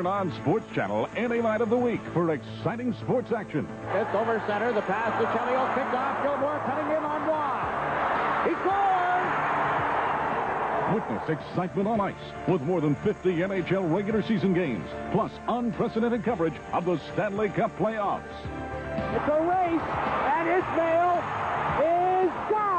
Turn on Sports Channel any night of the week for exciting sports action. It's over center. The pass to Chelio. Picked off. Gilmore cutting in on one. He scores! Witness excitement on ice with more than 50 NHL regular season games, plus unprecedented coverage of the Stanley Cup playoffs. It's a race, and Ismail is gone.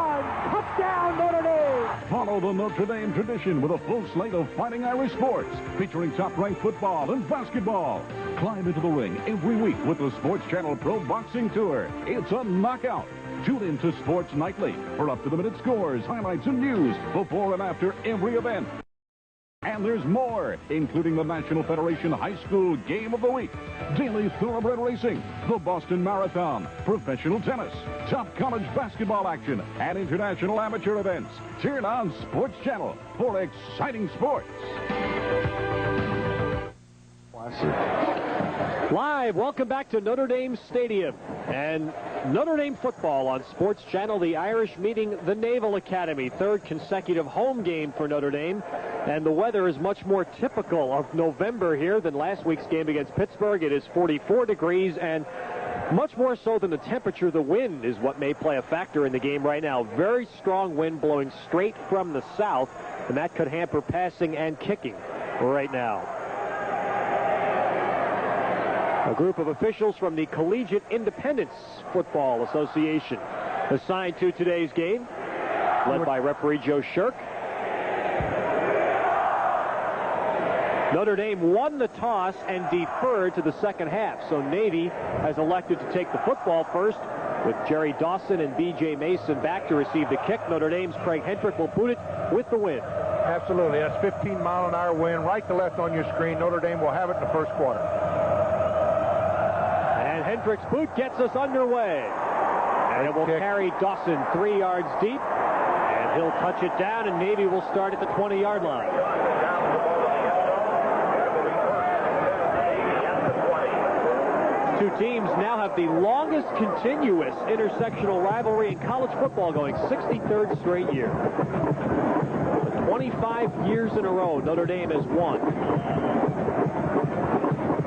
Touchdown, Notre Dame! Follow the Notre Dame tradition with a full slate of Fighting Irish sports, featuring top-ranked football and basketball. Climb into the ring every week with the Sports Channel Pro Boxing Tour. It's a knockout. Tune in to Sports Nightly for up-to-the-minute scores, highlights, and news before and after every event. And there's more, including the National Federation High School Game of the Week, daily thoroughbred racing, the Boston Marathon, professional tennis, top college basketball action, and international amateur events. Turn on Sports Channel for exciting sports. Live, welcome back to Notre Dame Stadium. And Notre Dame football on Sports Channel. The Irish meeting the Naval Academy. Third consecutive home game for Notre Dame. And the weather is much more typical of November here than last week's game against Pittsburgh. It is 44 degrees, and much more so than the temperature, the wind is what may play a factor in the game right now. Very strong wind blowing straight from the south, and that could hamper passing and kicking right now. A group of officials from the Collegiate Independence Football Association assigned to today's game, led by referee Joe Shirk. Notre Dame won the toss and deferred to the second half, so Navy has elected to take the football first, with Jerry Dawson and B.J. Mason back to receive the kick. Notre Dame's Craig Hendrick will boot it with the win. Absolutely. That's 15-mile-an-hour wind, right to left on your screen. Notre Dame will have it in the first quarter. Hendrick's boot gets us underway. And it will carry Dawson 3 yards deep. And he'll touch it down, and Navy will start at the 20-yard line. Two teams now have the longest continuous intersectional rivalry in college football, going 63rd straight year. 25 years in a row, Notre Dame has won.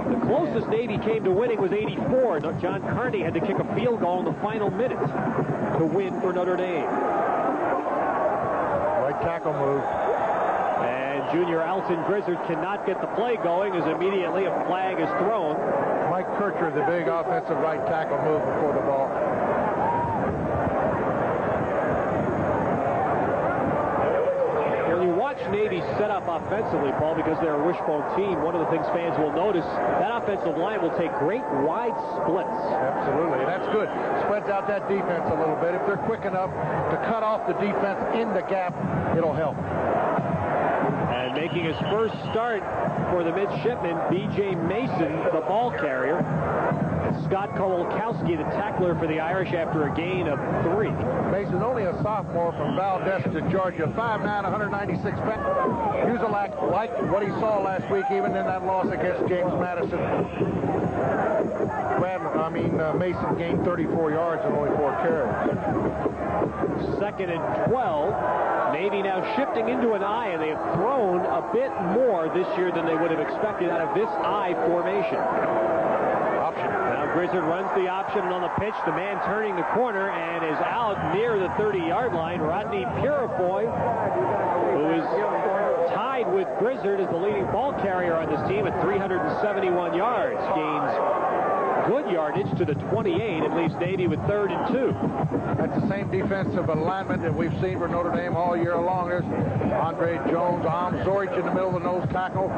The closest Navy came to winning was 84. John Carney had to kick a field goal in the final minute to win for Notre Dame. Right tackle move. And junior Alton Grizzard cannot get the play going as immediately a flag is thrown. Mike Kircher, the big offensive right tackle move before the ball. Navy set up offensively, Paul, because they're a wishbone team. One of the things fans will notice, that offensive line will take great wide splits. Absolutely. That's good. Spreads out that defense a little bit. If they're quick enough to cut off the defense in the gap, it'll help. And making his first start for the midshipman, B.J. Mason, the ball carrier. And Scott Kowalkowski, the tackler for the Irish, after a gain of 3. Mason, only a sophomore from Valdez to Georgia, 5'9", 196 pounds. Uselak liked what he saw last week, even in that loss against James Madison. Mason gained 34 yards and only 4 carries. 2nd and 12. Navy now shifting into an I, and they have thrown a bit more this year than they would have expected out of this I formation. Now Grizzard runs the option, and on the pitch, the man turning the corner and is out near the 30-yard line. Rodney Purifoy, who is tied with Grizzard as the leading ball carrier on this team at 371 yards, gains good yardage to the 28. It leaves Navy with 3rd and 2. That's the same defensive alignment that we've seen for Notre Dame all year long. There's Andre Jones, Zorich in the middle of the nose tackle,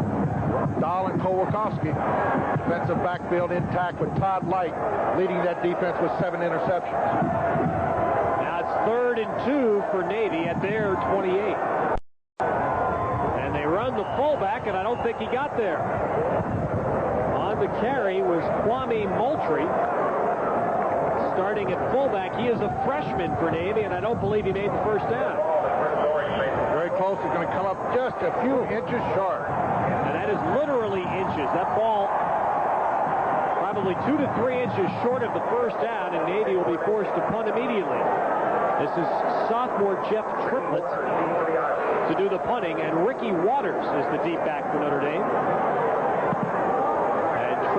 Dahl and Kowalkowski. Defensive backfield intact with Todd Light leading that defense with 7 interceptions. Now it's 3rd and 2 for Navy at their 28. And they run the fullback, and I don't think he got there. On the carry was Kwame Moultrie. Starting at fullback, he is a freshman for Navy, and I don't believe he made the first down. Very close. It's going to come up just a few inches short. And that is literally inches. That ball probably 2 to 3 inches short of the first down, and Navy will be forced to punt immediately. This is sophomore Jeff Triplett to do the punting, and Ricky Waters is the deep back for Notre Dame.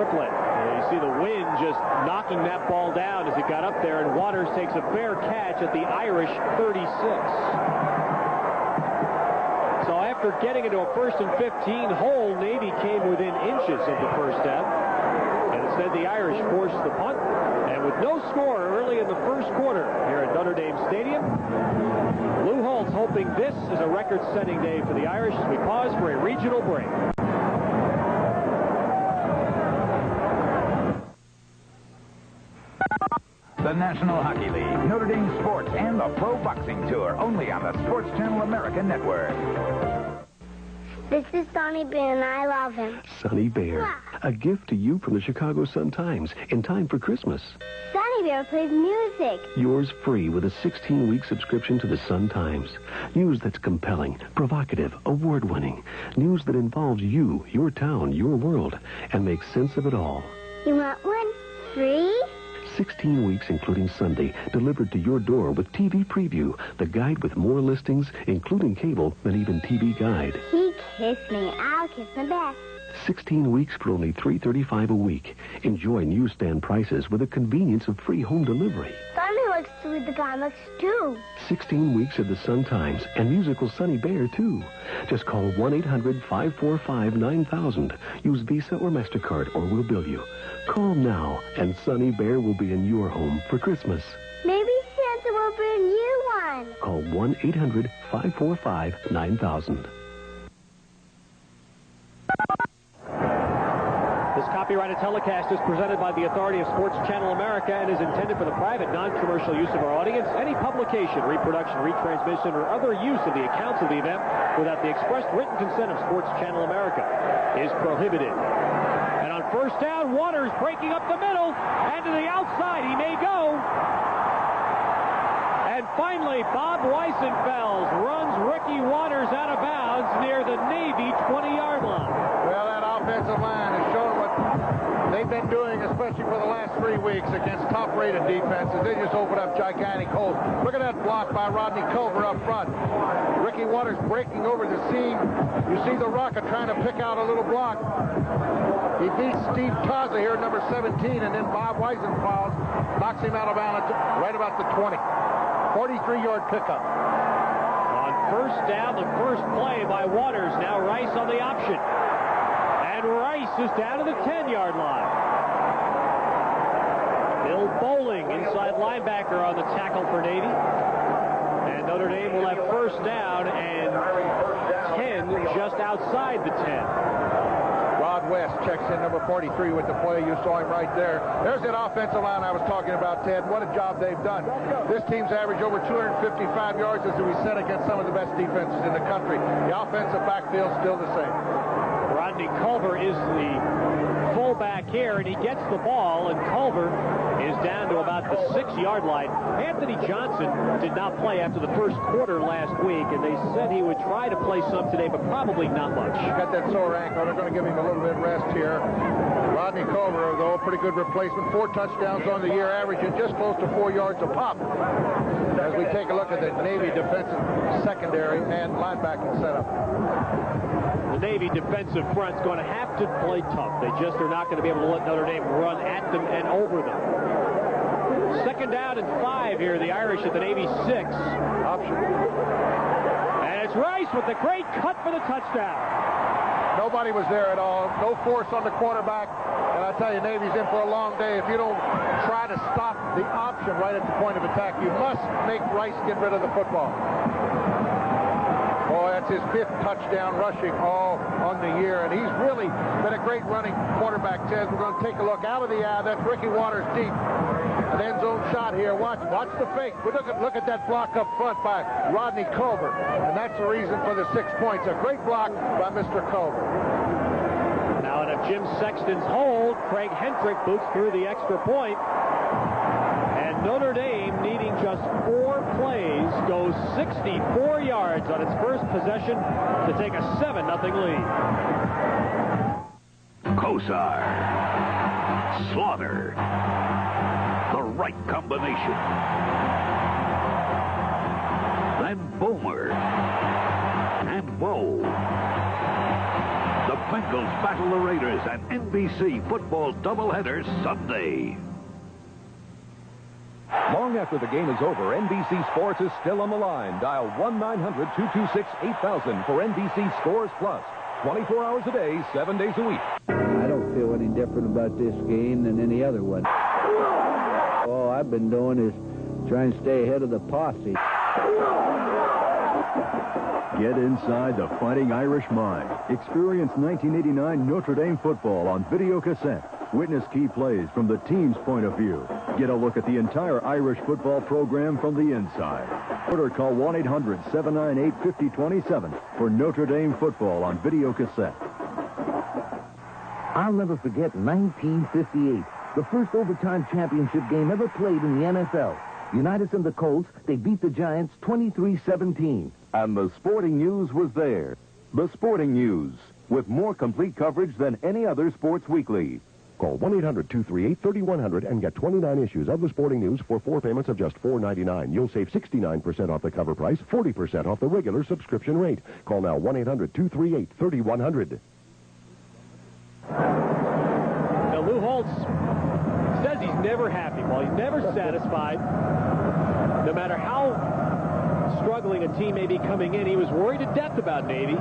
triplet. You see the wind just knocking that ball down as it got up there, and Waters takes a fair catch at the Irish 36. So after getting into a 1st and 15 hole, Navy came within inches of the first down. And instead, the Irish forced the punt. And with no score early in the first quarter here at Notre Dame Stadium, Lou Holtz hoping this is a record-setting day for the Irish as we pause for a regional break. The National Hockey League, Notre Dame Sports, and the Pro Boxing Tour, only on the Sports Channel America Network. This is Sonny Bear, and I love him. Sonny Bear, a gift to you from the Chicago Sun-Times in time for Christmas. Sonny Bear plays music. Yours free with a 16-week subscription to the Sun-Times. News that's compelling, provocative, award-winning. News that involves you, your town, your world, and makes sense of it all. You want one? Free? 16 weeks, including Sunday, delivered to your door with TV Preview, the guide with more listings, including cable, than even TV Guide. He kissed me. I'll kiss him back. 16 weeks for only $3.35 a week. Enjoy newsstand prices with the convenience of free home delivery. Sonny looks through the comics, too. 16 weeks of the Sun-Times and musical Sonny Bear, too. Just call 1-800-545-9000. Use Visa or MasterCard or we'll bill you. Call now, and Sonny Bear will be in your home for Christmas. Maybe Santa will bring you one. Call 1-800-545-9000. This copyrighted telecast is presented by the authority of Sports Channel America and is intended for the private, non-commercial use of our audience. Any publication, reproduction, retransmission, or other use of the accounts of the event without the expressed written consent of Sports Channel America is prohibited. And on first down, Waters breaking up the middle, and to the outside he may go. And finally, Bob Weissenfels runs Ricky Waters out of bounds near the Navy 20-yard line. Well, that offensive line has shown what they've been doing, especially for the last 3 weeks against top-rated defenses. They just open up gigantic holes. Look at that block by Rodney Culver up front. Ricky Waters breaking over the seam. You see the Rocket trying to pick out a little block. He beats Steve Taza here at number 17, and then Bob Weisenfels knocks him out of bounds right about the 20. 43-yard pickup. On first down, the first play by Waters. Now Rice on the option. And Rice is down to the 10-yard line. Bill Bowling, inside linebacker, on the tackle for Navy. And Notre Dame will have first down and 10 just outside the 10. Rod West checks in, number 43, with the play. You saw him right there. There's that offensive line I was talking about, Ted. What a job they've done. This team's averaged over 255 yards as we said against some of the best defenses in the country. The offensive backfield's still the same. Rodney Culver is the fullback here, and he gets the ball, and Culver is down to about the 6-yard line. Anthony Johnson did not play after the first quarter last week, and they said he would try to play some today, but probably not much. Got that sore ankle. They're going to give him a little bit of rest here. Rodney Culver, though, a pretty good replacement. 4 touchdowns on the year, averaging just close to 4 yards a pop. As we take a look at the Navy defensive secondary and linebacking setup. The Navy defensive front's going to have to play tough. They just are not going to be able to let Notre Dame run at them and over them. Second down and 5 here. The Irish at the Navy 6. Option. And it's Rice with the great cut for the touchdown. Nobody was there at all. No force on the quarterback. And I tell you, Navy's in for a long day. If you don't try to stop the option right at the point of attack, you must make Rice get rid of the football. Boy, that's his 5th touchdown rushing all on the year. And he's really been a great running quarterback, Ted. We're going to take a look out of the eye. That's Ricky Waters deep. An end zone shot here. Watch the fake. Look at that block up front by Rodney Culver. And that's the reason for the 6 points. A great block by Mr. Culver. Now in a Jim Sexton's hold, Craig Hendrick boots through the extra point. And Notre Dame, needing just 4 plays, goes 64 yards on its first possession to take a 7-0 lead. Kosar. Slaughter. The right combination. Then Boomer. And Bowe. The Bengals battle the Raiders, an NBC football doubleheader Sunday. Long after the game is over, NBC Sports is still on the line. Dial 1-900-226-8000 for NBC Scores Plus. 24 hours a day, 7 days a week. I don't feel any different about this game than any other one. All I've been doing is trying to stay ahead of the posse. Get inside the Fighting Irish mind. Experience 1989 Notre Dame football on video cassette. Witness key plays from the team's point of view. Get a look at the entire Irish football program from the inside. Order, call 1-800-798-5027 for Notre Dame football on video cassette. I'll never forget 1958, the first overtime championship game ever played in the NFL. Unitas and the Colts, they beat the Giants 23-17. And the Sporting News was there. The Sporting News, with more complete coverage than any other sports weekly. Call 1-800-238-3100 and get 29 issues of the Sporting News for 4 payments of just $4.99. You'll save 69% off the cover price, 40% off the regular subscription rate. Call now 1-800-238-3100. Now, Lou Holtz says he's never happy. Well, he's never satisfied. No matter how struggling a team may be coming in, he was worried to death about Navy.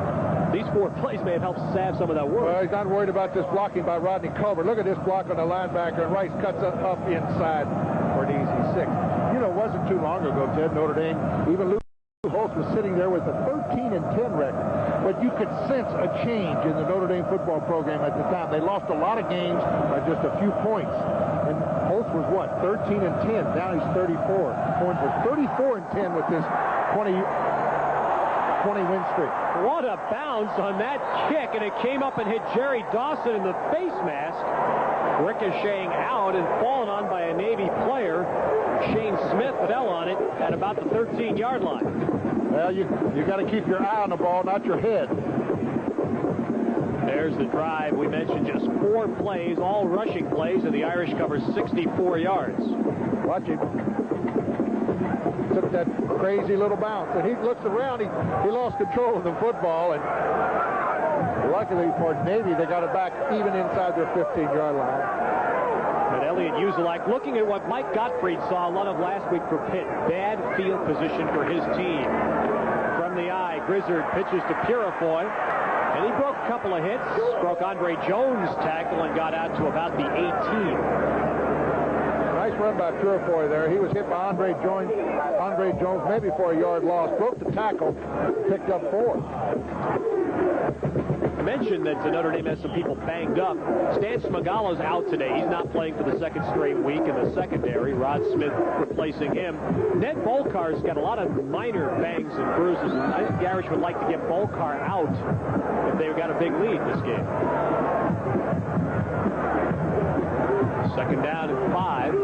These 4 plays may have helped salve some of that worry. Well, he's not worried about this blocking by Rodney Culver. Look at this block on the linebacker, and Rice cuts it up inside for an easy 6. You know, it wasn't too long ago, Ted, Notre Dame, even Lou Holtz was sitting there with a 13-10 record. But you could sense a change in the Notre Dame football program at the time. They lost a lot of games by just a few points. And Holtz was what? 13-10. Now he's 34. Points was 34-10 with this 20-win streak. What a bounce on that kick, and it came up and hit Jerry Dawson in the face mask, ricocheting out and fallen on by a Navy player. Shane Smith fell on it at about the 13-yard line. Well, you got to keep your eye on the ball, not your head. There's the drive. We mentioned just 4 plays, all rushing plays, and the Irish cover 64 yards. Watch him. Took that crazy little bounce, and he looks around. He lost control of the football, and luckily for Navy, they got it back even inside their 15-yard line. But Elliot Uzelak looking at what Mike Gottfried saw a lot of last week for Pitt. Bad field position for his team. From the eye, Grizzard pitches to Purifoy, and he broke a couple of hits, broke Andre Jones' tackle, and got out to about the 18. Nice run by Purifoy there. He was hit by Andre Jones maybe for a yard loss. Broke the tackle, picked up 4. I mentioned that Notre Dame has some people banged up. Stan Smagala's out today. He's not playing for the 2nd straight week in the secondary. Rod Smith replacing him. Ned Bolkar's got a lot of minor bangs and bruises, and I think the Irish would like to get Bolkar out if they've got a big lead this game. 2nd down and 5.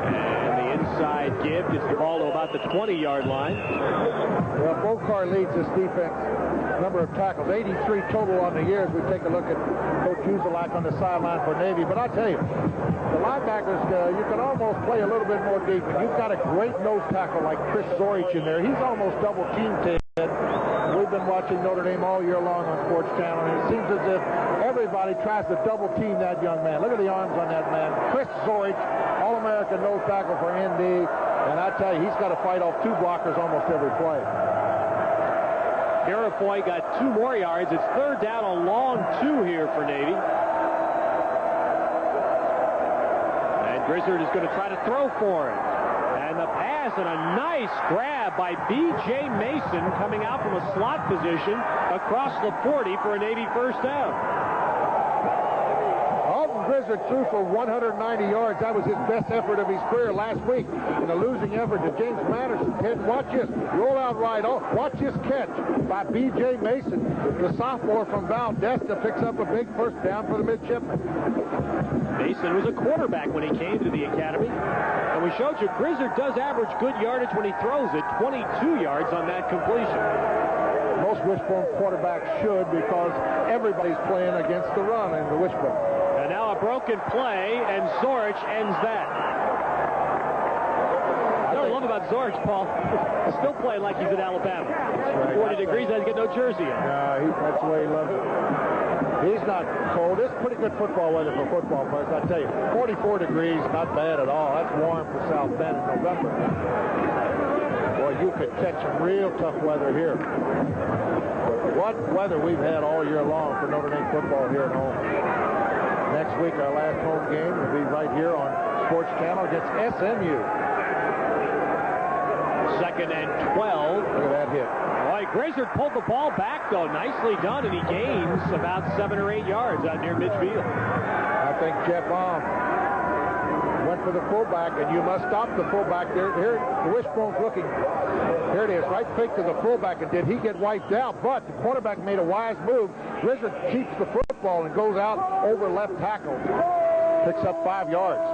And the inside give gets the ball to about the 20-yard line. Well, Bolkar leads this defense. Number of tackles, 83 total on the year as we take a look at Coach Uzelak on the sideline for Navy. But I tell you, the linebackers, you can almost play a little bit more deep. And you've got a great nose tackle like Chris Zorich in there. He's almost double teamed, Ted. We've been watching Notre Dame all year long on Sports Channel, and it seems as if everybody tries to double team that young man. Look at the arms on that man. Chris Zorich, All-American nose tackle for ND. And I tell you, he's got to fight off 2 blockers almost every play. Purifoy got 2 more yards. It's 3rd down, a long 2 here for Navy. And Grizzard is going to try to throw for it. And the pass, and a nice grab by B.J. Mason coming out from a slot position across the 40 for a Navy 1st down. Grizzard threw for 190 yards. That was his best effort of his career last week in a losing effort to James Madison. Ted, watch this. Roll out right. Oh, watch this catch by B.J. Mason. The sophomore from Valdesta picks up a big 1st down for the midshipman. Mason was a quarterback when he came to the academy. And we showed you Grizzard does average good yardage when he throws it. 22 yards on that completion. Most wishbone quarterbacks should, because everybody's playing against the run in the wishbone. And now a broken play, and Zorich ends that. What I love about Zorich, Paul, he's still playing like he's in Alabama. 40 degrees had to get no jersey on. No, that's the way he loves it. He's not cold. It's pretty good football weather for football players. I tell you, 44 degrees, not bad at all. That's warm for South Bend in November. Boy, you could catch some real tough weather here. What weather we've had all year long for Notre Dame football here at home. Next week, our last home game will be right here on Sports Channel against SMU. 2nd and 12. Look at that hit. Boy, Grizzard pulled the ball back, though. Nicely done, and he gains about 7 or 8 yards out near midfield. I think Jeff Baum went for the fullback, and you must stop the fullback there. Here, the wishbone's looking. Here it is, right fake to the fullback, and did he get wiped out? But the quarterback made a wise move. Grizzard keeps the football and goes out over left tackle. Picks up 5 yards.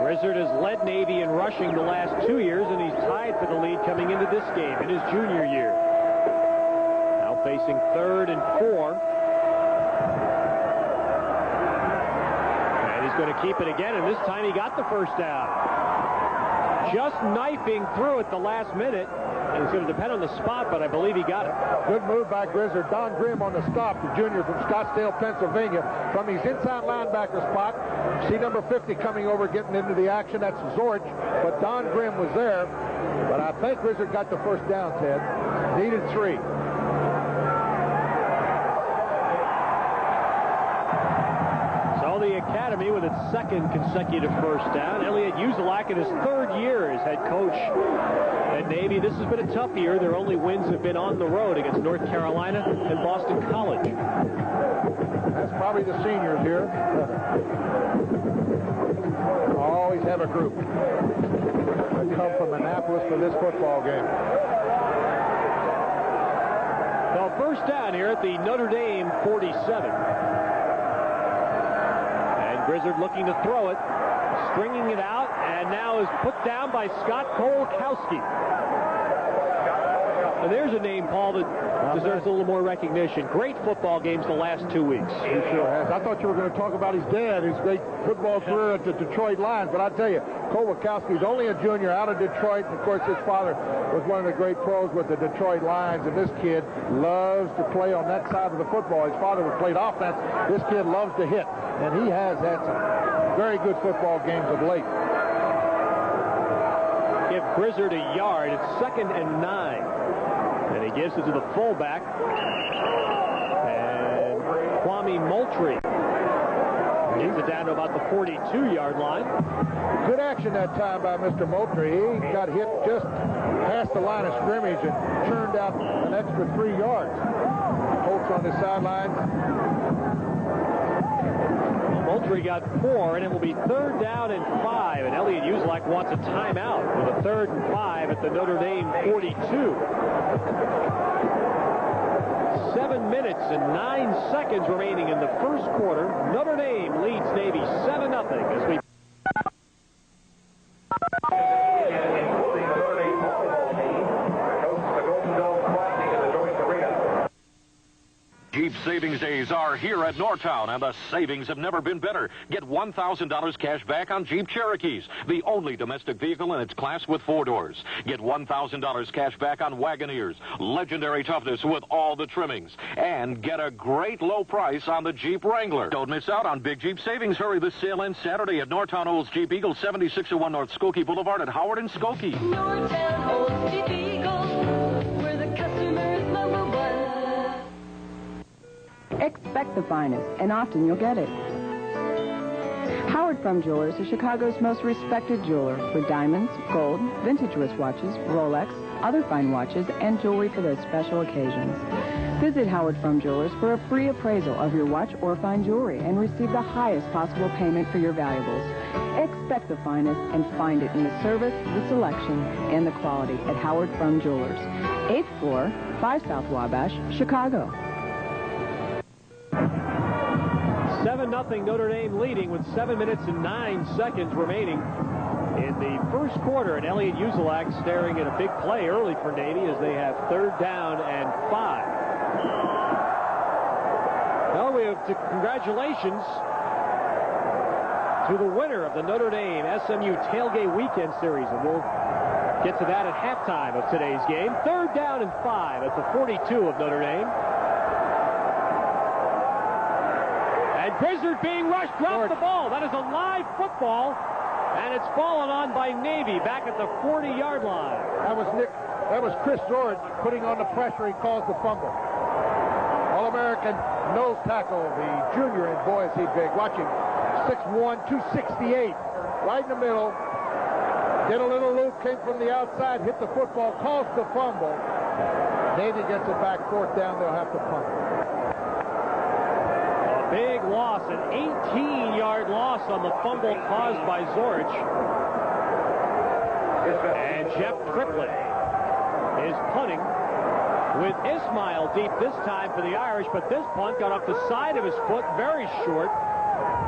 Grizzard has led Navy in rushing the last 2 years, and he's tied for the lead coming into this game in his junior year. Now facing 3rd and 4. And he's going to keep it again, and this time he got the first down. Just knifing through at the last minute. It's going to depend on the spot, but I believe he got it. Good move by Grizzard. Don Grimm on the stop, the junior from Scottsdale, Pennsylvania. From his inside linebacker spot, see number 50 coming over, getting into the action. That's Zorch, but Don Grimm was there. But I think Grizzard got the first down, Ted. Needed 3. So the Academy with its 2nd consecutive first down. Elliot Uzelak in his 3rd year as head coach at Navy. This has been a tough year. Their only wins have been on the road against North Carolina and Boston College. That's probably the seniors here. Always have a group that come from Annapolis for this football game. So first down here at the Notre Dame 47. And Grizzard looking to throw it, stringing it out, and now is put down by Scott Kolakowski. And there's a name, Paul, that deserves a little more recognition. Great football games the last 2 weeks. He sure has. I thought you were going to talk about his dad, his great football career at the Detroit Lions, but I tell you, Kolakowski's only a junior out of Detroit, and of course his father was one of the great pros with the Detroit Lions, and this kid loves to play on that side of the football. His father played offense. This kid loves to hit, and he has had some very good football games of late. Give Grizzard a yard. It's 2nd and 9. And he gives it to the fullback. And Kwame Moultrie gets it down to about the 42-yard line. Good action that time by Mr. Moultrie. He got hit just past the line of scrimmage and turned out an extra 3 yards. Colts on the sidelines. Moultrie got 4, and it will be 3rd down and 5. And Elliot Uzelak wants a timeout with a 3rd and 5 at the Notre Dame 42. 7 minutes and 9 seconds remaining in the first quarter. Notre Dame leads Navy 7-0 as we... Jeep Savings Days are here at Nortown, and the savings have never been better. Get $1,000 cash back on Jeep Cherokees, the only domestic vehicle in its class with 4 doors. Get $1,000 cash back on Wagoneers, legendary toughness with all the trimmings. And get a great low price on the Jeep Wrangler. Don't miss out on Big Jeep Savings. Hurry, this sale ends Saturday at Nortown Olds Jeep Eagle, 7601 North Skokie Boulevard at Howard and Skokie. Nortown Olds Jeep Eagle, where the customer's number 1. Expect the finest, and often you'll get it. Howard From Jewelers is Chicago's most respected jeweler with diamonds, gold, vintage wristwatches, Rolex, other fine watches, and jewelry for those special occasions. Visit Howard From Jewelers for a free appraisal of your watch or fine jewelry and receive the highest possible payment for your valuables. Expect the finest and find it in the service, the selection, and the quality at Howard From Jewelers. 8th floor, 5 South Wabash, Chicago. 7-0 Notre Dame leading with 7 minutes and 9 seconds remaining in the first quarter. And Elliot Uzelak staring at a big play early for Navy as they have 3rd down and 5. Well, we have congratulations to the winner of the Notre Dame SMU Tailgate Weekend Series. And we'll Get to that at halftime of today's game. 3rd down and 5 at the 42 of Notre Dame. And Grizzard being rushed, drops the ball. That is a live football, and it's fallen on by Navy back at the 40-yard line. That was Chris Zorich putting on the pressure. He caused the fumble. All-American nose tackle, the junior, and boy is he big. Watch him. 6'1", 268, right in the middle. Did a little loop, came from the outside, hit the football, caused the fumble. Navy gets it back, 4th down, they'll have to punt. A big loss, an 18-yard loss on the fumble caused by Zorich. And Jeff Triplett is punting with Ismail deep this time for the Irish, but this punt got off the side of his foot, very short,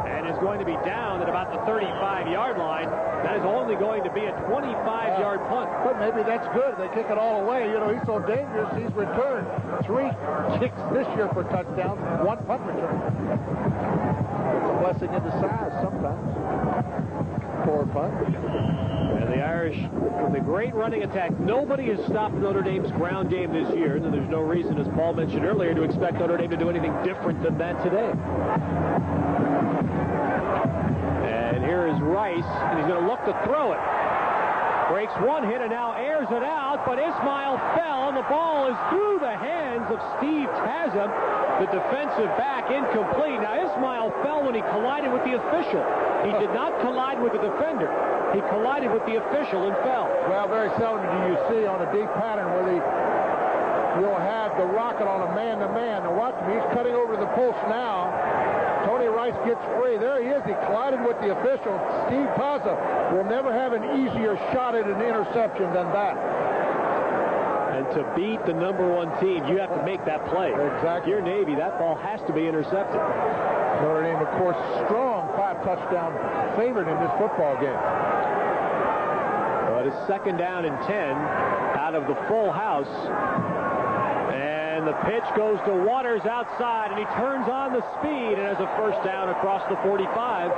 and is going to be down at about the 35-yard line. That is only going to be a 25-yard punt. But maybe that's good. They kick it all away. You know, he's so dangerous, he's returned 3 kicks this year for touchdowns, 1 punt return. It's a blessing in disguise sometimes. Poor punt. And the Irish, with a great running attack, nobody has stopped Notre Dame's ground game this year, and there's no reason, as Paul mentioned earlier, to expect Notre Dame to do anything different than that today. And here is Rice, and he's going to look to throw it. Breaks one hit and now airs it out, but Ismail fell, and the ball is through the hands of Steve Tazza, the defensive back, incomplete. Now, Ismail fell when he collided with the official. He did not collide with the defender. He collided with the official and fell. Well, very seldom do you see on a deep pattern where you'll have the rocket on a man-to-man. Now watch him, he's cutting over the post now. Tony Rice gets free. There he is. He collided with the official. Steve Tazza will never have an easier shot at an interception than that. And to beat the #1 team, you have to make that play. Exactly. If you're Navy, that ball has to be intercepted. Notre Dame, of course, strong 5-touchdown favorite in this football game. But it's 2nd down and 10 out of the full house. And the pitch goes to Waters outside, and he turns on the speed and has a 1st down across the 45.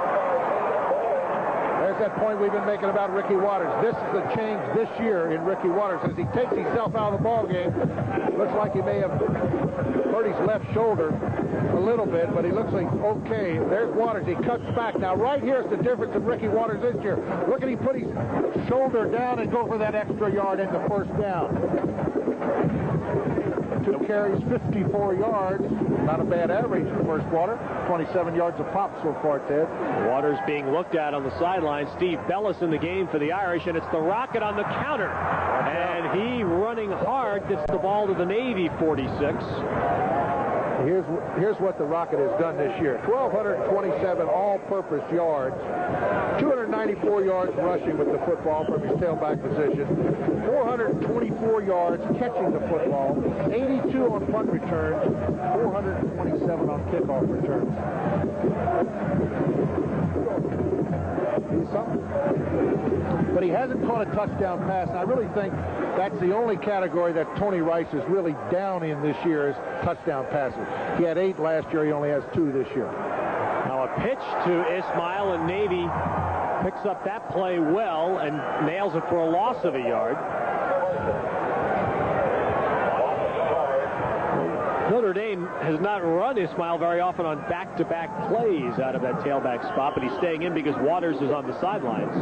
There's that point we've been making about Ricky Waters. This is the change this year in Ricky Waters as he takes himself out of the ball game. Looks like he may have hurt his left shoulder a little bit, but he looks like okay. There's Waters. He cuts back. Now, right here is the difference in Ricky Waters this year. Look at him put his shoulder down and go for that extra yard in the 1st down. 2 carries, 54 yards. Not a bad average in the 1st quarter. 27 yards a pop so far, Ted. Waters being looked at on the sideline. Steve Bellis in the game for the Irish, and it's the Rocket on the counter. And he, running hard, gets the ball to the Navy 46. Here's what the Rocket has done this year. 1,227 all-purpose yards. 294 yards rushing with the football from his tailback position. 424 yards catching the football. 82 on punt returns. 427 on kickoff returns. He's something. But he hasn't caught a touchdown pass. And I really think that's the only category that Tony Rice is really down in this year is touchdown passes. He had 8 last year. He only has 2 this year. Now a pitch to Ismail, and Navy picks up that play well and nails it for a loss of a yard. Notre Dame has not run Ismail very often on back-to-back plays out of that tailback spot, but he's staying in because Waters is on the sidelines.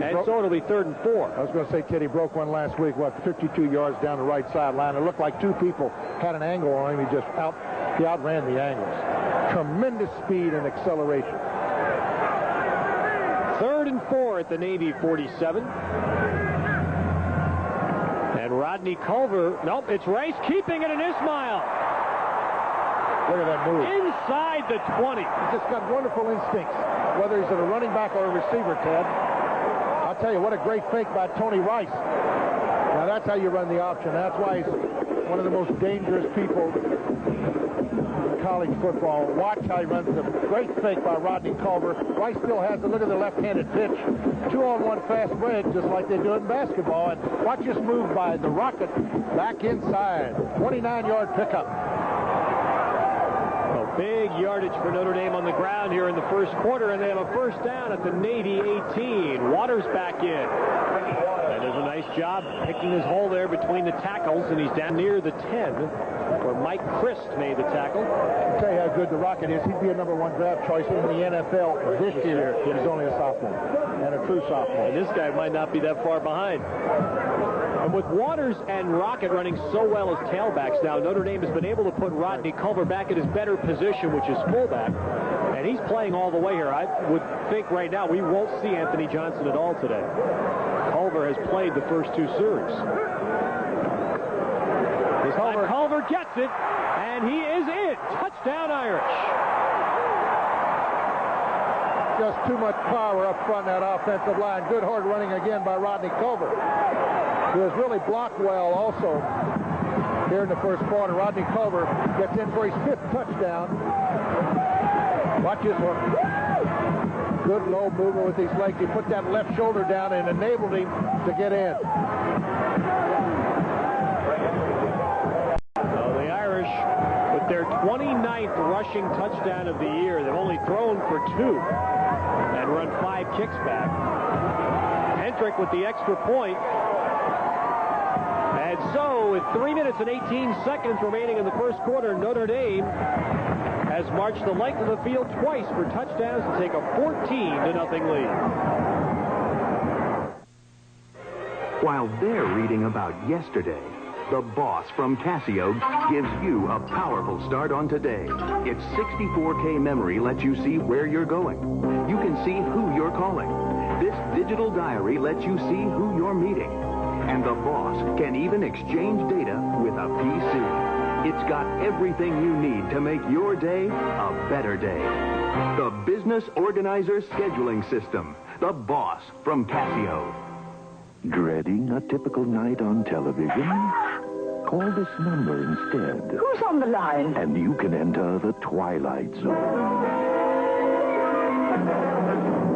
And so it'll be 3rd and 4. I was going to say, Ted, he broke one last week, 52 yards down the right sideline. It looked like 2 people had an angle on him. He outran the angles. Tremendous speed and acceleration. 3rd and 4 at the Navy 47. And Rodney Culver, nope, it's Rice keeping it, and Ismail. Look at that move. Inside the 20. He's just got wonderful instincts, whether he's a running back or a receiver, Ted. I'll tell you, what a great fake by Tony Rice. Now, that's how you run the option. That's why he's one of the most dangerous people in college football. Watch how he runs the great fake by Rodney Culver. Rice still has to look at the left-handed pitch. 2-on-1 fast break, just like they do in basketball. And watch this move by the Rocket back inside. 29-yard pickup. Well, Big yardage for Notre Dame on the ground here in the first quarter, and they have a first down at the Navy 18. Waters back in. And does a nice job picking his hole there between the tackles, and he's down near the 10, where Mike Christ made the tackle. I'll tell you how good the Rocket is. He'd be a #1 draft choice in the NFL this year. He's only a sophomore, and a true sophomore. And this guy might not be that far behind. And with Waters and Rocket running so well as tailbacks now, Notre Dame has been able to put Rodney Culver back at his better position, which is fullback. And he's playing all the way here. I would think right now we won't see Anthony Johnson at all today. Culver has played the first 2 series. Culver gets it, and he is in. Touchdown, Irish. Just too much power up front in that offensive line. Good hard running again by Rodney Culver, who has really blocked well also here in the first quarter. Rodney Culver gets in for his 5th touchdown. Watch this one. Good low movement with his legs. He put that left shoulder down and enabled him to get in. The Irish, with their 29th rushing touchdown of the year, they've only thrown for 2 and run 5 kicks back. Hendrick with the extra point. And so, with 3 minutes and 18 seconds remaining in the first quarter, Notre Dame has marched the length of the field twice for touchdowns to take a 14-0 lead. While they're reading about yesterday, the boss from Casio gives you a powerful start on today. Its 64K memory lets you see where you're going. You can see who you're calling. This digital diary lets you see who you're meeting. And the boss can even exchange data with a PC. It's got everything you need to make your day a better day. The Business Organizer Scheduling System. The boss from Casio. Dreading a typical night on television? Call this number instead. Who's on the line? And you can enter the Twilight Zone.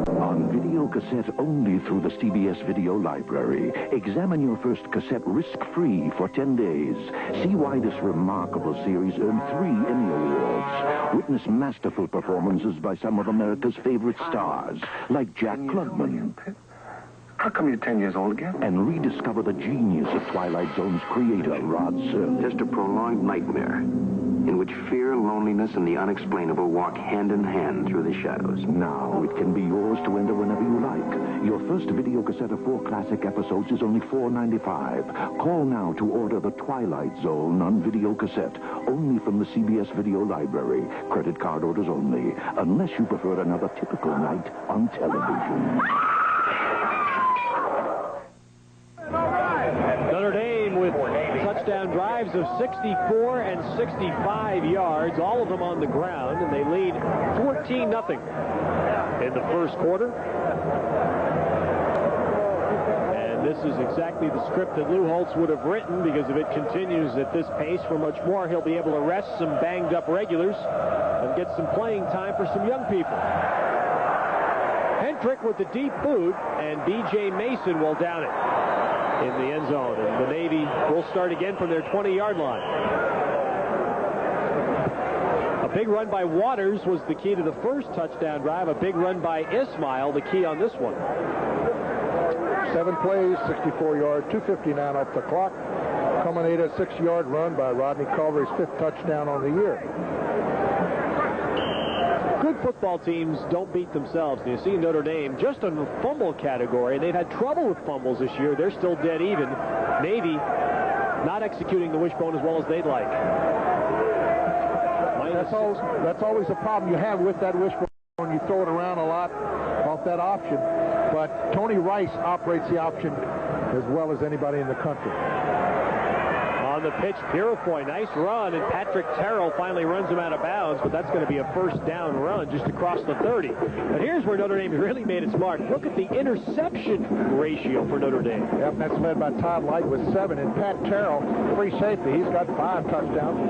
On video cassette only through the CBS Video Library. Examine your first cassette risk-free for 10 days. See why this remarkable series earned 3 Emmy Awards. Witness masterful performances by some of America's favorite stars, like Jack Klugman. How come you're 10 years old again? And rediscover the genius of Twilight Zone's creator, Rod Serling. Just a prolonged nightmare in which fear, loneliness, and the unexplainable walk hand in hand through the shadows. Now it can be yours to enter whenever you like. Your first video cassette of 4 classic episodes is only $4.95. Call now to order the Twilight Zone on video cassette, only from the CBS Video Library. Credit card orders only, unless you prefer another typical night on television. Notre Dame with touchdown drives of 64 and 65 yards, all of them on the ground, and they lead 14-0 in the first quarter. And this is exactly the script that Lou Holtz would have written, because if it continues at this pace for much more, he'll be able to rest some banged-up regulars and get some playing time for some young people. Hendrick with the deep boot, and B.J. Mason will down it in the end zone. And the Navy will start again from their 20-yard line. A big run by Waters was the key to the first touchdown drive. A big run by Ismail, the key on this one. 7 plays, 64 yards, 2:59 off the clock. Culminated a 6-yard run by Rodney Culver, his 5th touchdown on the year. Good football teams don't beat themselves. You see Notre Dame just in the fumble category. They've had trouble with fumbles this year. They're still dead even. Navy not executing the wishbone as well as they'd like. That's always a problem you have with that wishbone. You throw it around a lot off that option. But Tony Rice operates the option as well as anybody in the country. On the pitch, Purifoy, nice run, and Patrick Terrell finally runs him out of bounds, but that's going to be a first down run just across the 30. But here's where Notre Dame really made it smart. Look at the interception ratio for Notre Dame. Yep, that's led by Todd Light with 7, and Pat Terrell, free safety, he's got 5 touchdowns.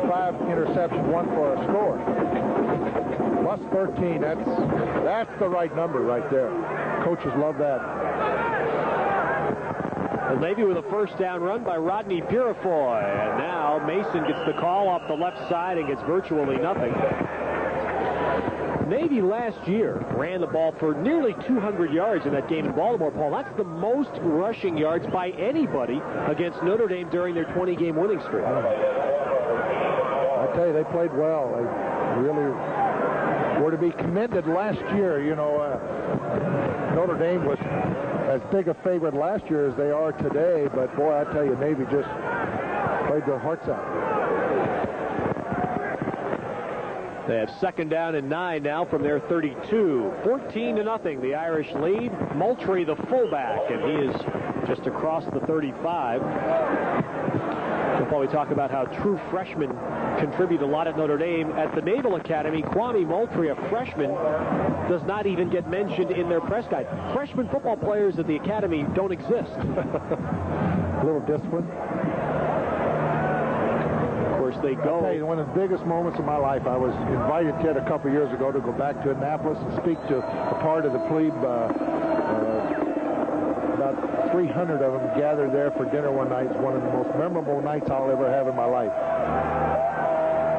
5 interceptions, 1 for a score. Plus 13, that's the right number right there. Coaches love that. And Navy with a first down run by Rodney Purifoy. And now Mason gets the call off the left side and gets virtually nothing. Navy last year ran the ball for nearly 200 yards in that game in Baltimore, Paul. That's the most rushing yards by anybody against Notre Dame during their 20-game winning streak. I tell you, they played well. They really were to be commended last year. You know, Notre Dame was as big a favorite last year as they are today, but boy, I tell you, Navy just played their hearts out. They have second down and 9 now from their 32. 14-0, the Irish lead. Moultrie, the fullback, and he is just across the 35. We'll probably talk about how true freshmen contribute a lot at Notre Dame. At the Naval Academy, Kwame Moultrie, a freshman, does not even get mentioned in their press guide. Freshman football players at the Academy don't exist. A little discipline. They go. I'll tell you, one of the biggest moments of my life, I was invited, Ted, a couple years ago to go back to Annapolis and speak to a part of the plebe. About 300 of them gathered there for dinner one night. It's one of the most memorable nights I'll ever have in my life.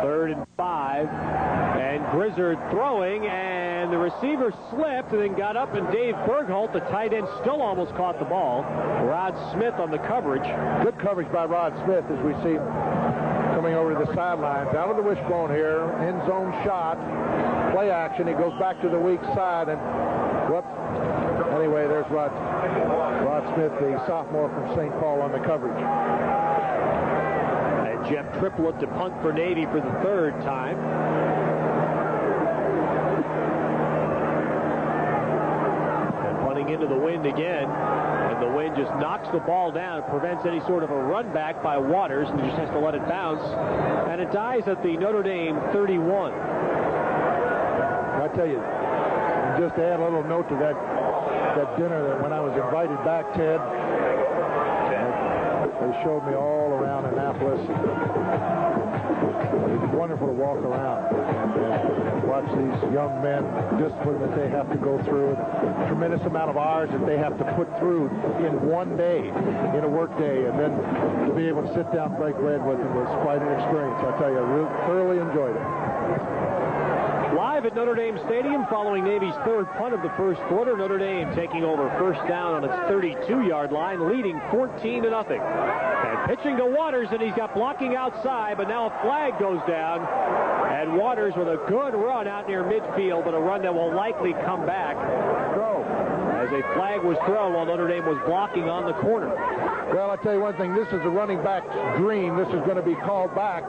3rd and 5, and Grizzard throwing, and the receiver slipped and then got up, and Dave Bergholt, the tight end, still almost caught the ball. Rod Smith on the coverage. Good coverage by Rod Smith as we see coming over to the sidelines. Out of the wishbone here, end zone shot, play action. He goes back to the weak side, and whoop. Anyway, there's Rod Smith, the sophomore from St. Paul, on the coverage. And Jeff Triplett to punt for Navy for the 3rd time. And punting into the wind again. The wind just knocks the ball down. It prevents any sort of a run back by Waters, and he just has to let it bounce. And it dies at the Notre Dame 31. I tell you, just to add a little note to that dinner, that when I was invited back, Ted, they showed me all around Annapolis. It was wonderful to walk around and watch these young men, discipline that they have to go through, tremendous amount of hours that they have to put through in one day, in a work day, and then to be able to sit down and break bread with them was quite an experience. I tell you, I really thoroughly enjoyed it. Live at Notre Dame Stadium following Navy's 3rd punt of the 1st quarter. Notre Dame taking over first down on its 32-yard line, leading 14-0. And pitching to Waters, and he's got blocking outside, but now a flag goes down. And Waters with a good run out near midfield, but a run that will likely come back. As a flag was thrown while Notre Dame was blocking on the corner. Well, I'll tell you one thing. This is a running back's dream. This is going to be called back.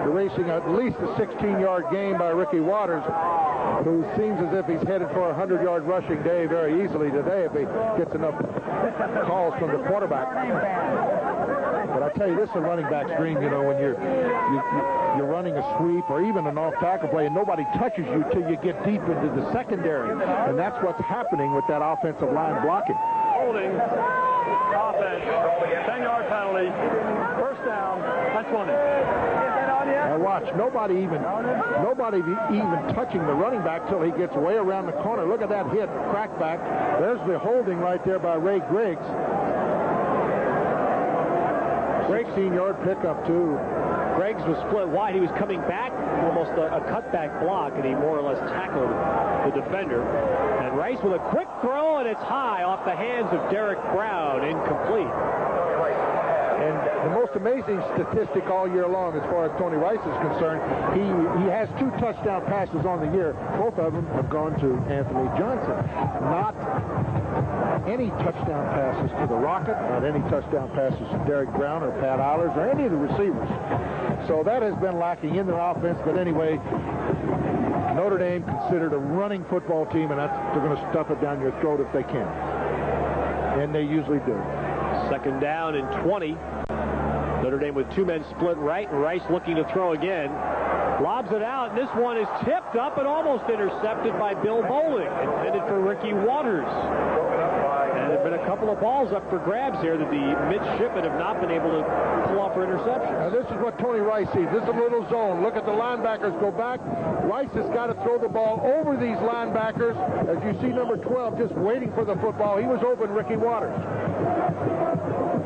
Erasing at least a 16-yard gain by Ricky Waters, who seems as if he's headed for a 100-yard rushing day very easily today if he gets enough calls from the quarterback. But I tell you, this is a running back's dream, you know, when you're running a sweep or even an off-tackle play and nobody touches you till you get deep into the secondary. And that's what's happening with that offensive line blocking. Holding, offense, 10-yard penalty, first down, that's 20. And watch, nobody even touching the running back till he gets way around the corner. Look at that hit, crackback. There's the holding right there by Ray Griggs. 16-yard pickup, too. Griggs was split wide. He was coming back, almost a cutback block, and he more or less tackled the defender. And Rice with a quick throw, and it's high off the hands of Derek Brown, incomplete. And the most amazing statistic all year long as far as Tony Rice is concerned, he has 2 touchdown passes on the year. Both of them have gone to Anthony Johnson. Not any touchdown passes to the Rocket, not any touchdown passes to Derek Brown or Pat Eilers or any of the receivers. So that has been lacking in their offense. But anyway, Notre Dame considered a running football team, and they're going to stuff it down your throat if they can. And they usually do. Second down and 20. Notre Dame with 2 men split right, and Rice looking to throw again. Lobs it out, and this one is tipped up and almost intercepted by Bill Bowling, intended for Ricky Waters. And there have been a couple of balls up for grabs here that the midshipmen have not been able to pull off for interceptions. Now this is what Tony Rice sees. This is a little zone. Look at the linebackers go back. Rice has got to throw the ball over these linebackers. As you see number 12 just waiting for the football. He was open, Ricky Waters.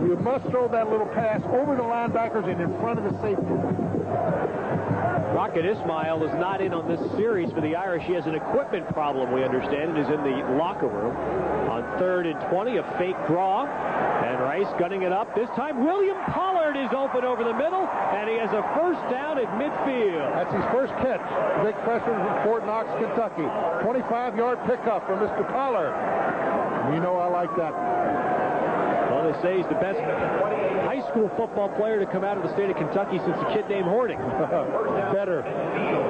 You must throw that little pass over the linebackers and in front of the safety. Rocket Ismail is not in on this series for the Irish. He has an equipment problem, we understand, and is in the locker room. On 3rd and 20, a fake draw. And Rice gunning it up. This time, William Pollard is open over the middle, and he has a first down at midfield. That's his first catch. Big freshman from Fort Knox, Kentucky. 25-yard pickup from Mr. Pollard. You know I like that. Well, they say he's the best high school football player to come out of the state of Kentucky since a kid named Horning. Better.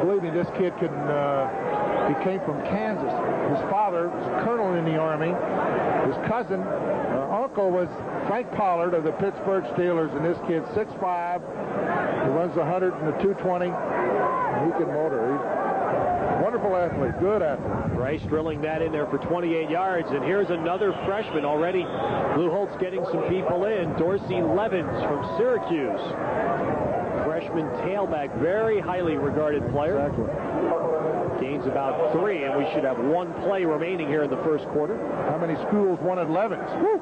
Believe me, this kid can... he came from Kansas. His father was a colonel in the Army. His cousin, uncle, was Frank Pollard of the Pittsburgh Steelers, and this kid's 6'5". He runs the 100 and the 220. And he can motor. He's a wonderful athlete, good athlete. Rice drilling that in there for 28 yards, and here's another freshman already. Lou Holtz getting some people in. Dorsey Levens from Syracuse. Freshman tailback, very highly regarded player. Exactly. Gains about 3, and we should have 1 play remaining here in the first quarter. How many schools wanted Levens? Woo.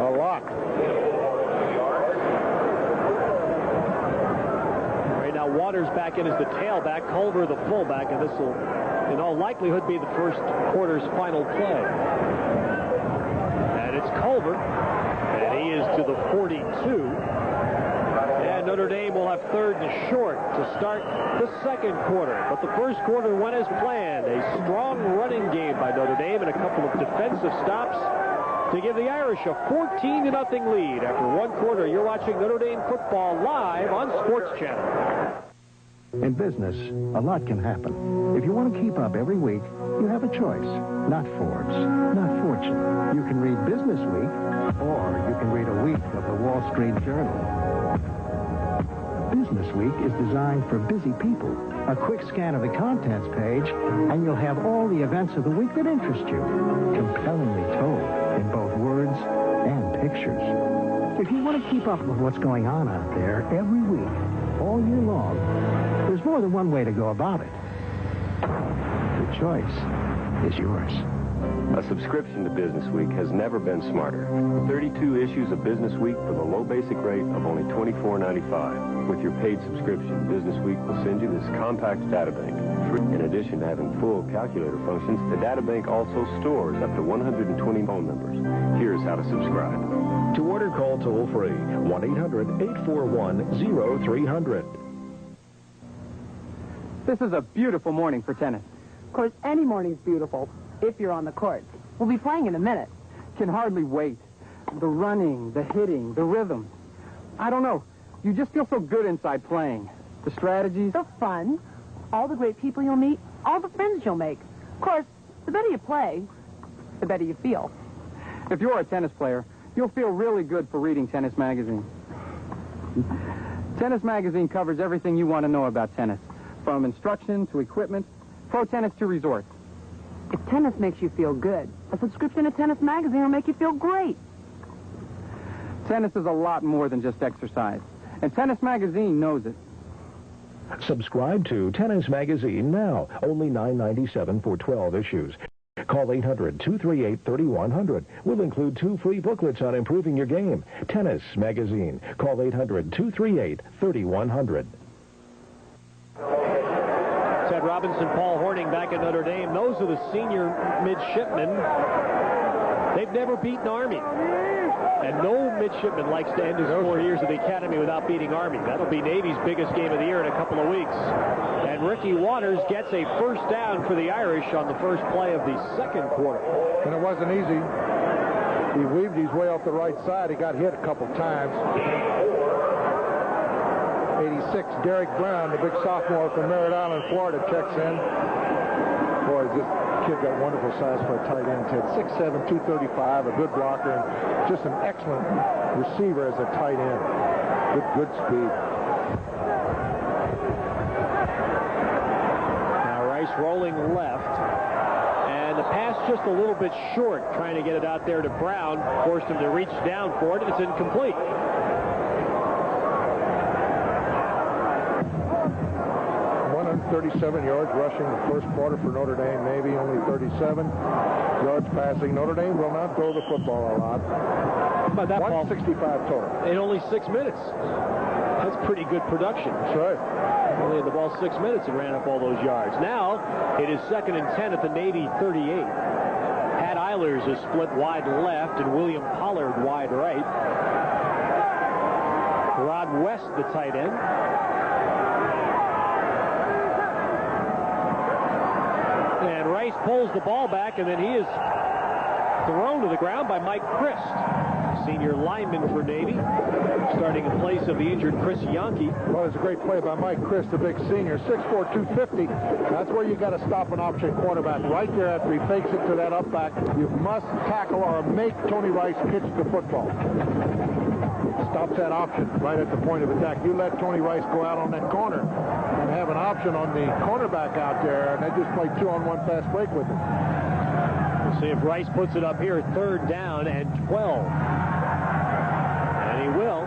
A lot. Right now, Waters back in as the tailback, Culver the fullback, and this will, in all likelihood, be the first quarter's final play. And it's Culver, and he is to the 42. And Notre Dame will have 3rd and short to start the second quarter. But the first quarter went as planned. A strong running game by Notre Dame and a couple of defensive stops to give the Irish a 14-0 lead. After 1 quarter, you're watching Notre Dame football live on Sports Channel. In business, a lot can happen. If you want to keep up every week, you have a choice. Not Forbes, not Fortune. You can read Business Week, or you can read a week of the Wall Street Journal. Business Week is designed for busy people. A quick scan of the contents page, and you'll have all the events of the week that interest you, compellingly told in both words and pictures. If you want to keep up with what's going on out there every week, all year long, there's more than one way to go about it. The choice is yours. A subscription to Business Week has never been smarter. 32 issues of Business Week for the low basic rate of only $24.95. With your paid subscription, Business Week will send you this compact databank. In addition to having full calculator functions, the databank also stores up to 120 phone numbers. Here's how to subscribe. To order, call toll-free 1-800-841-0300. This is a beautiful morning for tennis. Of course, any morning's beautiful if you're on the court. We'll be playing in a minute. Can hardly wait. The running, the hitting, the rhythm. I don't know. You just feel so good inside playing. The strategies. The fun. All the great people you'll meet. All the friends you'll make. Of course, the better you play, the better you feel. If you're a tennis player, you'll feel really good for reading Tennis Magazine. Tennis Magazine covers everything you want to know about tennis. From instruction to equipment, pro tennis to resorts. If tennis makes you feel good, a subscription to Tennis Magazine will make you feel great. Tennis is a lot more than just exercise, and Tennis Magazine knows it. Subscribe to Tennis Magazine now. Only $9.97 for 12 issues. Call 800-238-3100. We'll include 2 free booklets on improving your game. Tennis Magazine. Call 800-238-3100. Ted Robinson, Paul Horning back at Notre Dame. Those are the senior midshipmen. They've never beaten Army. And no midshipman likes to end his 4 years at the academy without beating Army. That'll be Navy's biggest game of the year in a couple of weeks. And Ricky Waters gets a first down for the Irish on the first play of the second quarter. And it wasn't easy. He weaved his way off the right side. He got hit a couple times. 86, Derek Brown, the big sophomore from Merritt Island, Florida, checks in. Boy, this kid got wonderful size for a tight end, Ted. 6'7", 235, a good blocker, and just an excellent receiver as a tight end. Good speed. Now Rice rolling left. And the pass just a little bit short, trying to get it out there to Brown. Forced him to reach down for it, and it's incomplete. 137 yards rushing the first quarter for Notre Dame. Navy only 37 yards passing. Notre Dame will not throw the football a lot. How about that, 165 total. In only 6 minutes. That's pretty good production. That's right. Only in the ball 6 minutes and ran up all those yards. Now it is 2nd and 10 at the Navy 38. Pat Eilers is split wide left and William Pollard wide right. Rod West, the tight end. And Rice pulls the ball back, and then he is thrown to the ground by Mike Christ, senior lineman for Navy, starting in place of the injured Chris Yonke. Well, it's a great play by Mike Christ, the big senior, 6'4", 250. That's where you got to stop an option quarterback right there after he fakes it to that up back. You must tackle or make Tony Rice pitch the football. Stops that option right at the point of attack. You let Tony Rice go out on that corner and have an option on the cornerback out there, and they just play 2-on-1 fast break with him. We'll see if Rice puts it up here, 3rd down and 12. And he will.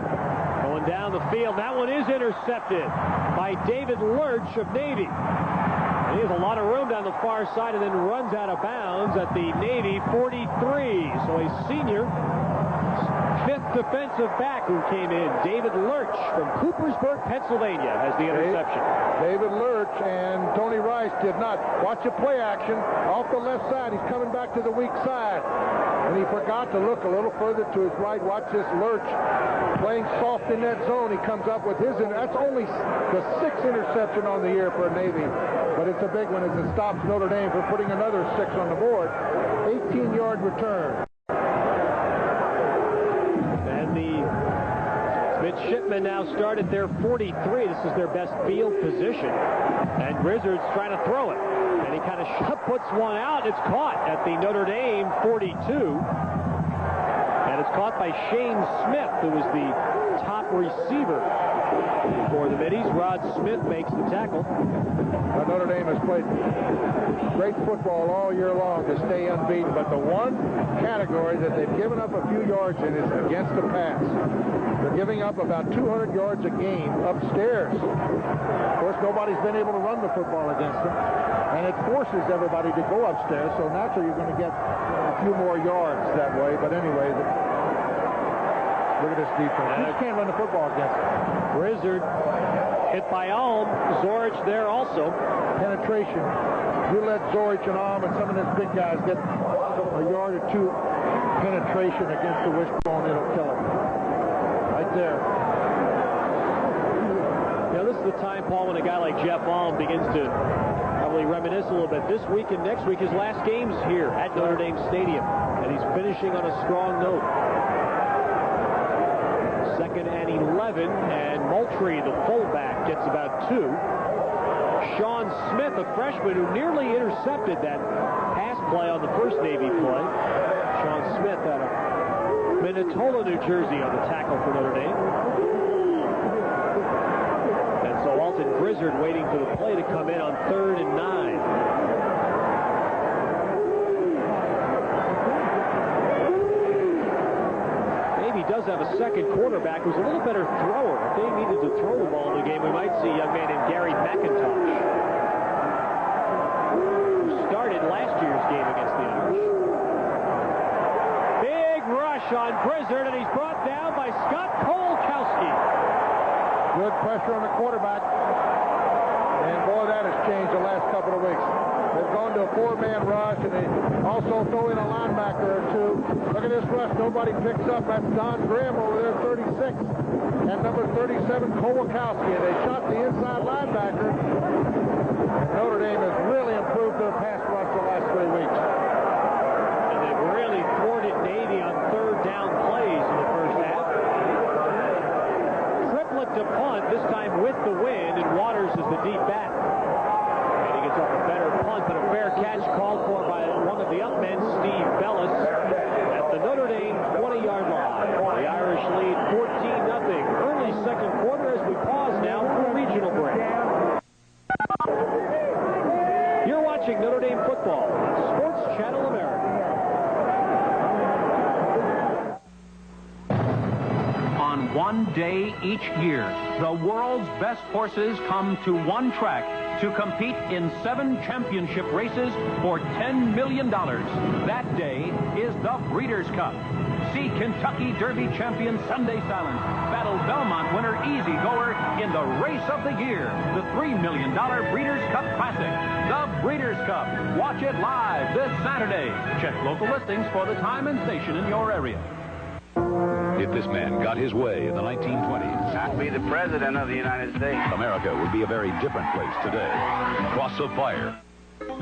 Going down the field. That one is intercepted by David Lurch of Navy. And he has a lot of room down the far side and then runs out of bounds at the Navy 43. So a senior 5th defensive back who came in, David Lurch from Coopersburg, Pennsylvania, has the interception. David Lurch and Tony Rice did not. Watch the play action off the left side. He's coming back to the weak side. And he forgot to look a little further to his right. Watch this Lurch playing soft in that zone. He comes up with his, that's only the 6th interception on the year for Navy. But it's a big one as it stops Notre Dame from putting another 6 on the board. 18-yard return. Midshipmen now start at their 43. This is their best field position. And Grizzard's trying to throw it. And he kind of puts one out. It's caught at the Notre Dame 42. And it's caught by Shane Smith, who was the top receiver for the Middies. Rod Smith makes the tackle. Notre Dame has played great football all year long to stay unbeaten, but the one category that they've given up a few yards in is against the pass. They're giving up about 200 yards a game upstairs. Of course, nobody's been able to run the football against them, and it forces everybody to go upstairs, so naturally you're going to get a few more yards that way. But anyway, look at this defense. You just can't run the football against them. Grizzard hit by Alm. Zorich there also. Penetration. You let Zorich and Alm and some of these big guys get a yard or two penetration against the wishbone, it'll kill it. Right there. You know, this is the time, Paul, when a guy like Jeff Alm begins to probably reminisce a little bit. This week and next week, his last game's here at Notre Dame Stadium, and he's finishing on a strong note. 2nd and 11, and Moultrie, the fullback, gets about 2. Sean Smith, a freshman who nearly intercepted that pass play on the first Navy play. Sean Smith out of Minnetonka, New Jersey on the tackle for Notre Dame. And so Alton Grizzard waiting for the play to come in on 3rd and 9. Does have a second quarterback who's a little better thrower. If they needed to throw the ball in the game, we might see a young man named Gary McIntosh, who started last year's game against the Irish. Big rush on Grizzard, and he's brought down by Scott Kolkowski. Good pressure on the quarterback. And boy, that has changed the last couple of weeks. They've gone to a 4-man rush, and they also throw in a linebacker or two. Look at this rush. Nobody picks up. That's Don Grimm over there, 36. And number 37, Kolakowski. And they shot the inside linebacker. Notre Dame has really improved their pass rush the last 3 weeks. And they've really thwarted Navy on 3rd down plays in the first half. Triplet to punt, this time with the wind, and Waters is the deep back. Gets up a better punt, but a fair catch called for by one of the up men, Steve Bellis, at the Notre Dame 20-yard line. The Irish lead 14-0. Early second quarter as we pause now for a regional break. You're watching Notre Dame football on Sports Channel America. On one day each year, the world's best horses come to one track to compete in 7 championship races for $10 million. That day is the Breeders' Cup. See Kentucky Derby champion Sunday Silence battle Belmont winner Easy Goer in the race of the year, the $3 million Breeders' Cup Classic. The Breeders' Cup. Watch it live this Saturday. Check local listings for the time and station in your area. If this man got his way in the 1920s, I'd be the president of the United States. America would be a very different place today. Cross of Fire.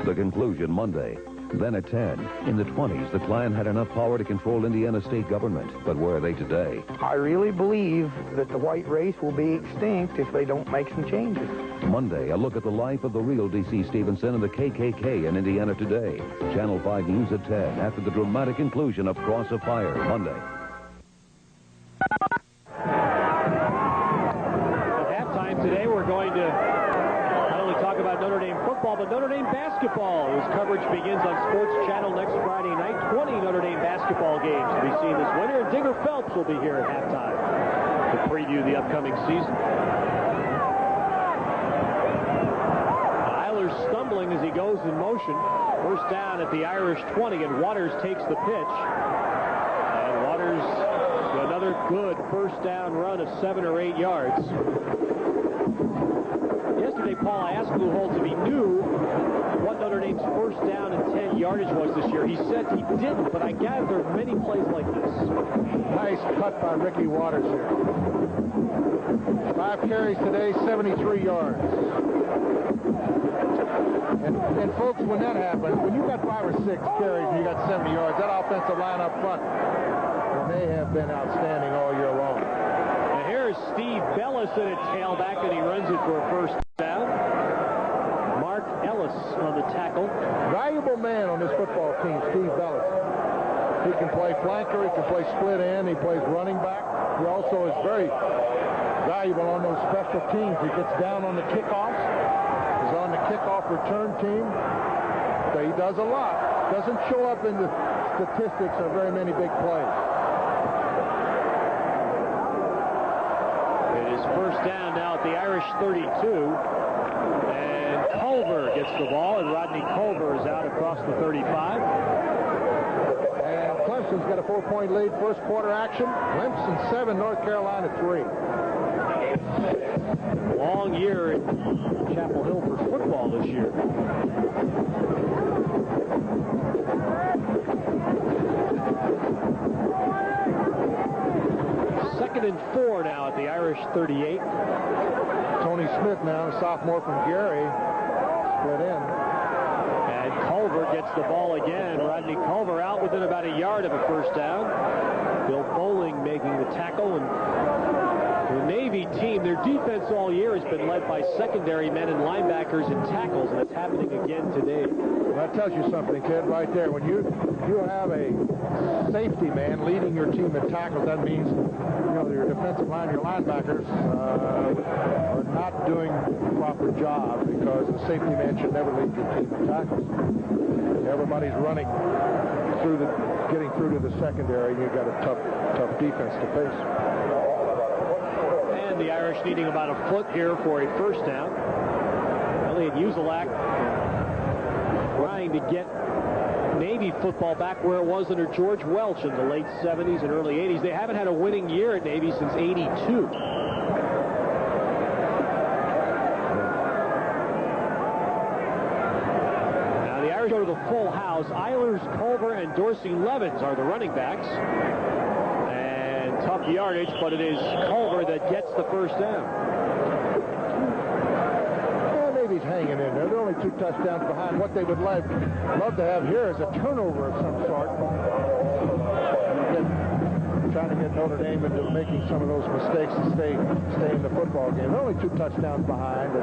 The conclusion Monday. Then at 10. In the 20s, the Klan had enough power to control Indiana state government. But where are they today? I really believe that the white race will be extinct if they don't make some changes. Monday, a look at the life of the real D.C. Stevenson and the KKK in Indiana today. Channel 5 News at 10 after the dramatic conclusion of Cross of Fire Monday. At halftime today, we're going to not only talk about Notre Dame football, but Notre Dame basketball, whose coverage begins on Sports Channel next Friday night. 20 Notre Dame basketball games to be seen this winter, and Digger Phelps will be here at halftime to preview the upcoming season. Eiler's stumbling as he goes in motion. First down at the Irish 20, and Waters takes the pitch. And Waters, another good first down run of 7 or 8 yards. Yesterday, Paul, I asked Lou Holtz if he knew what Notre Dame's first down and 10 yardage was this year. He said he didn't, but I gather there are many plays like this. Nice cut by Ricky Waters here. 5 carries today, 73 yards. And folks, when that happens, when you got 5 or 6 carries and you got 70 yards, that offensive line up front, they have been outstanding all year long. And here's Steve Bellis in a tailback, and he runs it for a first down. Mark Ellis on the tackle. Valuable man on this football team, Steve Bellis. He can play flanker, he can play split end, he plays running back. He also is very valuable on those special teams. He gets down on the kickoffs. He's on the kickoff return team. So he does a lot. Doesn't show up in the statistics of very many big plays. It is first down now at the Irish 32. And Culver gets the ball, and Rodney Culver is out across the 35. And Clemson's got a 4-point lead, first quarter action. Clemson 7, North Carolina 3. Long year in Chapel Hill for football this year. Second and 4 now at the Irish 38. Tony Smith now, a sophomore from Gary, split in. And Culver gets the ball again. Rodney Culver out within about a yard of a first down. Bill Bowling making the tackle, and the Navy team, their defense all year has been led by secondary men and linebackers and tackles, and it's happening again today. Well, that tells you something, kid, right there. When you have a safety man leading your team in tackles, that means your defensive line, your linebackers are not doing a proper job, because the safety man should never lead your team in tackles. Everybody's running through getting through to the secondary, and you've got a tough defense to face. And the Irish needing about a foot here for a first down. Elliot Uzelak trying to get Navy football back where it was under George Welch in the late 70s and early 80s. They haven't had a winning year at Navy since '82. Now the Irish go to the full house. Eilers, Culver, and Dorsey Levins are the running backs. And tough yardage, but it is Culver that gets the first down. Navy's hanging in there. They're only 2 touchdowns behind. What they would love to have here is a turnover of some sort. Trying to get Notre Dame into making some of those mistakes to stay in the football game. They're only 2 touchdowns behind.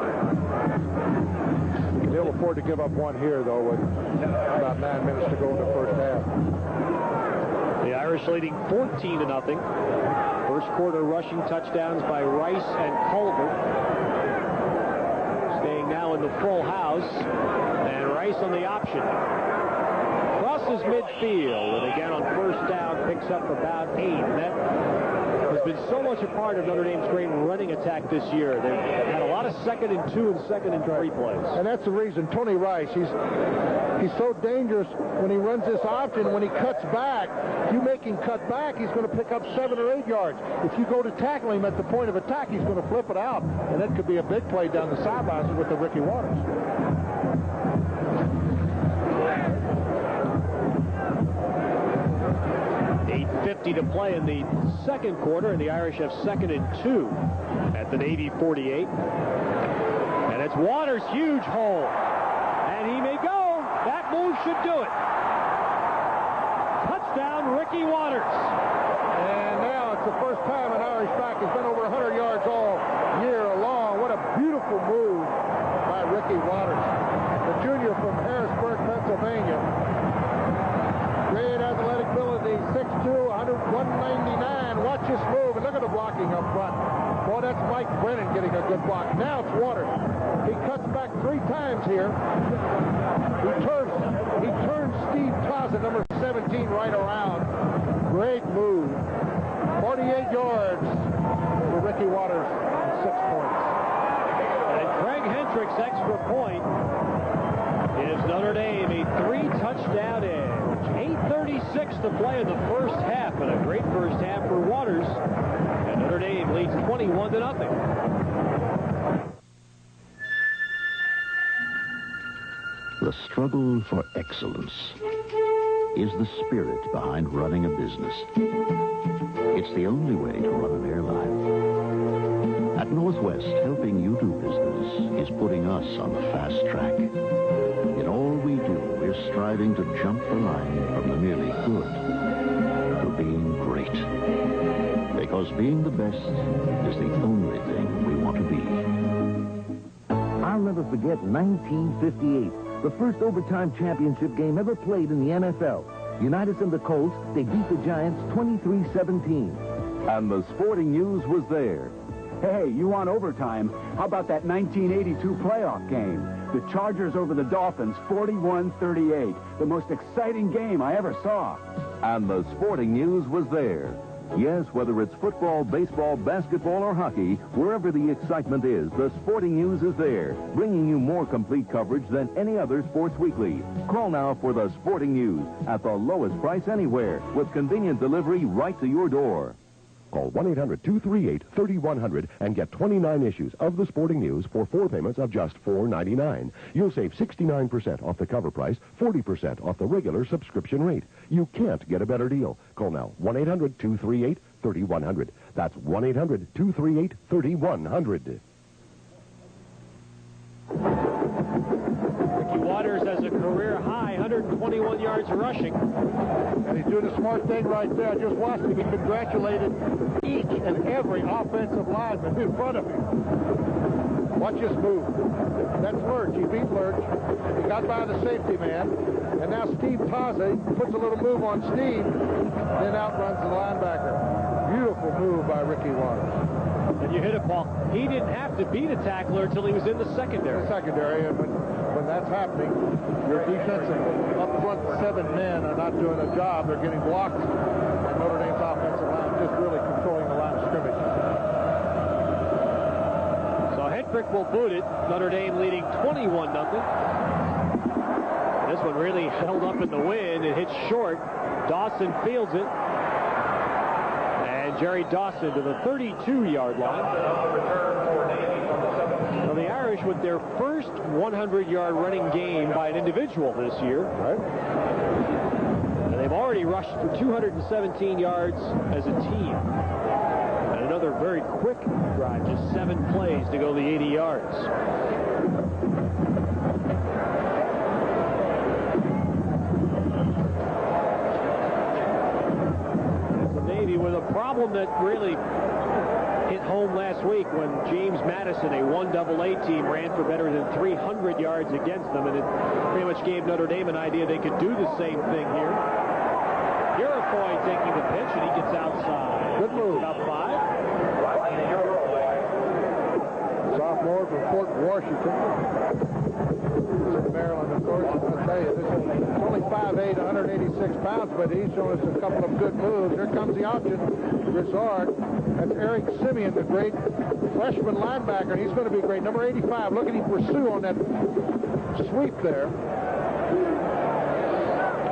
They'll afford to give up one here, though, with about 9 minutes to go in the first half. The Irish leading 14-0. First quarter rushing touchdowns by Rice and Culver. Staying now in the full house. And Rice on the option. Crosses midfield. And again on first down picks up about 8. And that was been so much a part of Notre Dame's great running attack this year. They've had a lot of 2nd and 2 and 2nd and 3 plays. And that's the reason Tony Rice, he's so dangerous when he runs this option. When he cuts back, if you make him cut back, he's going to pick up 7 or 8 yards. If you go to tackle him at the point of attack, he's going to flip it out. And that could be a big play down the sidelines with the Ricky Waters. .50 to play in the second quarter, and the Irish have 2nd and 2 at the Navy 48. And it's Waters' huge hole. And he may go. That move should do it. Touchdown, Ricky Waters. And now it's the first time an Irish back has been over 100 yards all year long. What a beautiful move by Ricky Waters, the junior from Harrisburg, Pennsylvania. Great athletic ability, 6'2", 199. Watch this move, and look at the blocking up front. Boy, that's Mike Brennan getting a good block. Now it's Waters. He cuts back 3 times here. He turns Steve Taza, number 17, right around. Great move. 48 yards for Ricky Waters, 6 points. And Craig Hendrick's extra point gives Notre Dame a 3-touchdown edge. 8:36 to play in the first half, and a great first half for Waters. And Notre Dame leads 21-0. The struggle for excellence is the spirit behind running a business. It's the only way to run an airline. At Northwest, helping you do business is putting us on the fast track. In all we do, we're striving to jump the line from the merely good to being great. Because being the best is the only thing we want to be. I'll never forget 1958, the first overtime championship game ever played in the NFL. Unitas and the Colts, they beat the Giants 23-17. And the sporting news was there. Hey, you want overtime? How about that 1982 playoff game? The Chargers over the Dolphins, 41-38. The most exciting game I ever saw. And the sporting news was there. Yes, whether it's football, baseball, basketball, or hockey, wherever the excitement is, the sporting news is there, bringing you more complete coverage than any other sports weekly. Call now for the sporting news at the lowest price anywhere, with convenient delivery right to your door. Call 1-800-238-3100 and get 29 issues of the Sporting News for 4 payments of just $4.99. You'll save 69% off the cover price, 40% off the regular subscription rate. You can't get a better deal. Call now, 1-800-238-3100. That's 1-800-238-3100. Ricky Waters has a career-high 121 yards rushing. And he's doing a smart thing right there. I just watched him. He congratulated each and every offensive lineman in front of him. Watch this move. That's Lurch. He beat Lurch. He got by the safety man. And now Steve Taza puts a little move on Steve, then outruns the linebacker. Beautiful move by Ricky Waters. And you hit it, Paul. He didn't have to beat a tackler until he was in the secondary. And when that's happening, your defensive up front 7 men are not doing a job. They're getting blocked. And Notre Dame's offensive line just really controlling the line of scrimmage. So Hendrick will boot it. Notre Dame leading 21-0. This one really held up in the wind. It hits short. Dawson fields it. And Jerry Dawson to the 32-yard line. Now the Irish with their first 100-yard running game by an individual this year. Right. And they've already rushed for 217 yards as a team. And another very quick drive, just 7 plays to go the 80 yards. With a problem that really hit home last week when James Madison, a 1AA team, ran for better than 300 yards against them, and it pretty much gave Notre Dame an idea they could do the same thing here. Purifoy taking the pitch, and he gets outside. Good move. About 5. Sophomore from Fort Washington. Maryland, of course. I'll tell you, it's only 5'8", 186 pounds, but he's shown us a couple of good moves. Here comes the option. Grizzard. That's Eric Simeon, the great freshman linebacker. He's going to be great. Number 85. Look at him pursue on that sweep there.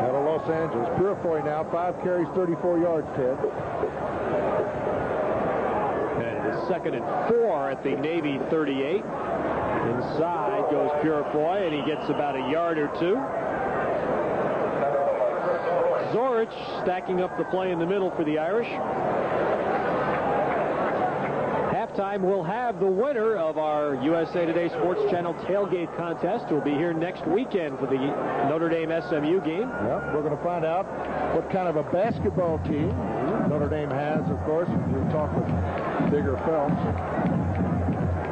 Out of Los Angeles. Purifoy now, 5 carries, 34 yards, Ted. And it's 2nd and 4 at the Navy 38. Inside goes Purifoy, and he gets about a yard or two. Zorich stacking up the play in the middle for the Irish. Halftime, we'll have the winner of our USA Today Sports Channel tailgate contest. Who'll be here next weekend for the Notre Dame SMU game. Yep, we're going to find out what kind of a basketball team Notre Dame has, of course. We talk with Bigger Phelps.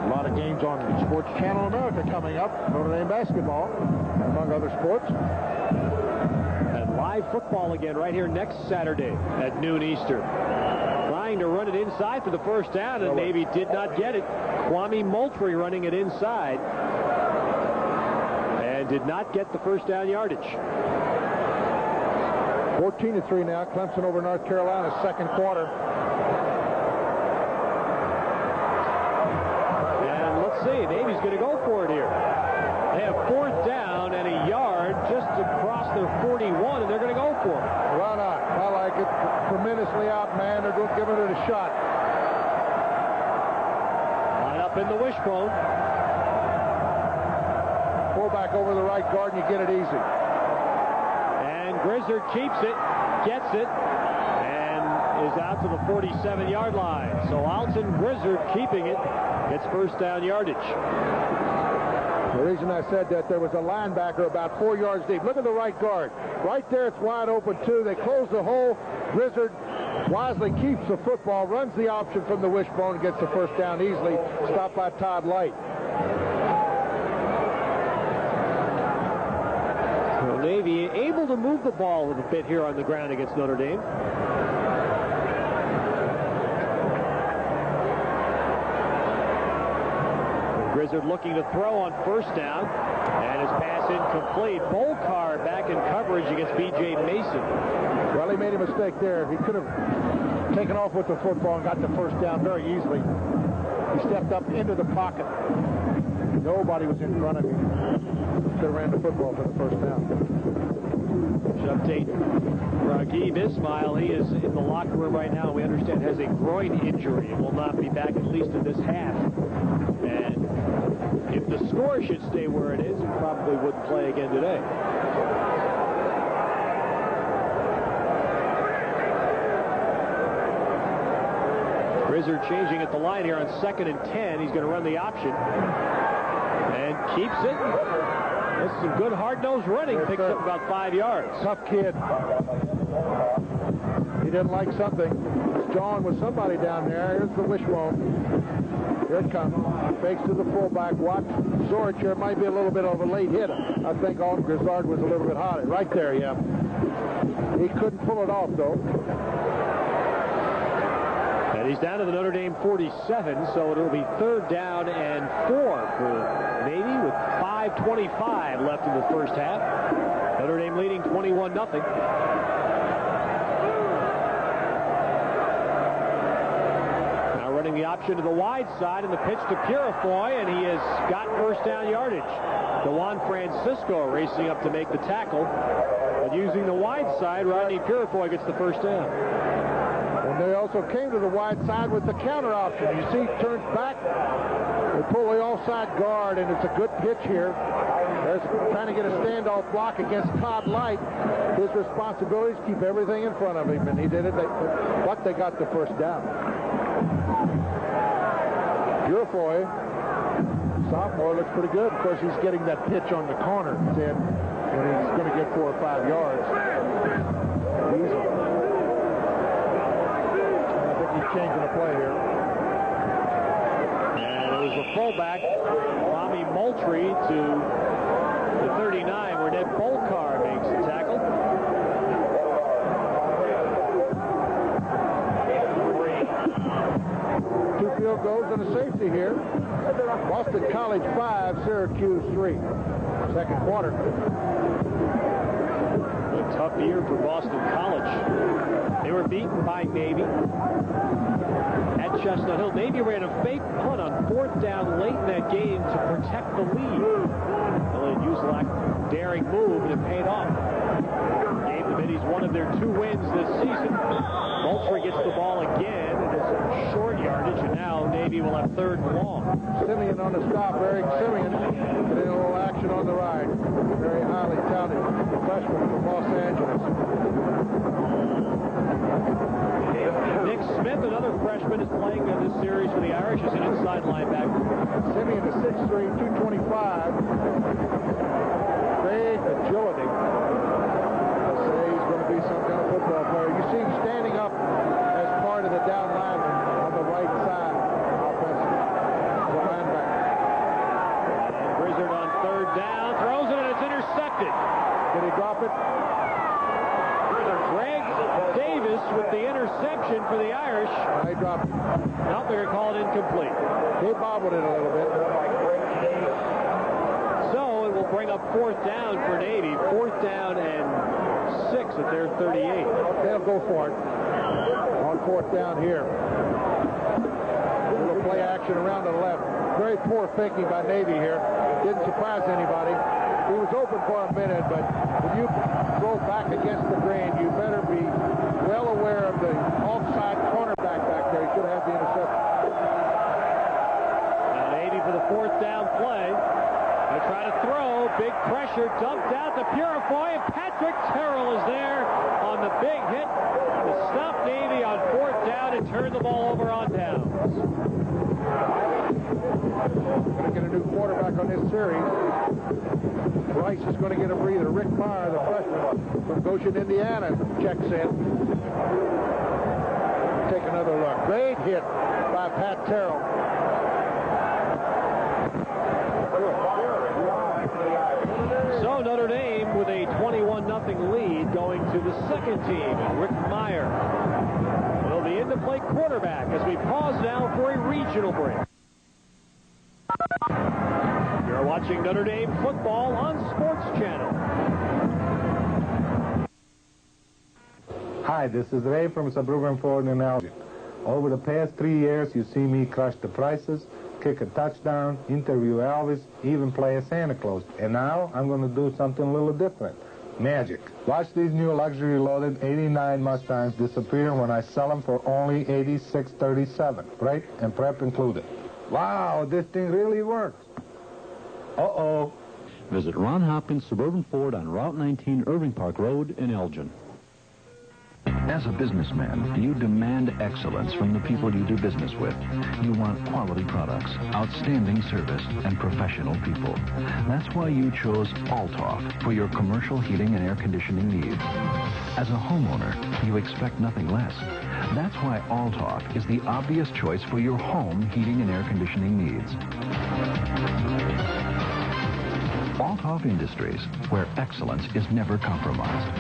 A lot of games on Sports Channel America coming up. Notre Dame basketball, among other sports. And live football again right here next Saturday at noon Eastern. Trying to run it inside for the first down, and Navy did not get it. Kwame Moultrie running it inside and did not get the first down yardage. 14-3 now. Clemson over North Carolina, second quarter. And let's see, Navy's going to go for it here. They have 4th down and a yard just across their 41, and they're going to go for it. Why not? I like it. Tremendously outmanned. They're going to give it a shot. Line up in the wishbone. Fullback over the right guard, and you get it easy. And Grizzard keeps it, gets it, and is out to the 47-yard line. So Alton Grizzard keeping it, gets first down yardage. The reason I said that, there was a linebacker about 4 yards deep. Look at the right guard. Right there, it's wide open, too. They close the hole. Grizzard wisely keeps the football, runs the option from the wishbone, and gets the first down easily. Stopped by Todd Light. So Navy able to move the ball a bit here on the ground against Notre Dame. Grizzard looking to throw on first down, and his pass incomplete. Bolkar back in coverage against B.J. Mason. Well, he made a mistake there. He could have taken off with the football and got the first down very easily. He stepped up into the pocket. Nobody was in front of him. Could have ran the football for the first down. Should update Raghib Ismail. He is in the locker room right now. We understand has a groin injury and will not be back at least in this half. And if the score should stay where it is, he probably wouldn't play again today. Grizzard changing at the line here on 2nd and 10. He's going to run the option. And keeps it. This is some good hard-nosed running. Picks up about 5 yards. Tough kid. He didn't like something. He's jawing with somebody down there. Here's the wishbone. Here it comes. Fakes to the fullback. Watch Zorich here. Might be a little bit of a late hit. I think Alton Grizzard was a little bit hot. Right there, yeah. He couldn't pull it off, though. And he's down to the Notre Dame 47, so it'll be 3rd down and 4 for Navy with 5:25 left in the first half. Notre Dame leading 21-0. Running the option to the wide side, and the pitch to Purifoy, and he has got first down yardage. DeJuan Francisco racing up to make the tackle, but using the wide side, Rodney Purifoy gets the first down. And they also came to the wide side with the counter option. You see, turns back, they pull the offside guard, and it's a good pitch here. They're trying to get a standoff block against Todd Light. His responsibility is keep everything in front of him, and he did it, but they got the first down. Purifoy, sophomore, looks pretty good. Of course, he's getting that pitch on the corner, Ted, when he's going to get 4 or 5 yards. Easy. I think he's changing the play here. And it was the fullback, Kwame Moultrie, to the 39, where Ned Bolkar makes the tackle. Two field goals and a safety here. Boston College 5, Syracuse 3. second quarter. A tough year for Boston College. They were beaten by Navy at Chestnut Hill. Navy ran a fake punt on 4th down late in that game to protect the lead. Elliot Uselak daring move, and it paid off. Gave the Middies one of their 2 wins this season. Moultrie gets the ball again. It is short yardage, and now Navy will have 3rd and long. Simeon on the stop. Eric Simeon getting a little action on the ride. Very highly touted freshman from Los Angeles. Nick Smith, another freshman, is playing in this series for the Irish as an inside linebacker. Simeon is 6'3", 225. Great agility. I'll say he's going to be some kind of football player. You see him standing up as part of the down lineman on the right side. Offensive. The linebacker. And Grizzard on 3rd down. Throws it, and it's intercepted. Did he drop it? Greg Davis with the interception for the Irish. He dropped it. Now they're going to call it incomplete. He bobbled it a little bit. So it will bring up 4th down for Navy. 4th down and 6 at their 38. They'll go for it on 4th down here. A little play action around to the left. Very poor thinking by Navy here. Didn't surprise anybody. He was open for a minute, but when you throw back against the grain, you better be well aware of the offside cornerback back there. He should have had the interception. Now Navy for the 4th down play. They try to throw. Big pressure. Dumped out to Purifoy. And Patrick Terrell is there on the big hit to stop Navy on 4th down and turn the ball over on downs. Going to get a new quarterback on this series. Bryce is going to get a breather. Rick Meyer, the freshman from Goshen, Indiana, checks in. Take another look. Great hit by Pat Terrell. So Notre Dame with a 21-0 lead going to the second team. Rick Meyer will be in to play quarterback as we pause now for a regional break. You're watching Notre Dame football on Sports Channel. Hi, this is Ray from Suburban Ford in Elgin. Over the past 3 years, you see me crush the prices, kick a touchdown, interview Elvis, even play a Santa Claus. And now I'm going to do something a little different. Magic. Watch these new luxury loaded 89 Mustangs disappear when I sell them for only $86.37. Freight and prep included. Wow, this thing really works. Uh-oh. Visit Ron Hopkins Suburban Ford on Route 19 Irving Park Road in Elgin. As a businessman, you demand excellence from the people you do business with. You want quality products, outstanding service, and professional people. That's why you chose Altoff for your commercial heating and air conditioning needs. As a homeowner, you expect nothing less. That's why Altoff is the obvious choice for your home heating and air conditioning needs. Altoff Industries, where excellence is never compromised.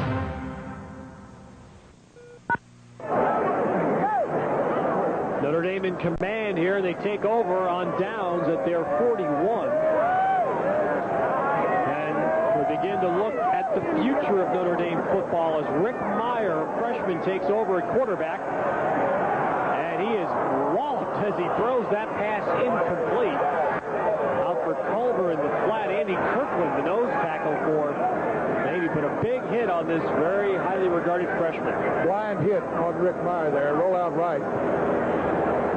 Notre Dame in command here. They take over on downs at their 41. And we begin to look at the future of Notre Dame football as Rick Meyer, a freshman, takes over at quarterback. And he is walloped as he throws that pass incomplete. Out for Culver in the flat. Andy Kirkland, the nose tackle for Navy, put a big hit on this very highly regarded freshman. Blind hit on Rick Meyer there. Roll out right.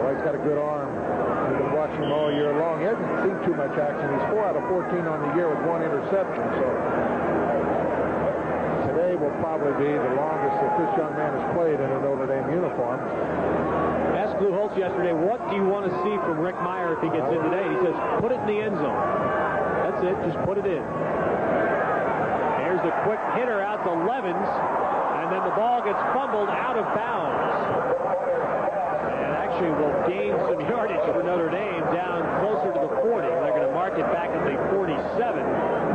Well, he's got a good arm. We've been watching him all year long. He hasn't seen too much action. He's 4 out of 14 on the year with 1 interception. So today will probably be the longest that this young man has played in a Notre Dame uniform. Asked Lou Holtz yesterday, what do you want to see from Rick Meyer if he gets in today? He says, put it in the end zone. That's it. Just put it in. There's a quick hitter out to Levens, and then the ball gets fumbled out of bounds. And actually will gain some yardage for Notre Dame down closer to the 40. They're going to mark it back at the 47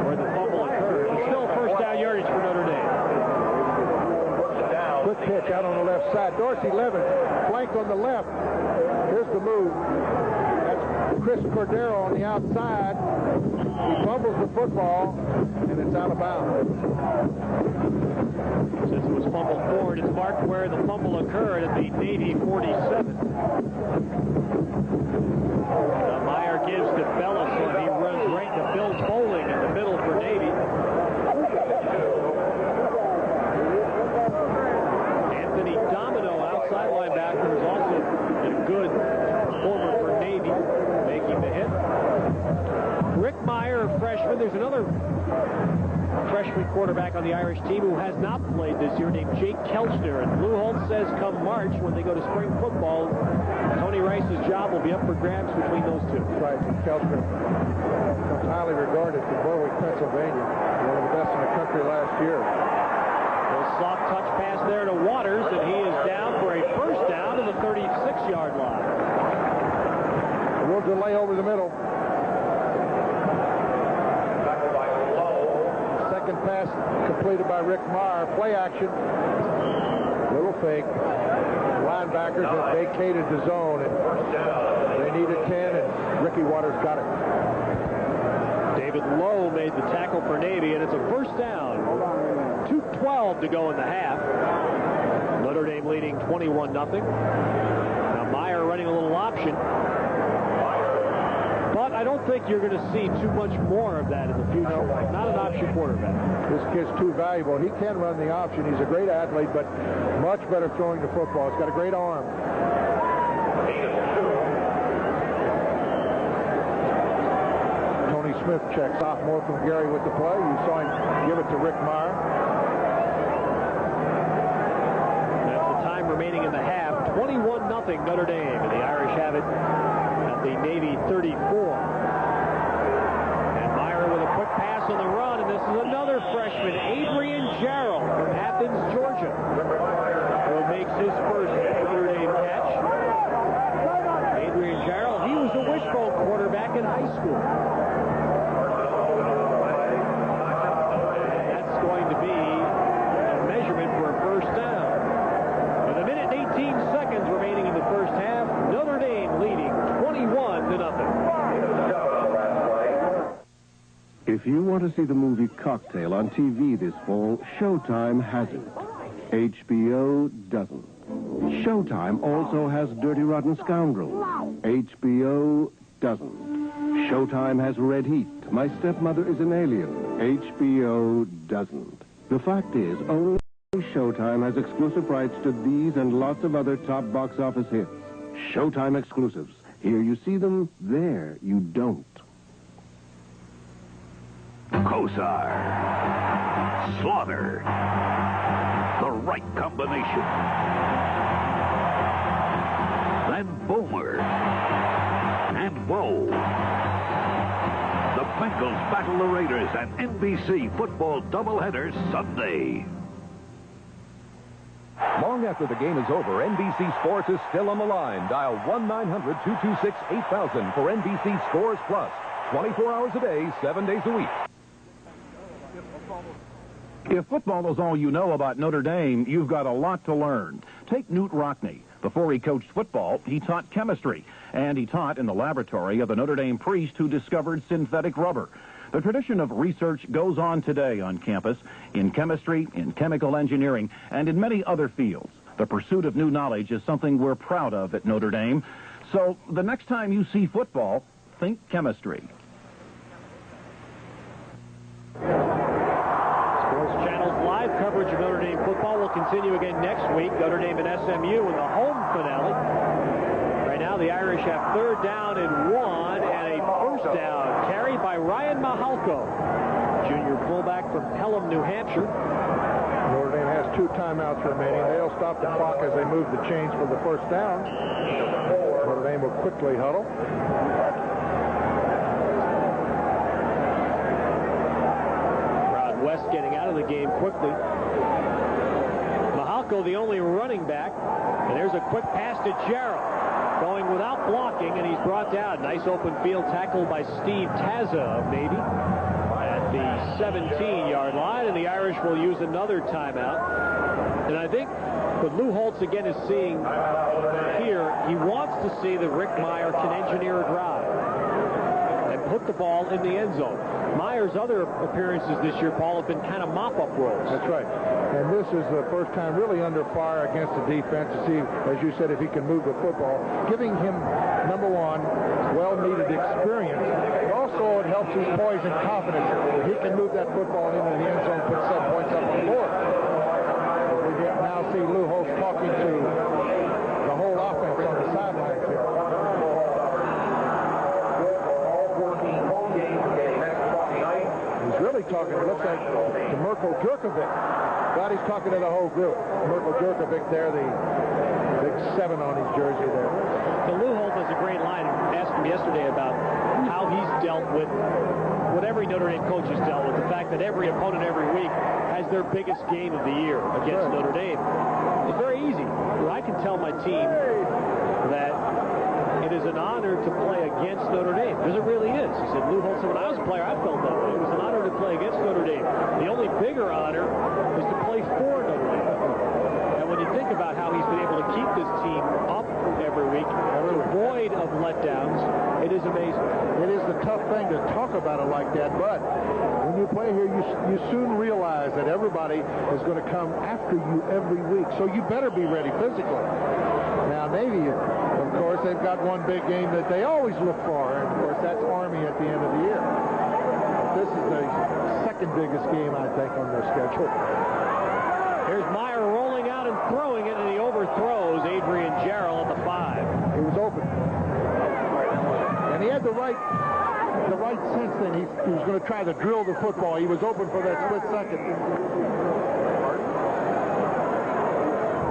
where the fumble occurred. It's still first down yardage for Notre Dame. Quick pitch out on the left side. Dorsey Levens flanked on the left. Here's the move. That's Chris Cordero on the outside. He fumbles the football, and it's out of bounds. Since it was fumbled forward, it's marked where the fumble occurred at the Navy 47. Now Meyer gives to Bellison. He runs right to Bill Bowling in the middle for Navy. Anthony Domino, outside linebacker, is also a good performer for Navy, making the hit. Rick Meyer, a freshman. There's another freshman quarterback on the Irish team who has not played this year, named Jake Kelchner. And Lou Holtz says come March, when they go to spring football, Tony Rice's job will be up for grabs between those two. Right, Kelchner was highly regarded from Berwick, Pennsylvania. One of the best in the country last year. A soft touch pass there to Waters, and he is down for a first down to the 36-yard line. We'll delay over the middle. Second pass completed by Rick Meyer. Play action. Little fake. Linebackers have vacated the zone, and they needed 10, and Ricky Waters got it. David Lowe made the tackle for Navy, and it's a first down. 2:12 to go in the half. Notre Dame leading 21-0. Now Meyer running a little option. But I don't think you're going to see too much more of that in the future. Not an option quarterback. This kid's too valuable. He can run the option. He's a great athlete, but much better throwing the football. He's got a great arm. Tony Smith checks sophomore from Gary with the play. You saw him give it to Rick Meyer. That's the time remaining in the half. 21-0 Notre Dame, and the Irish have it at the Navy 34. And Meyer with a quick pass on the run, and this is another freshman, Adrian Jarrell from Athens, Georgia, who makes his first Notre Dame catch. Adrian Jarrell, he was a wishbone quarterback in high school. And that's going to be a measurement for a first down. With a minute and 18 seconds remaining in the first half, Notre Dame leading 21-0. If you want to see the movie Cocktail on TV this fall, Showtime has it. HBO doesn't. Showtime also has Dirty Rotten Scoundrels. HBO doesn't. Showtime has Red Heat. My Stepmother is an Alien. HBO doesn't. The fact is, only Showtime has exclusive rights to these and lots of other top box office hits. Showtime exclusives. Here you see them, there you don't. Kosar. Slaughter. The right combination. Then Boomer. And Woe. The Bengals battle the Raiders at NBC football doubleheader Sunday. Long after the game is over, NBC Sports is still on the line. Dial 1-900-226-8000 for NBC Scores Plus. 24 hours a day, 7 days a week. If football is all you know about Notre Dame, you've got a lot to learn. Take Newt Rockne. Before he coached football, he taught chemistry, and he taught in the laboratory of the Notre Dame priest who discovered synthetic rubber. The tradition of research goes on today on campus, in chemistry, in chemical engineering, and in many other fields. The pursuit of new knowledge is something we're proud of at Notre Dame. So the next time you see football, think chemistry. Live coverage of Notre Dame football will continue again next week. Notre Dame and SMU in the home finale. Right now, the Irish have third down and 1, and a first down carried by Ryan Mahalko, junior fullback from Pelham, New Hampshire. Notre Dame has 2 timeouts remaining. They'll stop the clock as they move the chains for the first down. Notre Dame will quickly huddle. West getting out of the game quickly. Mahalko, the only running back. And there's a quick pass to Jarrell. Going without blocking, and he's brought down. Nice open field tackle by Steve Taza of Navy at the 17-yard line, and the Irish will use another timeout. And I think what Lou Holtz again is seeing here, he wants to see that Rick Meyer can engineer a drive. put the ball in the end zone. Meyer's other appearances this year, Paul, have been kind of mop-up roles. That's right. And this is the first time really under fire against the defense to see, as you said, if he can move the football, giving him, number one, well-needed experience. Also, it helps his poise and confidence. He can move that football into the end zone, put some points up on the board. We now see Lou Holtz talking to the whole offense on the sidelines here. He's really talking, it looks like, to Mirko Djurkovic. But he's talking to the whole group. Mirko Djurkovic there, the big 7 on his jersey there. So Lou Holtz has a great line. I asked him yesterday about how he's dealt with what every Notre Dame coach has dealt with, the fact that every opponent every week has their biggest game of the year against Notre Dame. It's very easy. I can tell my team that it is an honor to play against Notre Dame, because it really is. He said, Lou Holtz said, when I was a player, I felt that way. It was an honor to play against Notre Dame. The only bigger honor is to play for Notre Dame. And when you think about how he's been able to keep this team up every week, devoid of letdowns, it is amazing. It is the tough thing to talk about it like that, but when you play here, you soon realize that everybody is going to come after you every week, so you better be ready physically. Now, Navy, of course, they've got one big game that they always look for, and of course, that's Army at the end of the year. This is the second biggest game, I think, on their schedule. Here's Meyer rolling out and throwing it, and he overthrows Adrian Jarrell at the 5. He was open. And he had the right sense then. He was going to try to drill the football. He was open for that split second.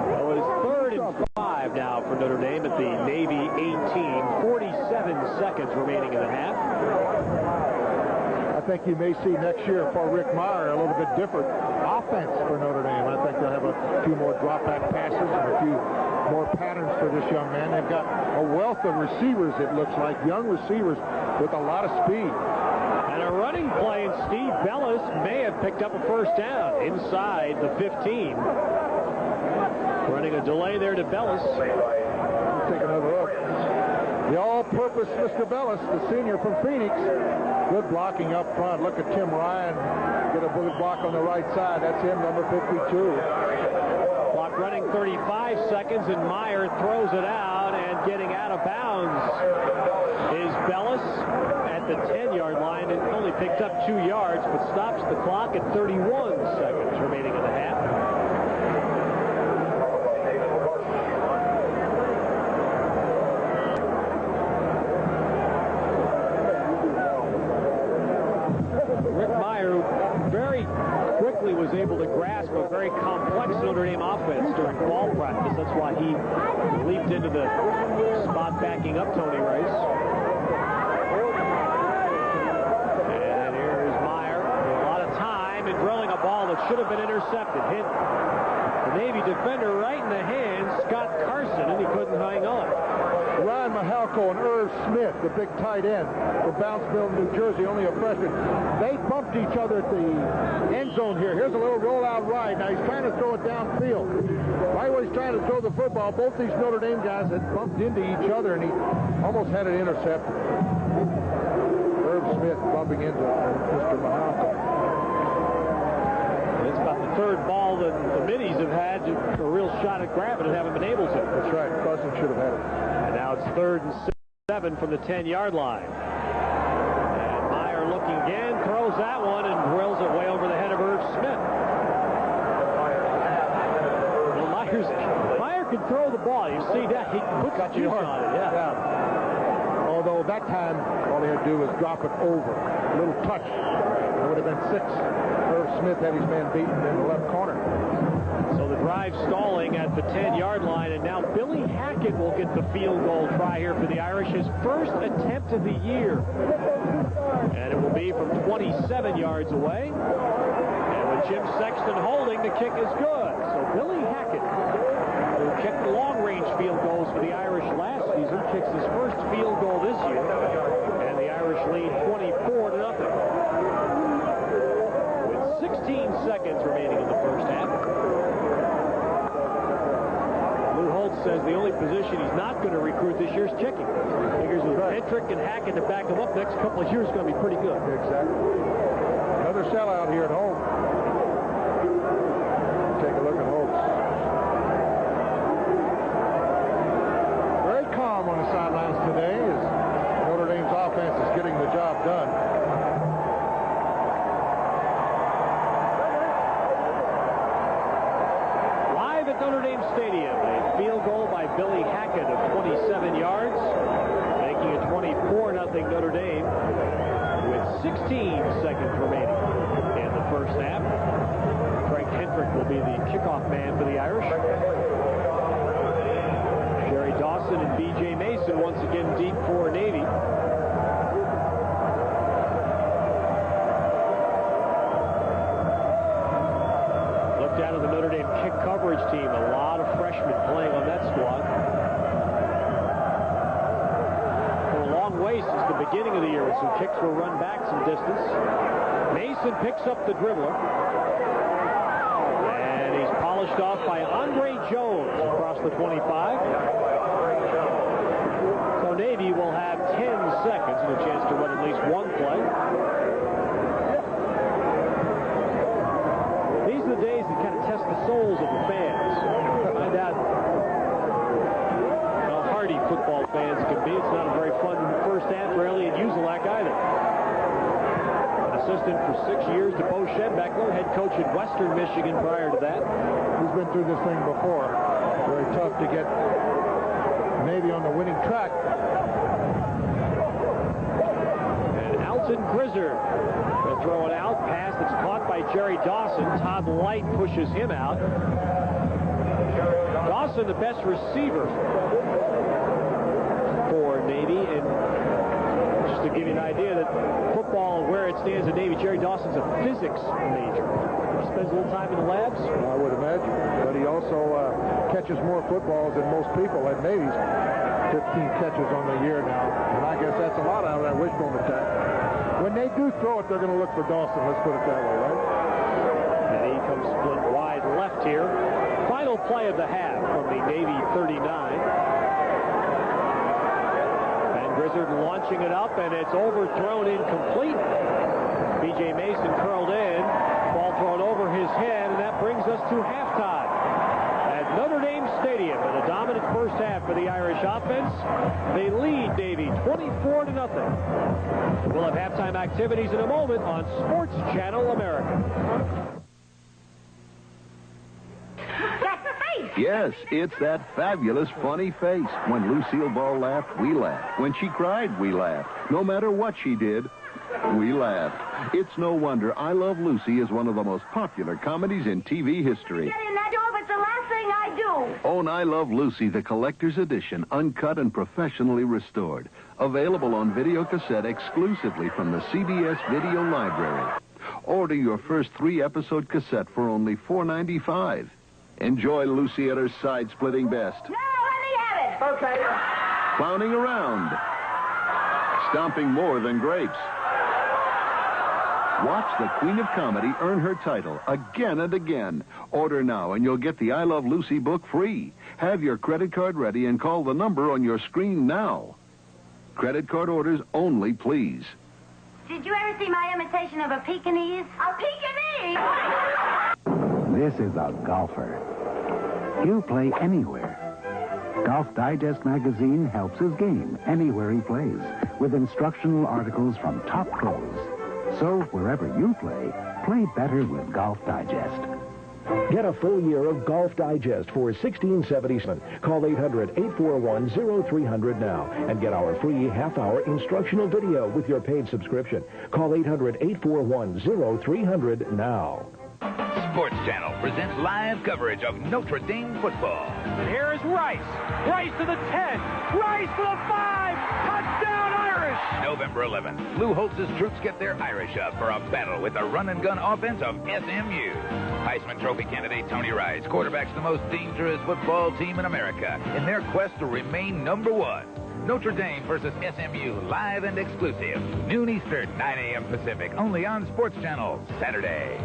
Well, it is 3rd and 5 now for Notre Dame at the Navy 18. 47 seconds remaining in the half. I think you may see next year for Rick Meyer a little bit different offense for Notre Dame. I think they'll have a few more drop-back passes and a few more patterns for this young man. They've got a wealth of receivers, it looks like, young receivers with a lot of speed. And a running play, and Steve Bellis may have picked up a first down inside the 15. Running a delay there to Bellis. Let's take another look. The all-purpose Mr. Bellis, the senior from Phoenix. Good blocking up front. Look at Tim Ryan get a good block on the right side. That's him, number 52. Clock running 35 seconds, and Meyer throws it out, and getting out of bounds is Bellis at the 10-yard line. It only picked up 2 yards, but stops the clock at 31 seconds remaining in the half. Was able to grasp a very complex Notre Dame offense during fall practice. That's why he leaped into the spot backing up Tony Rice. And here is Meyer. A lot of time in drilling a ball that should have been intercepted. Hit the Navy defender right in the hands, Scott Carson, and he couldn't hang on. Ryan Mahalko and Irv Smith, the big tight end for Bounce-Bill, New Jersey, only a freshman. They bumped each other at the end zone here. Here's a little rollout ride. Now he's trying to throw it downfield. Right when he's trying to throw the football, both these Notre Dame guys had bumped into each other, and he almost had it intercepted. Irv Smith bumping into Mr. Mahalko. It's about the third ball that the Middies have had a real shot at grabbing and haven't been able to. That's right. Carson should have had it. And now it's 3rd and 7 from the 10-yard line. And Meyer looking again, throws that one, and drills it way over the head of Irv Smith. Well, Meyer can throw the ball. You see that? He puts the juice on it. Yeah. Although that time, all he had to do was drop it over. A little touch. It would have been 6. Irv Smith had his man beaten in the left corner. So the drive stalling at the 10-yard line, and now Billy Hackett will get the field goal try here for the Irish, his first attempt of the year. And it will be from 27 yards away. And with Jim Sexton holding, the kick is good. So Billy Hackett, who kicked long-range field goals for the Irish last season, kicks his first field goal this year. And the Irish lead 24-0. 16 seconds remaining in the first half. Lou Holtz says the only position he's not going to recruit this year is kicking. Figures with Hentrick and Hackett to back them up next couple of years is going to be pretty good. Exactly. Another sellout here at home. Take a look at Holtz. Very calm on the sidelines today as Notre Dame's offense is getting the job done. Live at Notre Dame Stadium, a field goal by Billy Hackett of 27 yards, making it 24-0 Notre Dame with 16 seconds remaining in the first half. Frank Hentrick will be the kickoff man for the Irish. Jerry Dawson and B.J. Mason once again deep for Navy. Look down at the Notre Dame kick coverage team. A lot of freshmen playing on that squad. For a long way since the beginning of the year, some kicks were run back some distance. Mason picks up the dribbler. And he's polished off by Andre Jones across the 25. So Navy will have 10 seconds and a chance to run at least one play. These are the days that kind of test the souls of the fans. Find out how hardy football fans can be. It's not a very fun first half, rarely at Usilac either. Assistant for 6 years to Bo Schembechler, head coach at Western Michigan prior to that. He's been through this thing before. Very tough to get Navy on the winning track. And Alton Grizzard will throw it out. Pass that's caught by Jerry Dawson. Todd Light pushes him out. Dawson, the best receiver for Navy. And just to give you an idea that football, where it stands at Navy, Jerry Dawson's a physics major. He spends a little time in the labs. I would imagine. But he also catches more footballs than most people at Navy's. 15 catches on the year now. And I guess that's a lot out of that wishbone attack. When they do throw it, they're going to look for Dawson. Let's put it that way, right? And he comes split wide left here. Final play of the half from the Navy 39. Grizzard launching it up, and it's overthrown incomplete. B.J. Mason curled in. Ball thrown over his head, and that brings us to halftime at Notre Dame Stadium. In a dominant first half for the Irish offense. They lead Navy 24-0. We'll have halftime activities in a moment on Sports Channel America. Yes, it's that fabulous, funny face. When Lucille Ball laughed, we laughed. When she cried, we laughed. No matter what she did, we laughed. It's no wonder I Love Lucy is one of the most popular comedies in TV history. Get in that door, but it's the last thing I do. Own I Love Lucy, the collector's edition, uncut and professionally restored. Available on video cassette exclusively from the CBS Video Library. Order your first 3-episode cassette for only $4.95. Enjoy Lucy at her side-splitting best. No, let me have it. Okay. Clowning around. Stomping more than grapes. Watch the Queen of Comedy earn her title again and again. Order now and you'll get the I Love Lucy book free. Have your credit card ready and call the number on your screen now. Credit card orders only, please. Did you ever see my imitation of a Pekingese? A Pekingese? This is a golfer. He'll play anywhere. Golf Digest magazine helps his game anywhere he plays with instructional articles from top pros. So wherever you play, play better with Golf Digest. Get a full year of Golf Digest for $16.77. Call 800-841-0300 now and get our free half-hour instructional video with your paid subscription. Call 800-841-0300 now. Sports Channel presents live coverage of Notre Dame football. And here is Rice. Rice to the 10. Rice to the 5. Touchdown, Irish. November 11th, Lou Holtz's troops get their Irish up for a battle with the run-and-gun offense of SMU. Heisman Trophy candidate Tony Rice quarterbacks the most dangerous football team in America in their quest to remain number one. Notre Dame versus SMU, live and exclusive. Noon Eastern, 9 a.m. Pacific, only on Sports Channel, Saturday.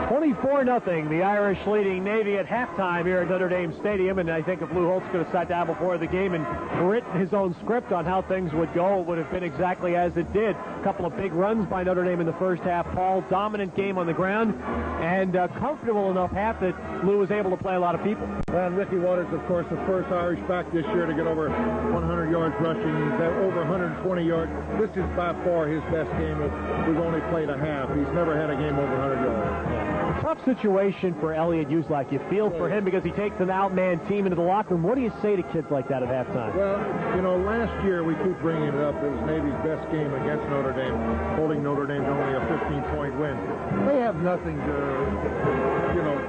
24-0, the Irish leading Navy at halftime here at Notre Dame Stadium, and I think if Lou Holtz could have sat down before the game and written his own script on how things would go, it would have been exactly as it did. A couple of big runs by Notre Dame in the first half. Paul, dominant game on the ground, and comfortable enough half that Lou was able to play a lot of people. And Ricky Waters, of course, the first Irish back this year to get over 100 yards rushing, over 120 yards. This is by far his best game. We've only played a half. He's never had a game over 100 yards. Tough situation for Elliot Uslak. You feel for him because he takes an outman team into the locker room. What do you say to kids like that at halftime? Well, you know, last year we keep bringing it up. It was Navy's best game against Notre Dame, holding Notre Dame to only a 15-point win. They have nothing to,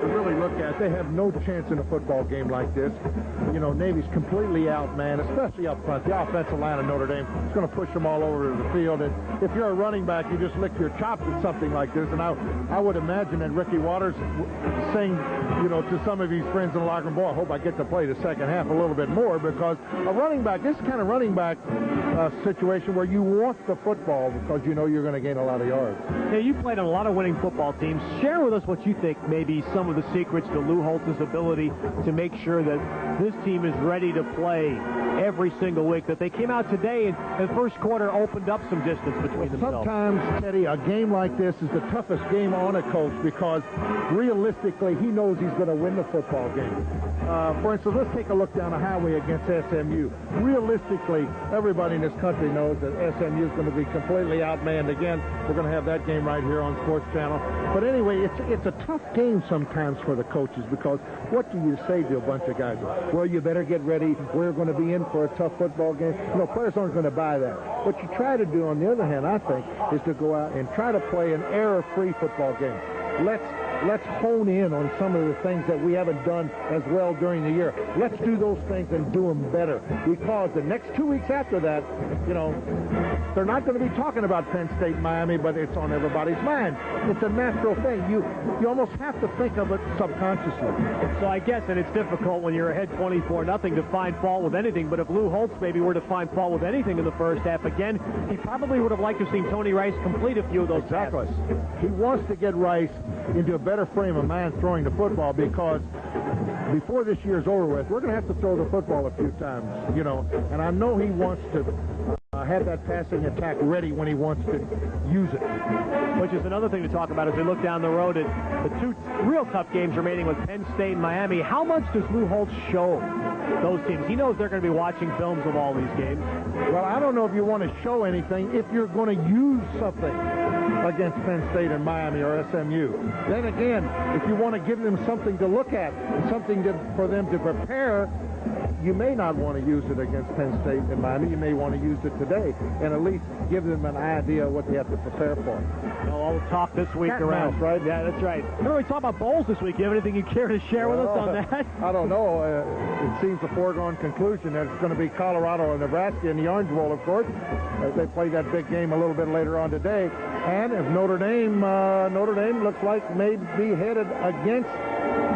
to really look at. They have no chance in a football game like this. You know, Navy's completely outmanned, especially up front. The offensive line of Notre Dame is going to push them all over the field. And if you're a running back, you just lick your chops at something like this. And I would imagine that Ricky Waters saying, to some of his friends in the locker room, boy, I hope I get to play the second half a little bit more, because a running back, this kind of running back situation where you want the football because you know you're going to gain a lot of yards. Yeah, you played on a lot of winning football teams. Share with us what you think maybe some of the secrets to Lou Holtz's ability to make sure that this team is ready to play every single week, that they came out today and the first quarter opened up some distance between themselves. Sometimes, Teddy, a game like this is the toughest game on a coach because realistically he knows he's going to win the football game. For instance, let's take a look down the highway against SMU. Realistically, everybody in this country knows that SMU is going to be completely outmanned again. We're going to have that game right here on Sports Channel. But anyway, it's a tough game sometimes for the coaches because what do you say to a bunch of guys? Well, you better get ready. We're going to be in for a tough football game. Players aren't going to buy that. What you try to do, on the other hand, I think, is to go out and try to play an error-free football game. Let's hone in on some of the things that we haven't done as well during the year. Let's do those things and do them better. Because the next 2 weeks after that, they're not going to be talking about Penn State and Miami, but it's on everybody's mind. It's a natural thing. You almost have to think of it subconsciously. So I guess, and it's difficult when you're ahead 24-0 to find fault with anything, but if Lou Holtz maybe were to find fault with anything in the first half, again, he probably would have liked to have seen Tony Rice complete a few of those passes. He wants to get Rice into a better frame of mind throwing the football because before this year's over with, we're going to have to throw the football a few times, and I know he wants to have that passing attack ready when he wants to use it. Which is another thing to talk about as we look down the road at the two real tough games remaining with Penn State and Miami. How much does Lou Holtz show those teams? He knows they're going to be watching films of all these games. Well, I don't know if you want to show anything if you're going to use something against Penn State and Miami or SMU. Then again, if you want to give them something to look at, something for them to prepare, you may not want to use it against Penn State and Miami. You may want to use it today and at least give them an idea of what they have to prepare for. All the talk this week around. Mouse, right? Yeah, that's right. Remember we talked about bowls this week. You have anything you care to share with us on that? I don't know. It seems a foregone conclusion that it's going to be Colorado and Nebraska in the Orange Bowl, of course. They play that big game a little bit later on today. And if Notre Dame looks like may be headed against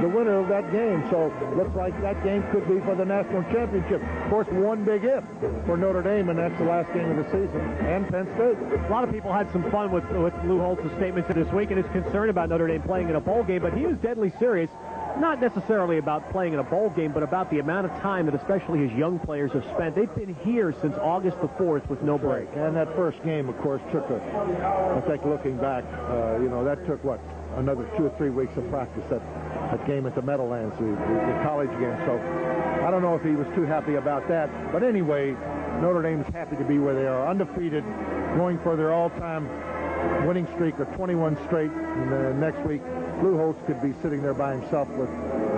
the winner of that game. So looks like that game could be for the national championship. Of course, one big if for Notre Dame, and that's the last game of the season, and Penn State. A lot of people had some fun with Lou Holtz's statements this week and his concern about Notre Dame playing in a bowl game, but he was deadly serious. Not necessarily about playing in a bowl game, but about the amount of time that especially his young players have spent. They've been here since August the 4th with no break. And that first game, of course, took I think looking back, that took, another 2 or 3 weeks of practice, that game at the Meadowlands, the college game. So I don't know if he was too happy about that. But anyway, Notre Dame's happy to be where they are, undefeated, going for their all-time winning streak of 21 straight. And next week, Lou Holtz could be sitting there by himself with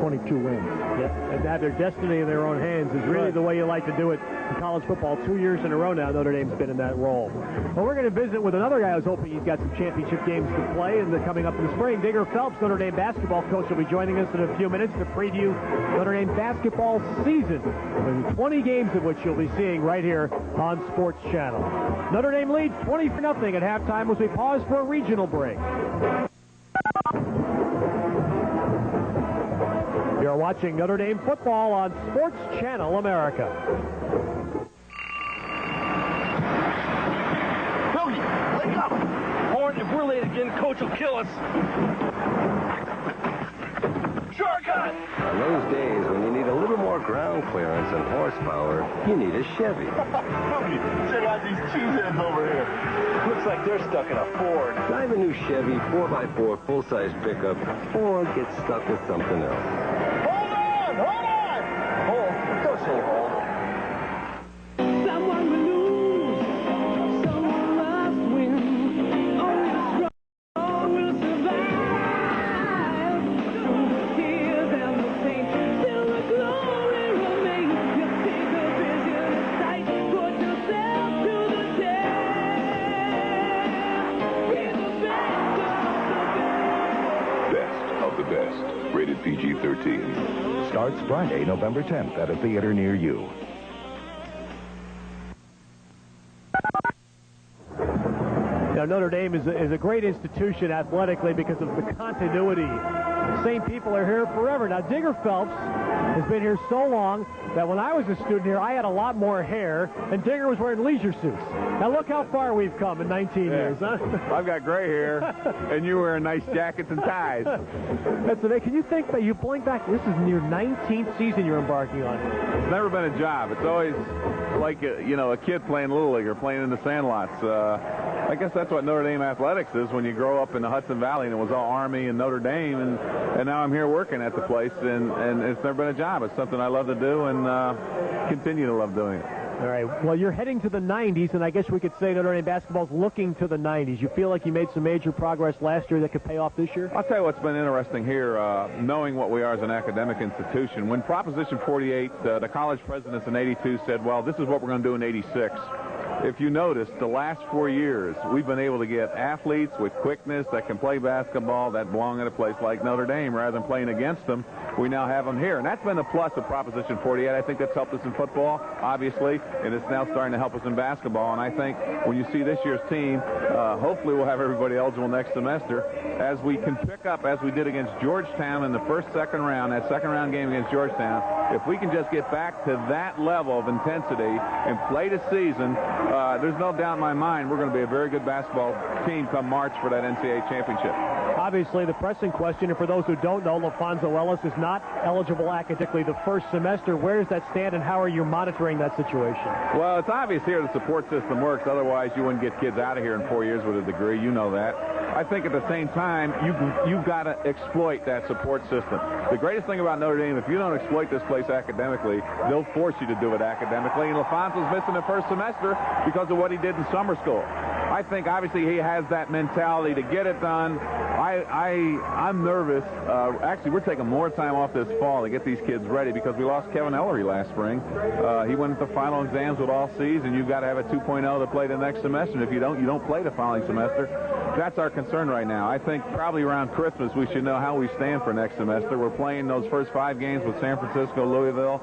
22 wins. Yeah, and to have their destiny in their own hands is really the way you like to do it in college football. 2 years in a row now, Notre Dame's been in that role. Well, we're going to visit with another guy who's hoping he's got some championship games to play, and they're coming up in the spring. Digger Phelps, Notre Dame basketball coach, will be joining us in a few minutes to preview Notre Dame basketball season. And 20 games of which you'll be seeing right here on Sports Channel. Notre Dame leads 20-0 at halftime as we pause for a regional break. You're watching Notre Dame football on Sports Channel America. Boogie, wake up! Horn, if we're late again, Coach will kill us. cut. On those days when you need a little more ground clearance and horsepower, you need a Chevy. Boogie, check out these cheeseheads over here. Looks like they're stuck in a Ford. Drive a new Chevy 4x4 full-size pickup or get stuck with something else. Hold on! Hold on! Hold. Don't say hold. Someone will lose, someone must win. Only the strong will survive. Through the tears and the pain, still the glory remains. You take a vision in sight, put yourself to the test. Be the Best of the best. Rated PG-13. Starts Friday, November 10th at a theater near you. Now, Notre Dame is a great institution athletically because of the continuity. The same people are here forever. Now, Digger Phelps has been here so long that when I was a student here, I had a lot more hair, and Digger was wearing leisure suits. Now, look how far we've come in 19 years, huh? I've got gray hair, and you're wearing nice jackets and ties. That's amazing. Can you think that you blink back? This is your 19th season you're embarking on. It's never been a job. It's always like, a kid playing Little League or playing in the sandlots. I guess that's what Notre Dame athletics is when you grow up in the Hudson Valley, and it was all Army and Notre Dame, and now I'm here working at the place, and it's never been a job. It's something I love to do and continue to love doing it. All right. Well, you're heading to the 90s, and I guess we could say Notre Dame basketball's looking to the 90s. You feel like you made some major progress last year that could pay off this year? I'll tell you what's been interesting here, knowing what we are as an academic institution. When Proposition 48, the college presidents in 82 said, well, this is what we're going to do in 86. If you notice, the last 4 years, we've been able to get athletes with quickness that can play basketball that belong at a place like Notre Dame rather than playing against them. We now have them here, and that's been the plus of Proposition 48. I think that's helped us in football, obviously, and it's now starting to help us in basketball. And I think when you see this year's team, hopefully we'll have everybody eligible next semester, as we can pick up, as we did against Georgetown in the second round, that second-round game against Georgetown. If we can just get back to that level of intensity and play the season, there's no doubt in my mind we're going to be a very good basketball team come March for that NCAA championship. Obviously, the pressing question, and for those who don't know, LaFonso Ellis is not eligible academically the first semester. Where does that stand, and how are you monitoring that situation? Well, it's obvious here the support system works. Otherwise, you wouldn't get kids out of here in 4 years with a degree. You know that. I think at the same time, you've got to exploit that support system. The greatest thing about Notre Dame, if you don't exploit this place academically, they'll force you to do it academically. And LaFonso's missing the first semester because of what he did in summer school. I think, obviously, he has that mentality to get it done. I'm nervous. Actually, we're taking more time off this fall to get these kids ready because we lost Kevin Ellery last spring. He went into final exams with all C's, and you've got to have a 2.0 to play the next semester. And if you don't play the following semester. That's our concern right now. I think probably around Christmas we should know how we stand for next semester. We're playing those first 5 games with San Francisco, Louisville,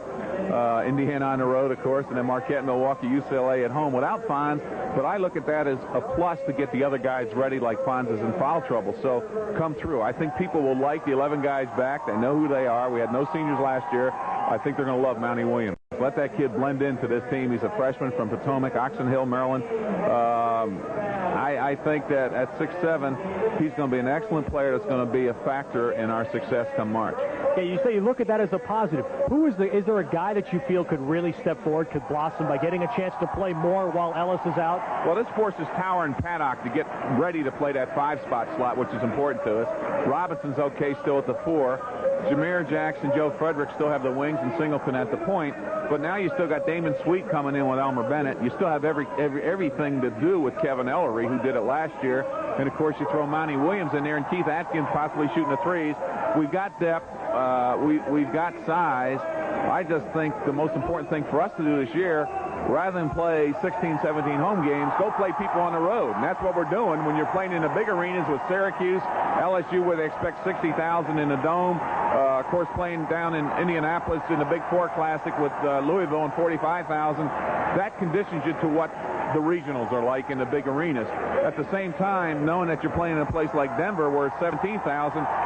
Indiana on the road, of course, and then Marquette, Milwaukee, UCLA at home without Fonz. But I look at that as a plus to get the other guys ready, like Fonz is in foul trouble. So come through. I think people will like the 11 guys back. They know who they are. We had no seniors last year. I think they're going to love Mountie Williams. Let that kid blend into this team. He's a freshman from Potomac, Oxon Hill, Maryland. I think that at 6'7", he's going to be an excellent player that's going to be a factor in our success come March. Yeah, you say you look at that as a positive. Is there a guy that you feel could really step forward, could blossom by getting a chance to play more while Ellis is out? Well, this forces Tower and Paddock to get ready to play that 5-spot slot, which is important to us. Robinson's okay still at the 4. Jameer Jackson, Joe Frederick still have the wings, and Singleton at the point. But now you still got Damon Sweet coming in with Elmer Bennett. You still have everything to do with Kevin Ellery, who did it last year. And, of course, you throw Mountie Williams in there and Keith Atkins possibly shooting the threes. We've got depth. We've got size. I just think the most important thing for us to do this year, rather than play 16, 17 home games, go play people on the road. And that's what we're doing when you're playing in the big arenas with Syracuse, LSU, where they expect 60,000 in the Dome. Of course, playing down in Indianapolis in the Big Four Classic with Louisville and 45,000. That conditions you to what the regionals are like in the big arenas. At the same time, knowing that you're playing in a place like Denver where it's 17,000,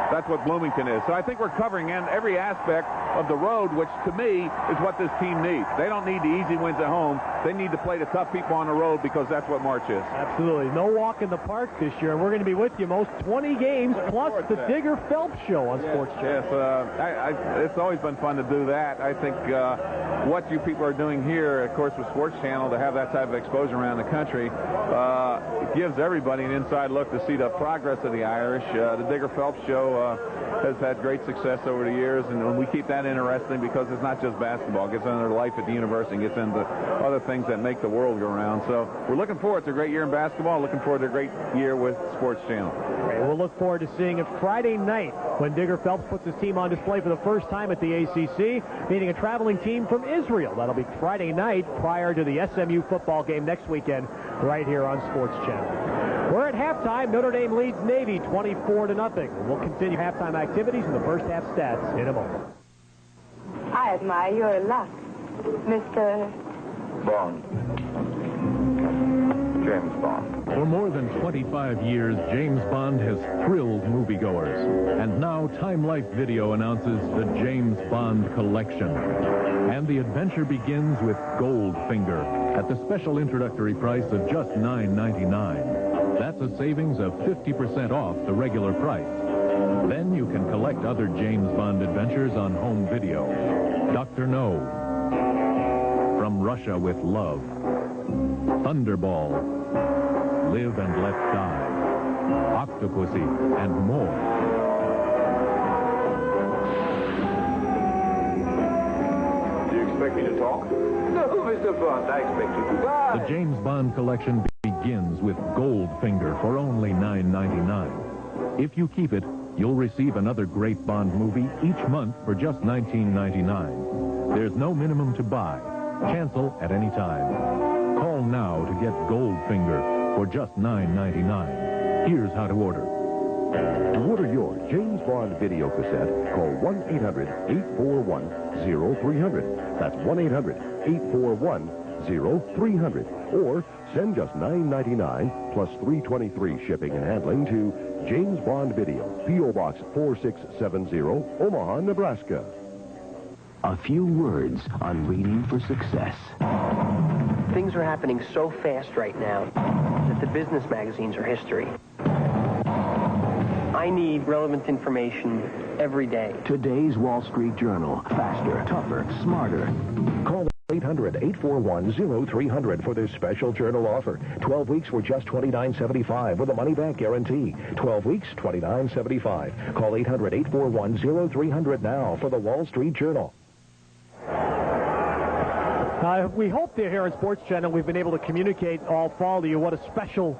that's what Bloomington is. So I think we're covering every aspect of the road, which to me is what this team needs. They don't need the easy wins at home. They need to play the tough people on the road because that's what March is. Absolutely. No walk in the park this year, and we're going to be with you most 20 games plus the Digger Phelps Show on Sports Channel. Yes, it's always been fun to do that. I think what you people are doing here, of course, with Sports Channel, to have that type of exposure around the country, it gives everybody an inside look to see the progress of the Irish. The Digger Phelps show has had great success over the years, and we keep that interesting because it's not just basketball. It gets into life at the university, gets into other things that make the world go round. So we're looking forward to a great year in basketball, looking forward to a great year with Sports Channel. Great. We'll look forward to seeing it Friday night when Digger Phelps puts his team on display for the first time at the ACC, meeting a traveling team from Israel. That'll be Friday night prior to the SMU football game next weekend right here on Sports Channel. We're at halftime. Notre Dame leads Navy 24-0. We'll continue halftime activities in the first half stats in a moment. I admire your luck, Mr. Bond. James Bond. For more than 25 years, James Bond has thrilled moviegoers. And now Time Life Video announces the James Bond Collection. And the adventure begins with Goldfinger at the special introductory price of just $9.99. That's a savings of 50% off the regular price. Then you can collect other James Bond adventures on home video. Dr. No, From Russia with Love, Thunderball, Live and Let Die, Octopussy, and more. Do you expect me to talk? No, Mr. Bond, I expect you to die. The James Bond collection begins with Goldfinger for only $9.99. If you keep it, you'll receive another great Bond movie each month for just $19.99. There's no minimum to buy. Cancel at any time. Call now to get Goldfinger for just $9.99. Here's how to order. To order your James Bond video cassette, call 1-800-841-0300. That's 1-800-841-0300. Or send just $9.99 plus $3.23 shipping and handling to James Bond Video, P.O. Box 4670, Omaha, Nebraska. A few words on reading for success. Things are happening so fast right now that the business magazines are history. I need relevant information every day. Today's Wall Street Journal. Faster, tougher, smarter. Call 800-841-0300 for this special journal offer. 12 weeks for just $29.75 with a money-back guarantee. 12 weeks, $29.75. Call 800-841-0300 now for the Wall Street Journal. We hope that here on Sports Channel we've been able to communicate all fall to you what a special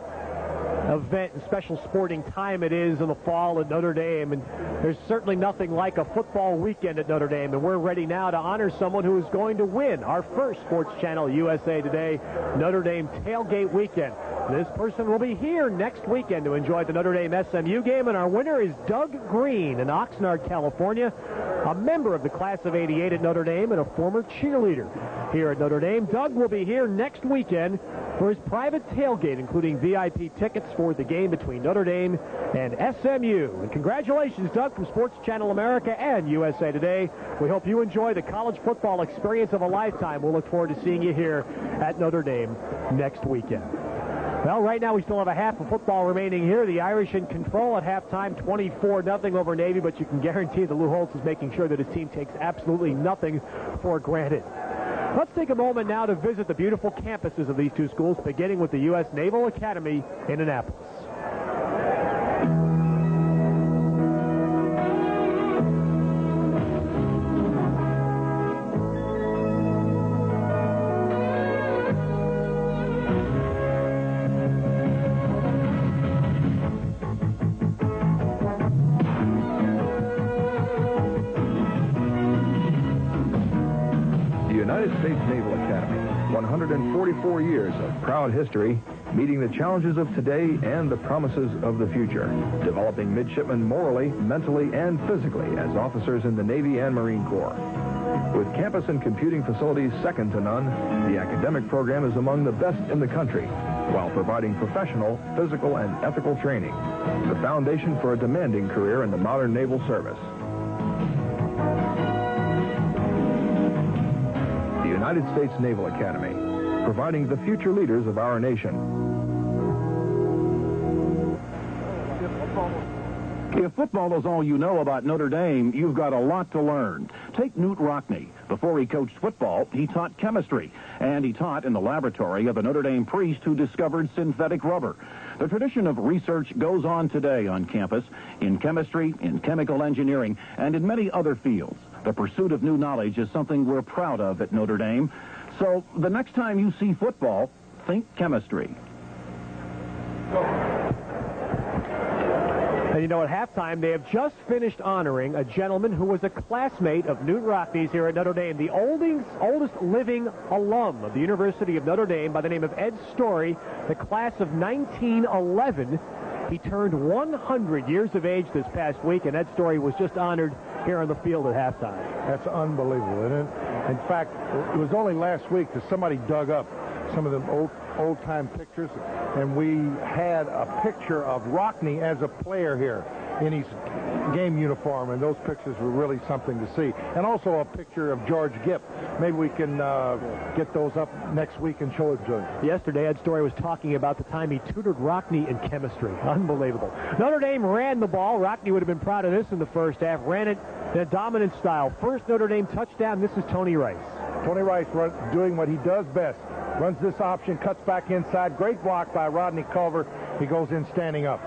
event and special sporting time it is in the fall at Notre Dame, and there's certainly nothing like a football weekend at Notre Dame, and we're ready now to honor someone who is going to win our first Sports Channel USA Today Notre Dame Tailgate Weekend. This person will be here next weekend to enjoy the Notre Dame SMU game, and our winner is Doug Green in Oxnard, California, a member of the class of '88 at Notre Dame and a former cheerleader here at Notre Dame. Doug will be here next weekend for his private tailgate, including VIP tickets for the game between Notre Dame and SMU. And congratulations, Doug, from Sports Channel America and USA Today. We hope you enjoy the college football experience of a lifetime. We'll look forward to seeing you here at Notre Dame next weekend. Well, right now we still have a half of football remaining here. The Irish in control at halftime, 24-0 over Navy, but you can guarantee that Lou Holtz is making sure that his team takes absolutely nothing for granted. Let's take a moment now to visit the beautiful campuses of these two schools, beginning with the U.S. Naval Academy in Annapolis. United States Naval Academy, 144 years of proud history, meeting the challenges of today and the promises of the future, developing midshipmen morally, mentally, and physically as officers in the Navy and Marine Corps. With campus and computing facilities second to none, the academic program is among the best in the country, while providing professional, physical, and ethical training, the foundation for a demanding career in the modern naval service. United States Naval Academy, providing the future leaders of our nation. If football is all you know about Notre Dame, you've got a lot to learn. Take Newt Rockne. Before he coached football, he taught chemistry, and he taught in the laboratory of the Notre Dame priest who discovered synthetic rubber. The tradition of research goes on today on campus, in chemistry, in chemical engineering, and in many other fields. The pursuit of new knowledge is something we're proud of at Notre Dame. So the next time you see football, think chemistry. And you know, at halftime, they have just finished honoring a gentleman who was a classmate of Newt Rockne's here at Notre Dame, the oldest living alum of the University of Notre Dame by the name of Ed Story, the class of 1911. He turned 100 years of age this past week, and Ed Story was just honored here on the field at halftime. That's unbelievable, isn't it? In fact, it was only last week that somebody dug up some of the old-time pictures, and we had a picture of Rockne as a player here in his game uniform, and those pictures were really something to see. And also a picture of George Gipp. Maybe we can get those up next week and show it to him. Yesterday, Ed Story was talking about the time he tutored Rockne in chemistry. Unbelievable. Notre Dame ran the ball. Rockne would have been proud of this in the first half. Ran it in a dominant style. First Notre Dame touchdown. This is Tony Rice. Tony Rice doing what he does best. Runs this option, cuts back inside. Great block by Rodney Culver. He goes in standing up.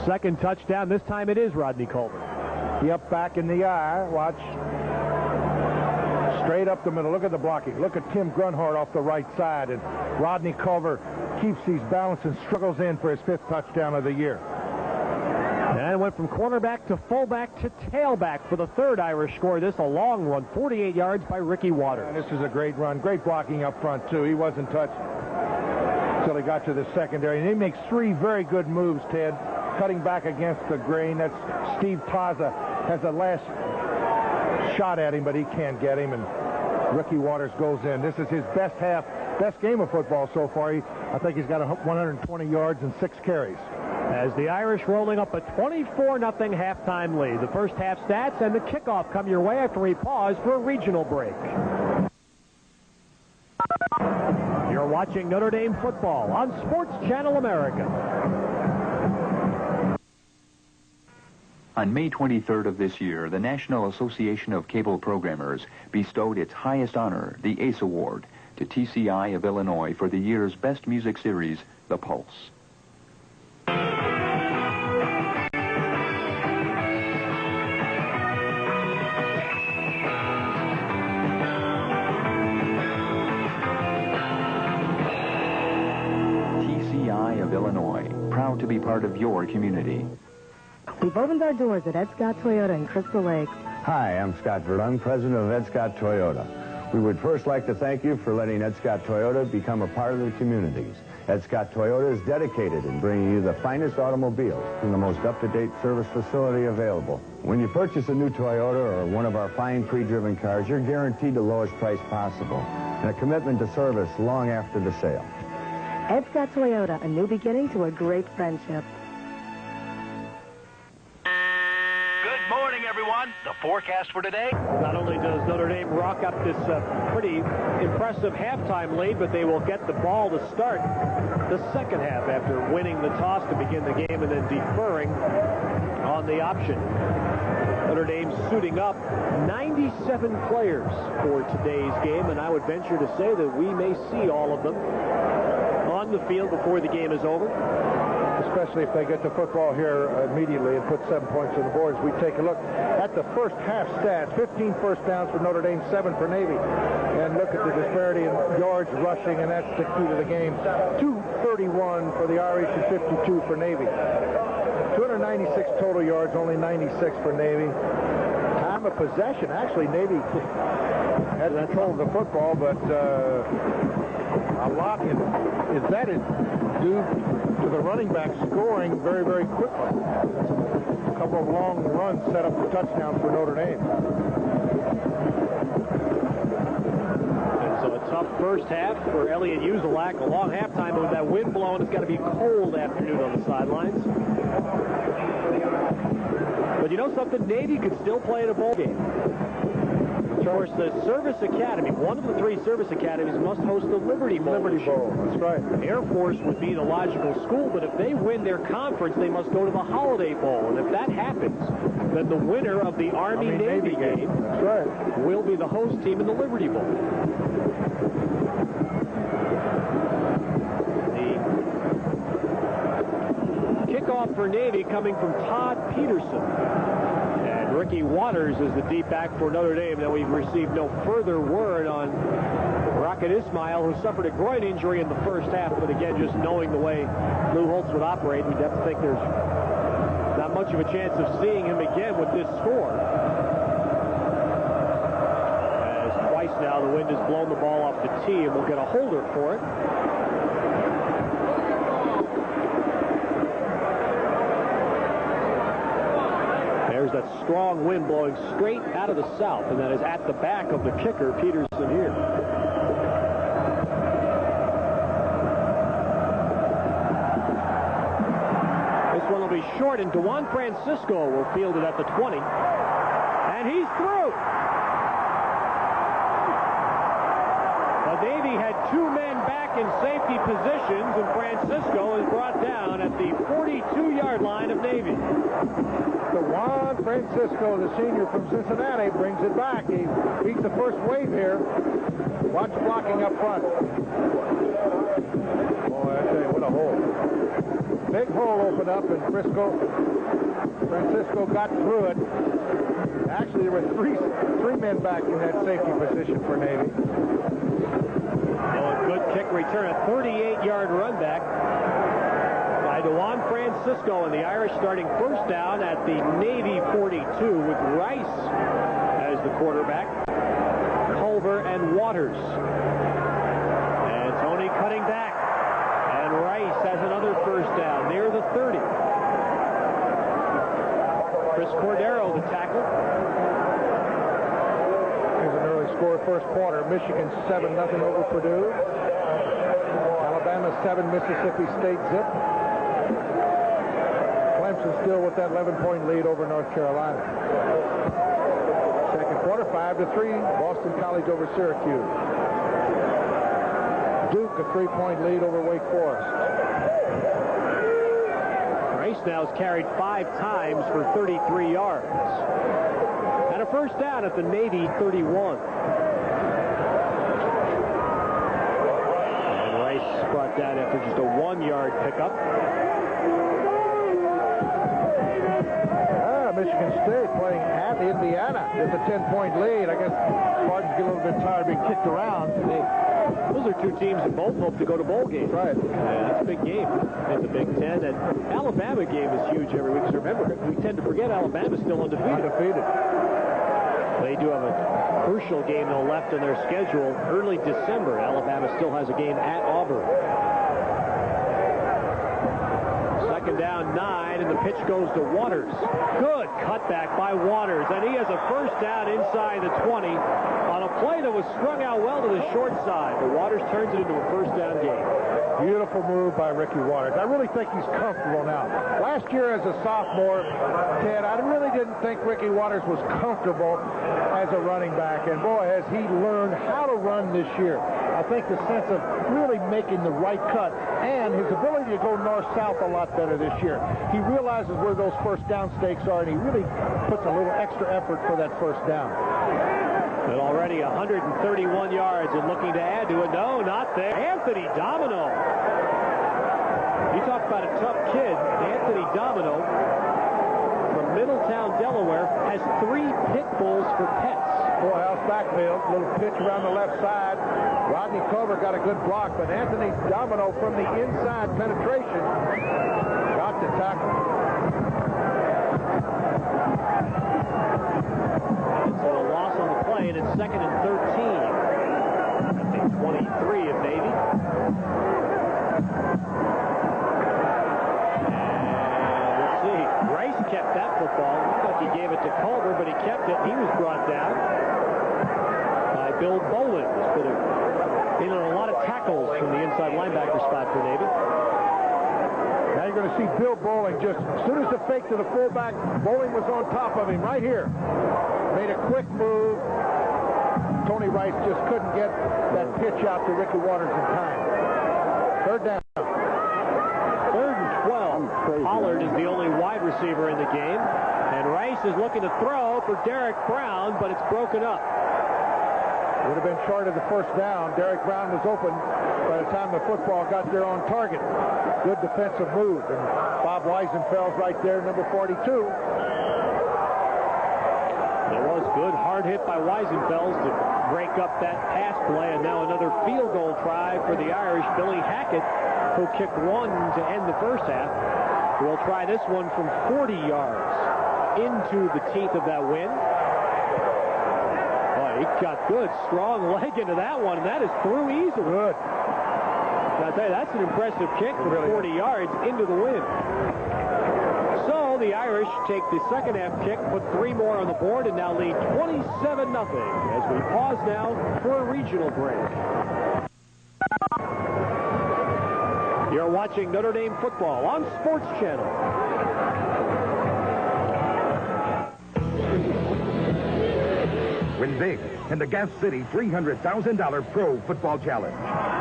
Second touchdown. This time it is Rodney Culver. Yep, back in the eye. Watch. Straight up the middle. Look at the blocking. Look at Tim Grunhard off the right side. And Rodney Culver keeps his balance and struggles in for his 5th touchdown of the year. And went from cornerback to fullback to tailback for the 3rd Irish score. This a long run, 48 yards by Ricky Waters. And this is a great run. Great blocking up front, too. He wasn't touched until he got to the secondary. And he makes 3 very good moves, Ted. Cutting back against the grain. That's Steve Taza. Has a last shot at him, but he can't get him. And Ricky Waters goes in. This is his best game of football so far. I think he's got 120 yards and 6 carries. As the Irish rolling up a 24-0 halftime lead. The first half stats and the kickoff come your way after we pause for a regional break. You're watching Notre Dame football on Sports Channel America. On May 23rd of this year, the National Association of Cable Programmers bestowed its highest honor, the ACE Award, to TCI of Illinois for the year's best music series, The Pulse. of Illinois, proud to be part of your community. We've opened our doors at Ed Scott Toyota in Crystal Lake. Hi, I'm Scott Verdun, president of Ed Scott Toyota. We would first like to thank you for letting Ed Scott Toyota become a part of the communities. Ed Scott Toyota is dedicated in bringing you the finest automobiles and the most up-to-date service facility available. When you purchase a new Toyota or one of our fine pre-driven cars, you're guaranteed the lowest price possible and a commitment to service long after the sale. Ed Scott Toyota, a new beginning to a great friendship. Good morning, everyone. The forecast for today. Not only does Notre Dame rock up this pretty impressive halftime lead, but they will get the ball to start the second half after winning the toss to begin the game and then deferring on the option. Notre Dame suiting up 97 players for today's game, and I would venture to say that we may see all of them on the field before the game is over. Especially if they get the football here immediately and put 7 points on the board. As we take a look at the first half stats, 15 first downs for Notre Dame, 7 for Navy. And look at the disparity in yards rushing, and that's the key to the game. 231 for the Irish and 52 for Navy. 296 total yards, only 96 for Navy. Time of possession, actually, Navy had control of the football, but a lot is that is due to the running back scoring very, very quickly. A couple of long runs set up the touchdowns for Notre Dame. And so a tough first half for Elliot Uzelak. A long halftime, but with that wind blowing, it's got to be a cold afternoon on the sidelines. But you know something? Navy could still play in a bowl game. That's of course, the Service Academy, one of the 3 service academies, must host the Liberty Bowl. Liberty Bowl, that's right. Air Force would be the logical school, but if they win their conference, they must go to the Holiday Bowl. And if that happens, then the winner of the Army-Navy game that's right. will be the host team in the Liberty Bowl. The kickoff for Navy coming from Todd Peterson. And Ricky Waters is the deep back for Notre Dame. Now, we've received no further word on Rocket Ismail, who suffered a groin injury in the first half. But again, just knowing the way Lou Holtz would operate, we'd have to think there's not much of a chance of seeing him again with this score. As twice now the wind has blown the ball off the tee, and we'll get a holder for it. There's that strong wind blowing straight out of the south, and that is at the back of the kicker, Peterson, here. This one will be short, and Juan Francisco will field it at the 20. And he's through. The Navy had 2 men back in safety positions, and Francisco is brought down at the 42-yard line of Navy. Juan Francisco, the senior from Cincinnati, brings it back. He beat the first wave here. Watch blocking up front. Boy, I tell you, what a hole. Big hole opened up, and Francisco got through it. Actually, there were three men back in that safety position for Navy. A good kick return, a 38-yard run back by Juan Francisco, and the Irish starting first down at the Navy 42 with Rice as the quarterback, Culver and Waters. And Tony cutting back, and Rice has another first down near the 30. Chris Cordero, the tackle. Here's an early score, first quarter. Michigan 7-0 over Purdue. Alabama 7, Mississippi State zip. Clemson still with that 11-point lead over North Carolina. Second quarter, 5-3. Boston College over Syracuse. Duke a 3-point lead over Wake Forest. Rice now has carried 5 times for 33 yards. And a first down at the Navy 31. And Rice brought down after just a 1-yard pickup. Michigan State playing at Indiana. It's a 10-point lead. I guess Spartans get a little bit tired of being kicked around. Those are 2 teams that both hope to go to bowl games. Right. That's a big game in the Big Ten. And Alabama game is huge every week. So remember, we tend to forget Alabama's still undefeated. They do have a crucial game, though, left in their schedule early December. Alabama still has a game at Auburn. Second down, 9, and the pitch goes to Waters. Good cutback by Waters, and he has a first down inside the 20 on a play that was strung out well to the short side. But Waters turns it into a first down game. Beautiful move by Ricky Waters. I really think he's comfortable now. Last year as a sophomore, Ted, I really didn't think Ricky Waters was comfortable as a running back. And boy, has he learned how to run this year. I think the sense of really making the right cut and his ability to go north-south a lot better this year. He realizes where those first down stakes are, and he really puts a little extra effort for that first down. But already 131 yards and looking to add to it. No, not there. Anthony Domino. You talk about a tough kid. Anthony Domino from Middletown, Delaware, has 3 pit bulls for pets. Full-house backfield, little pitch around the left side. Rodney Culver got a good block, but Anthony Domino from the inside penetration got the tackle. So a loss on the play, and it's 2nd and 13. At the 23 of Navy. And let's see. Rice kept that football. Looked like he gave it to Culver, but he kept it. He was brought down by Bill Bolin. In on a lot of tackles from the inside linebacker spot for Navy. Now you're going to see Bill Bowling just, as soon as the fake to the fullback, Bowling was on top of him right here. Made a quick move, Tony Rice just couldn't get that pitch out to Ricky Waters in time. Third down. 3rd and 12. Pollard is the only wide receiver in the game. And Rice is looking to throw for Derek Brown, but it's broken up. Would have been short of the first down. Derek Brown was open by the time the football got there on target. Good defensive move. And Bob Weisenfeld's right there, number 42. There was good hard hit by Weisenfeld to break up that pass play, and now another field goal try for the Irish. Billy Hackett, who kicked one to end the first half, will try this one from 40 yards into the teeth of that wind. He got good, strong leg into that one, and that is through easily. Good. I'll tell you, that's an impressive kick from 40 yards into the wind. So the Irish take the second half kick, put 3 more on the board, and now lead 27-0 as we pause now for a regional break. You're watching Notre Dame football on Sports Channel. Win big in the Gas City $300,000 Pro Football Challenge.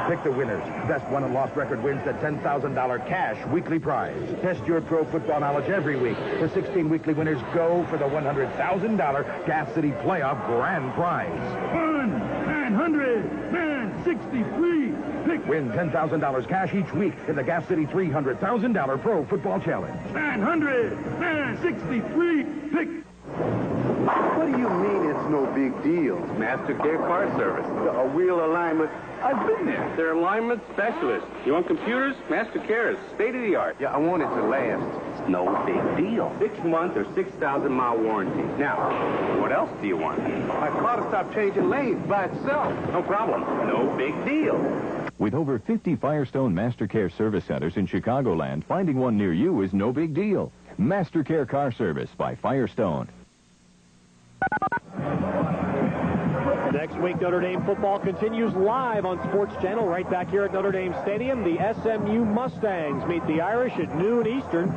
Pick the winners. Best won and lost record wins the $10,000 cash weekly prize. Test your pro football knowledge every week. The 16 weekly winners go for the $100,000 Gas City Playoff Grand Prize. 963. Pick. Win $10,000 cash each week in the Gas City $300,000 Pro Football Challenge. 963. Pick. What do you mean it's no big deal? MasterCare Car Service. A wheel alignment. I've been there. They're alignment specialists. You want computers? MasterCare is state-of-the-art. Yeah, I want it to last. It's no big deal. 6-month or 6,000-mile warranty. Now, what else do you want? My car to stop changing lanes by itself. No problem. No big deal. With over 50 Firestone MasterCare service centers in Chicagoland, finding one near you is no big deal. MasterCare Car Service by Firestone. Next week, Notre Dame football continues live on Sports Channel right back here at Notre Dame Stadium. The SMU Mustangs meet the Irish at noon Eastern,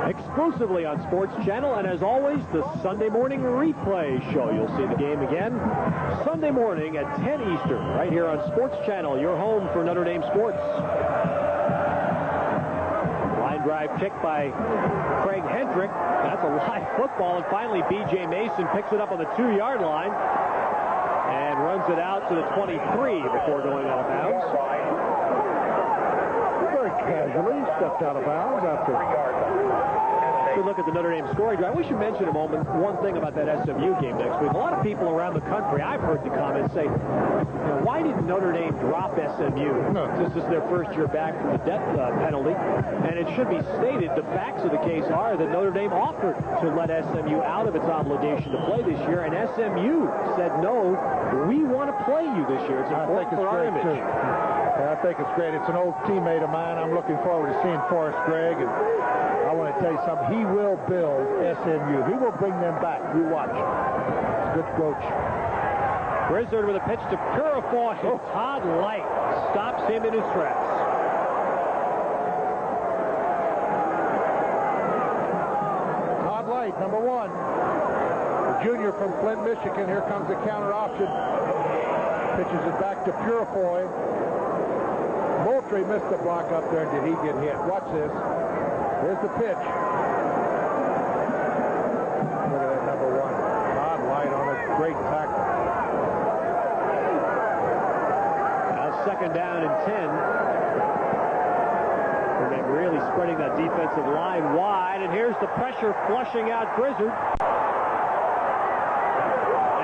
exclusively on Sports Channel. And as always, the Sunday morning replay show. You'll see the game again Sunday morning at 10 Eastern right here on Sports Channel, your home for Notre Dame sports. Line drive kick by Craig Hendrick. That's a live football, and finally B.J. Mason picks it up on the 2-yard line and runs it out to the 23 before going out of bounds. Very casually stepped out of bounds after. Good look at the Notre Dame scoring drive. We should mention a moment one thing about that SMU game next week. A lot of people around the country, I've heard the comments say, why didn't Notre Dame drop SMU? This is their first year back from the death penalty. And it should be stated, the facts of the case are that Notre Dame offered to let SMU out of its obligation to play this year, and SMU said, no, we want to play you this year. It's important for our image. Yeah, I think it's great. It's an old teammate of mine. I'm looking forward to seeing Forrest Gregg, and I want to tell you something. He will build SMU. He will bring them back. You watch. Good coach. Grizzard with a pitch to Purifoy. Todd Light stops him in his tracks. Todd Light, number 1. The junior from Flint, Michigan. Here comes the counter option. Pitches it back to Purifoy. Moultrie missed the block up there. Did he get hit? Watch this. Here's the pitch. Look at that number 1. Todd Light on a great tackle. Now 2nd down and 10. They're really spreading that defensive line wide. And here's the pressure flushing out Grizzard.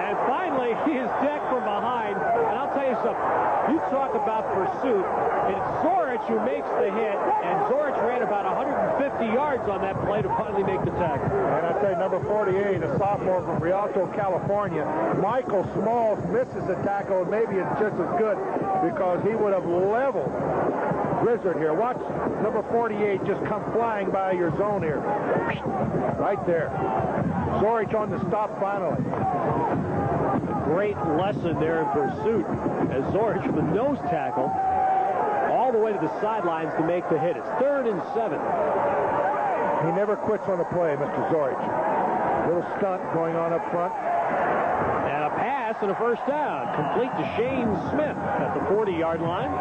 And finally, he is decked from behind. And I'll tell you something. You talk about pursuit. It's Zorich who makes the hit, and Zorich ran about 150 yards on that play to finally make the tackle. And I tell you, number 48, a sophomore from Rialto, California, Michael Smalls misses the tackle, and maybe it's just as good because he would have leveled Grizzard here. Watch number 48 just come flying by your zone here. Right there. Zorich on the stop finally. Great lesson there in pursuit as Zorich with a nose tackle all the way to the sidelines to make the hit. It's 3rd and 7. He never quits on a play, Mr. Zorich. Little stunt going on up front. And a pass and a first down. Complete to Shane Smith at the 40-yard line.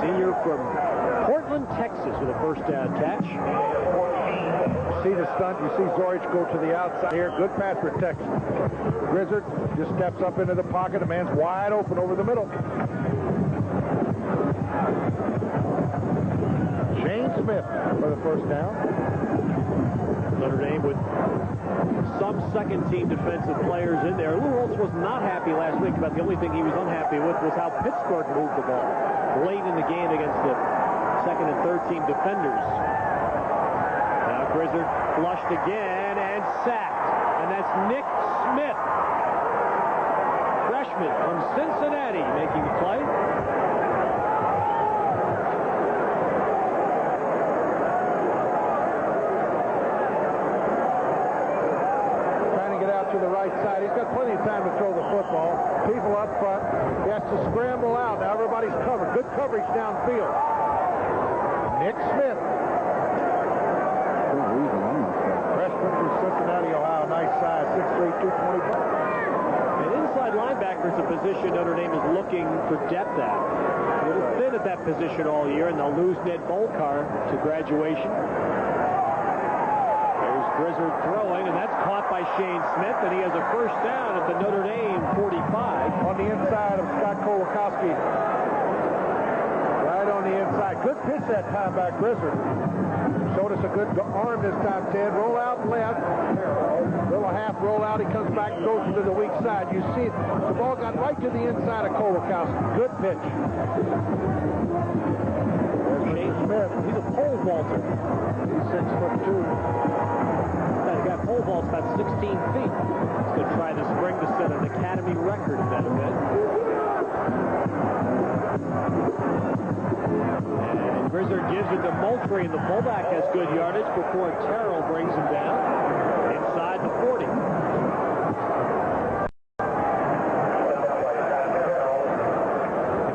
Senior from Portland, Texas, with a first down catch. See the stunt. You see Zorich go to the outside here. Good pass protection. Grizzard just steps up into the pocket. The man's wide open over the middle. Shane Smith for the first down. Notre Dame with some second-team defensive players in there. Lou Holtz was not happy last week about the only thing he was unhappy with was how Pittsburgh moved the ball late in the game against the second and third-team defenders. Now Grizzard flushed again and sacked. And that's Nick Smith, freshman from Cincinnati, making the play. To the right side. He's got plenty of time to throw the football. People up front. He has to scramble out. Now everybody's covered. Good coverage downfield. Nick Smith. Freshman from Cincinnati, Ohio. Nice size. 6'3", 220. An inside linebacker is a position Notre Dame is looking for depth at. A little thin at that position all year, and they'll lose Ned Bolkar to graduation. Grizzard throwing, and that's caught by Shane Smith, and he has a first down at the Notre Dame 45. On the inside of Scott Kowalkowski. Right on the inside. Good pitch that time by Grizzard. Showed us a good arm this time, Ted. Roll out left. Little half roll out. He comes back, goes to the weak side. You see it. The ball got right to the inside of Kowalkowski. Good pitch. Shane Smith, he's a pole vaulter. He's 6'2". That pole vault's about 16 feet. He's going to try this spring to set an academy record in that event. And Grizzard gives it to Moultrie, and the fullback has good yardage before Terrell brings him down inside the 40.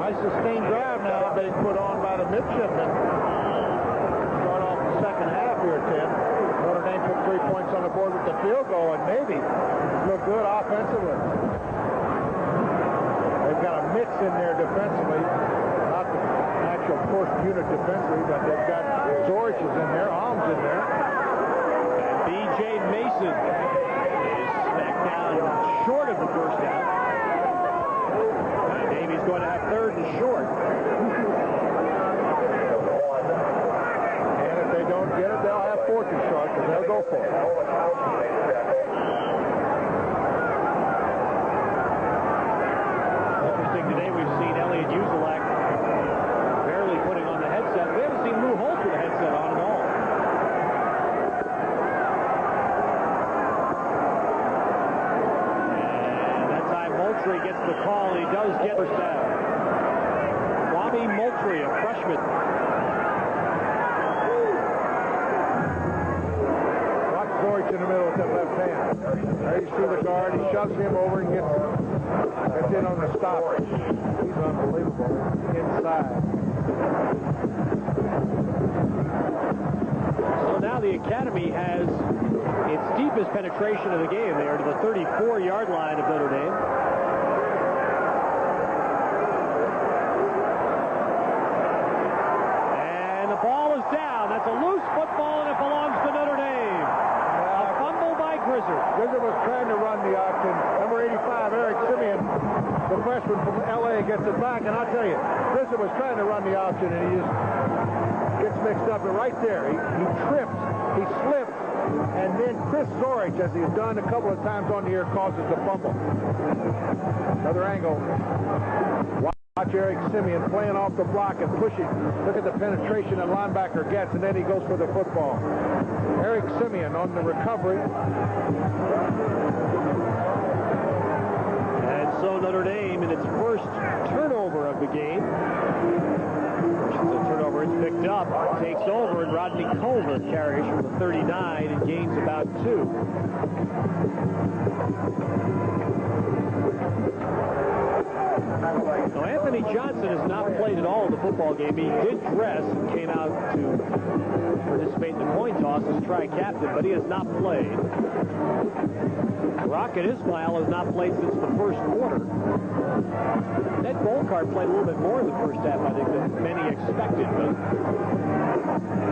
Nice sustained drive now being put on by the midshipmen. Start off the second half here, Ted. Notre Dame put 3 points on the board with the field goal, and maybe look good offensively. They've got a mix in there defensively. Not the actual first unit defensively, but they've got Zorich is in there, Alms in there. And B.J. Mason is smacked down short of the first down. And Davies going to have third and short. And if they don't get it, they'll have fourth and short, because they'll go for it. Interesting today, we've seen Elliot Uzelak barely putting on the headset. We haven't seen Lou Holtz with a headset on at all. And that time Moultrie gets the call, and he does get first down. Bobby Moultrie, a freshman. Zorich in the middle with that left hand. There you see the guard. He shoves him over and gets in on the stop. He's unbelievable. Inside. So now the Academy has its deepest penetration of the game. They are to the 34-yard line of Notre Dame. And the ball is down. That's a loose football, and it belongs to Notre Dame. Grizzard was trying to run the option. Number 85, Eric Simeon, the freshman from L.A., gets it back. And I'll tell you, Grizzard was trying to run the option, and he just gets mixed up. And right there, he trips, he slips, and then Chris Zorich, as he's done a couple of times on the year, causes the fumble. Another angle. Watch Eric Simeon playing off the block and pushing. Look at the penetration that linebacker gets, and then he goes for the football. Eric Simeon on the recovery. And so Notre Dame, in its first turnover of the game, the turnover is picked up, takes over, and Rodney Culver carries from the 39 and gains about 2. Now, Anthony Johnson has not played at all in the football game. He did dress and came out to participate in the coin toss as tri-captain, but he has not played. Rocket Ismail has not played since the first quarter. Ned Bolkart played a little bit more in the first half, I think, than many expected, but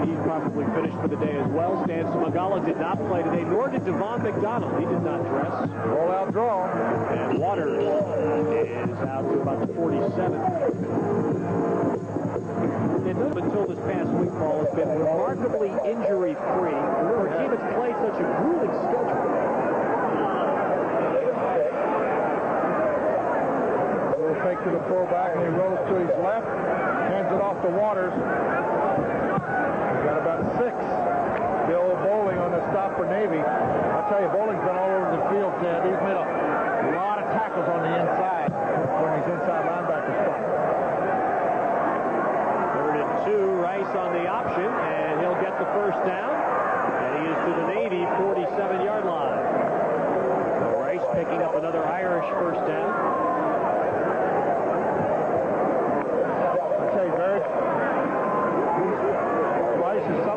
he's probably finished for the day as well. Stan Smagala did not play today, nor did Devon McDonald. He did not dress. Roll-out draw. And Waters is out to about the 47. And until this past week, Paul, has been remarkably injury-free for a team that's played such a grueling schedule. Little fake to the fullback, and he rolls to his left, hands it off to Waters. He's got about 6. Bill Bowling on the stop for Navy. I'll tell you, Bowling's been all over the field, Ted. He's made a lot of tackles on the inside when he's inside linebacker spot. 3rd and 2, Rice on the option, and he'll get the first down. And he is to the Navy 47-yard line. So Rice picking up another Irish first down.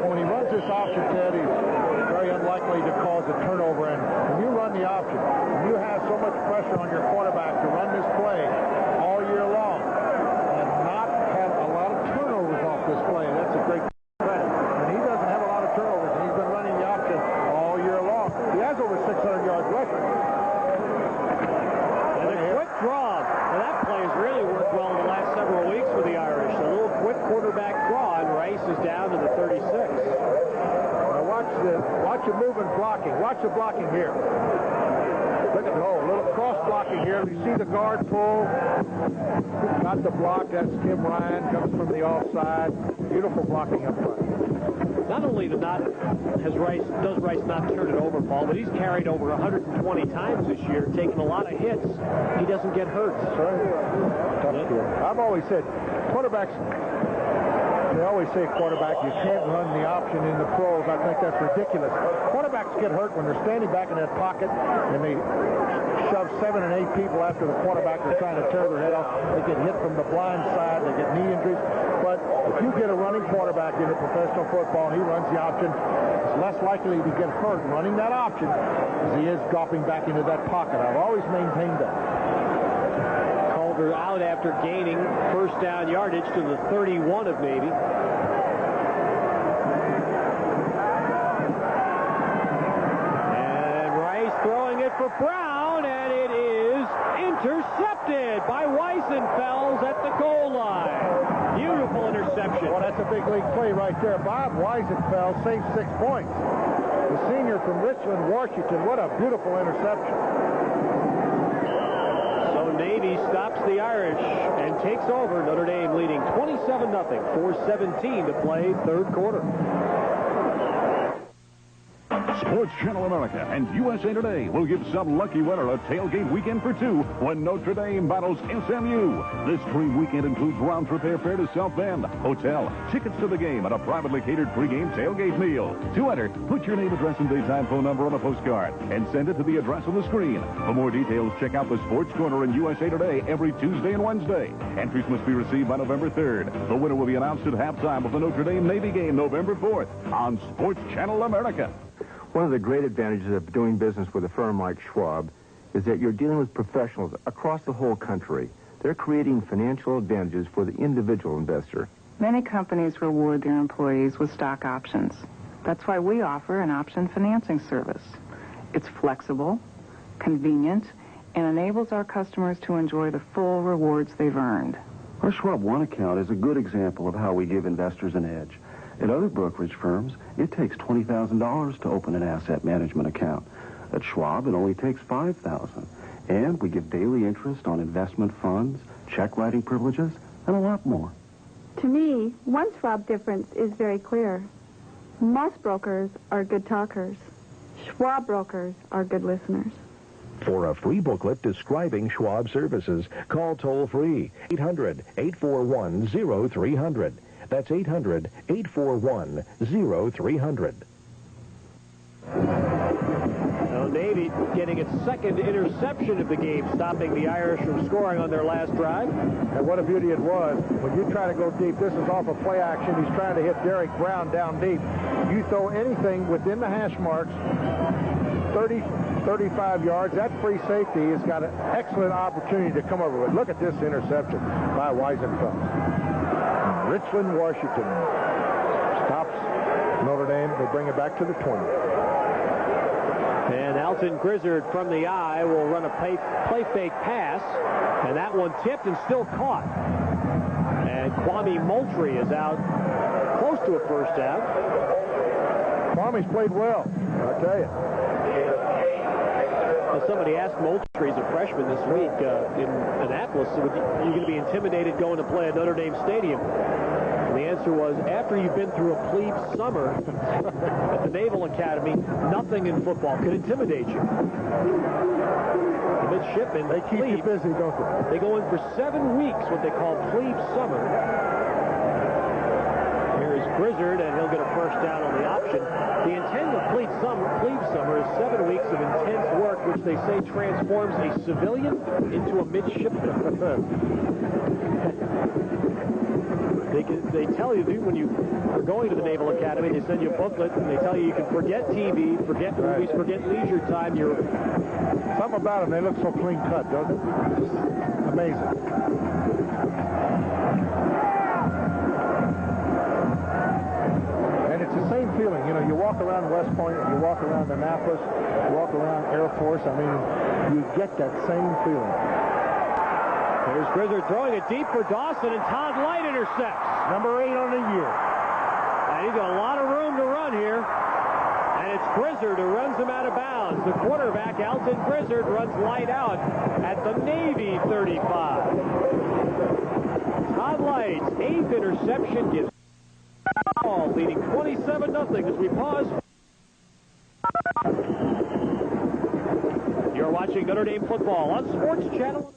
When he runs this option, Ted, he's very unlikely to cause a turnover. And when you run the option, when you have so much pressure on your quarterback to run this play all year long and not have a lot of turnovers off this play, that's a great credit. And he doesn't have a lot of turnovers, and he's been running the option all year long. He has over 600 yards rushing. And a quick draw. Now that play has really worked well in the last several weeks for the Irish. A little quick quarterback draw, and Rice is down to the 36. Now watch the movement blocking. Watch the blocking here. Look at a little cross blocking here. You see the guard pull. Got the block. That's Tim Ryan. Comes from the offside. Beautiful blocking up front. Not only does Rice not turn it over, Paul, but he's carried over 120 times this year, taking a lot of hits. He doesn't get hurt. That's right. Tough kid. I've always said, quarterbacks, they always say quarterback, you can't run the option in the pros. I think that's ridiculous. Quarterbacks get hurt when they're standing back in that pocket and they shove 7 and 8 people after the quarterback. They're trying to tear their head off. They get hit from the blind side. They get knee injuries. But if you get a running quarterback into professional football and he runs the option, it's less likely to get hurt running that option as he is dropping back into that pocket. I've always maintained that. Culver out after gaining first down yardage to the 31 of Navy. And Rice throwing it for Brown, and it is intercepted by Weisenfels at the goal line. Beautiful interception. Well, that's a big league play right there. Bob Weisenfels saved 6 points. The senior from Richland, Washington. What a beautiful interception. So Navy stops the Irish and takes over. Notre Dame leading 27-0, 4:17 to play, 3rd quarter. Sports Channel America and USA Today will give some lucky winner a tailgate weekend for 2 when Notre Dame battles SMU. This dream weekend includes round-trip airfare to South Bend, hotel, tickets to the game, and a privately catered pregame tailgate meal. To enter, put your name, address, and daytime phone number on a postcard and send it to the address on the screen. For more details, check out the Sports Corner in USA Today every Tuesday and Wednesday. Entries must be received by November 3rd. The winner will be announced at halftime of the Notre Dame Navy game November 4th on Sports Channel America. One of the great advantages of doing business with a firm like Schwab is that you're dealing with professionals across the whole country. They're creating financial advantages for the individual investor. Many companies reward their employees with stock options. That's why we offer an option financing service. It's flexible, convenient, and enables our customers to enjoy the full rewards they've earned. Our Schwab One account is a good example of how we give investors an edge. At other brokerage firms, it takes $20,000 to open an asset management account. At Schwab, it only takes $5,000. And we give daily interest on investment funds, check writing privileges, and a lot more. To me, one Schwab difference is very clear. Most brokers are good talkers. Schwab brokers are good listeners. For a free booklet describing Schwab services, call toll-free 800-841-0300. That's 800-841-0300. Now Navy getting its second interception of the game, stopping the Irish from scoring on their last drive. And what a beauty it was. When you try to go deep, this is off of play action. He's trying to hit Derek Brown down deep. You throw anything within the hash marks, 30 35 yards. That free safety has got an excellent opportunity to come over with. Look at this interception by Weisenfeld. Richland, Washington stops Notre Dame. They bring it back to the 20. And Alton Grizzard from the eye will run a play fake pass, and that one tipped and still caught. And Kwame Moultrie is out close to a first down. Kwame's played well, I tell you. Well, somebody asked Moultrie, he's a freshman this week in Annapolis, are you going to be intimidated going to play at Notre Dame Stadium? And the answer was, after you've been through a plebe summer at the Naval Academy, nothing in football could intimidate you. The midshipmen, they keep you busy, don't they? They go in for 7 weeks, what they call plebe summer. Here is Grizzard, and he'll get a first down on the option. The intent of plebe summer is 7 weeks of intense work, which they say transforms a civilian into a midshipman. They tell you, when you are going to the Naval Academy, they send you a booklet, and they tell you can forget TV, forget movies, forget leisure time. Something about them, they look so clean cut, don't they? Just amazing. And it's the same feeling. You know, you walk around West Point, you walk around Annapolis, you walk around Air Force. I mean, you get that same feeling. Here's Grizzard throwing it deep for Dawson, and Todd Light intercepts. Number 8 on the year. And he's got a lot of room to run here. And it's Grizzard who runs him out of bounds. The quarterback, Alton Grizzard, runs Light out at the Navy 35. Todd Light's 8th interception gives ball, leading 27-0 as we pause. You're watching Notre Dame football on Sports Channel.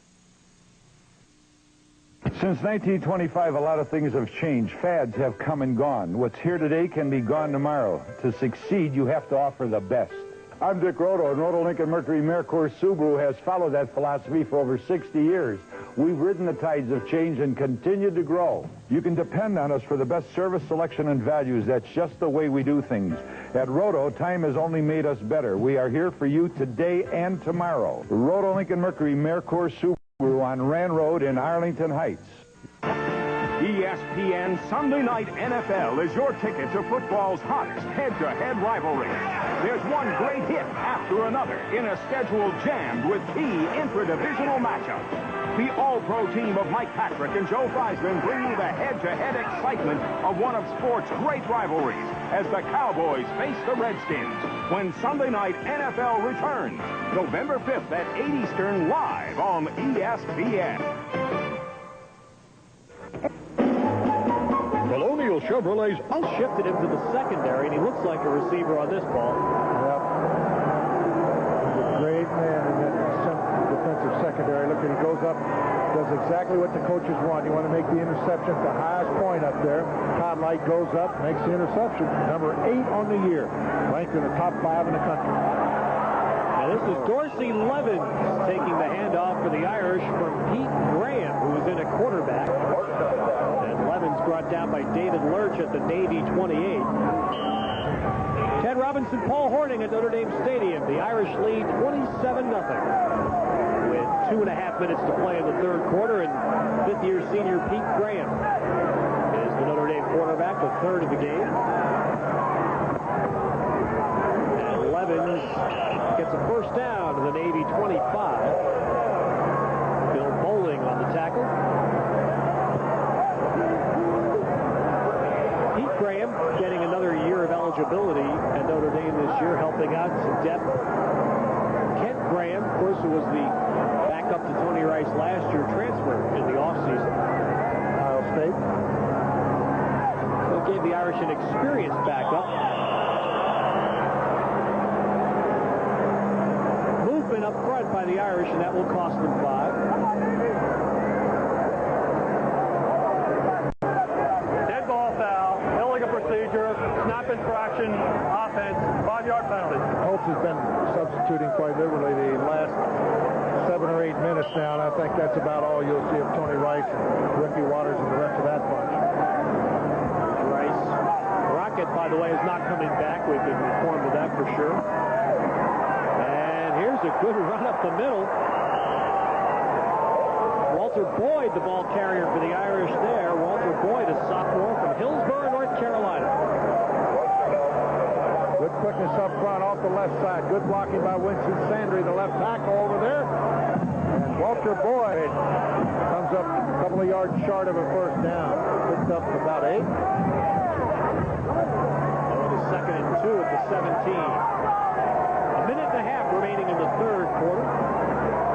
Since 1925, a lot of things have changed. Fads have come and gone. What's here today can be gone tomorrow. To succeed, you have to offer the best. I'm Dick Roto. Notre Lincoln Mercury Mercours Subaru has followed that philosophy for over 60 years. We've ridden the tides of change and continued to grow. You can depend on us for the best service, selection, and values. That's just the way we do things. At Roto, time has only made us better. We are here for you today and tomorrow. Roto Lincoln Mercury Mercours Subaru on Rand Road in Arlington Heights. ESPN Sunday Night NFL is your ticket to football's hottest head-to-head rivalry. There's one great hit after another in a schedule jammed with key intra-divisional matchups. The all-pro team of Mike Patrick and Joe Theismann bring you the head-to-head excitement of one of sport's great rivalries as the Cowboys face the Redskins when Sunday Night NFL returns November 5th at 8 Eastern live on ESPN. Colonial Chevrolet's shifted him to the secondary, and he looks like a receiver on this ball. Yep. He's a great man in that defensive secondary. Look, he goes up, does exactly what the coaches want. You want to make the interception at the highest point up there. Todd Light goes up, makes the interception. Number 8 on the year, ranked in the top 5 in the country. Now this is Dorsey Levens taking the handoff for the Irish from Pete Graham, who's in at quarterback. And Levens brought down by David Lurch at the Navy 28. Ted Robinson, Paul Horning at Notre Dame Stadium. The Irish lead 27-0. With 2.5 minutes to play in the third quarter, and fifth-year senior Pete Graham is the Notre Dame quarterback, the third of the game. And Levens gets a first down to the Navy 25. Bill Bowling on the tackle. Pete Graham getting another year of eligibility at Notre Dame this year, helping out some depth. Kent Graham, of course, who was the backup to Tony Rice last year, transfer in the offseason. Ohio State. That gave the Irish an experienced backup. Movement up front by the Irish, and that will cost them 5. Dead ball foul, illegal procedure, snap infraction, offense, 5-yard penalty. Colts has been substituting quite liberally the last 7 or 8 minutes now, and I think that's about all you'll see of Tony Rice and Ricky Waters and the rest of that bunch. Rice. Rocket, by the way, is not coming back. We've been informed of that for sure. And here's a good run up the middle. Walter Boyd, the ball carrier for the Irish there. Walter Boyd, a sophomore from Hillsborough, North Carolina. Good quickness up front off the left side. Good blocking by Winston Sandry, the left tackle over there. And Walter Boyd comes up a couple of yards short of a first down. Picked up about 8. Oh, the 2nd and 2 at the 17. A minute and a half remaining in the third quarter.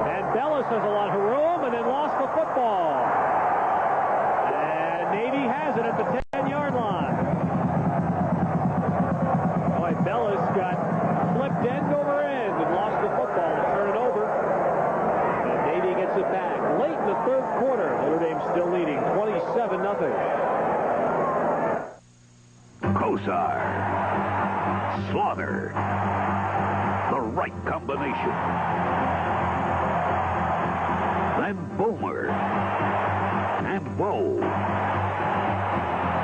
And Bellis has a lot of room and then lost the football. And Navy has it at the 10-yard line. Boy, Bellis got flipped end over end and lost the football to turn it over. And Navy gets it back. Late in the third quarter, Notre Dame still leading 27-0. Kosar. Slaughter. The right combination. Then Boomer. And Bowe.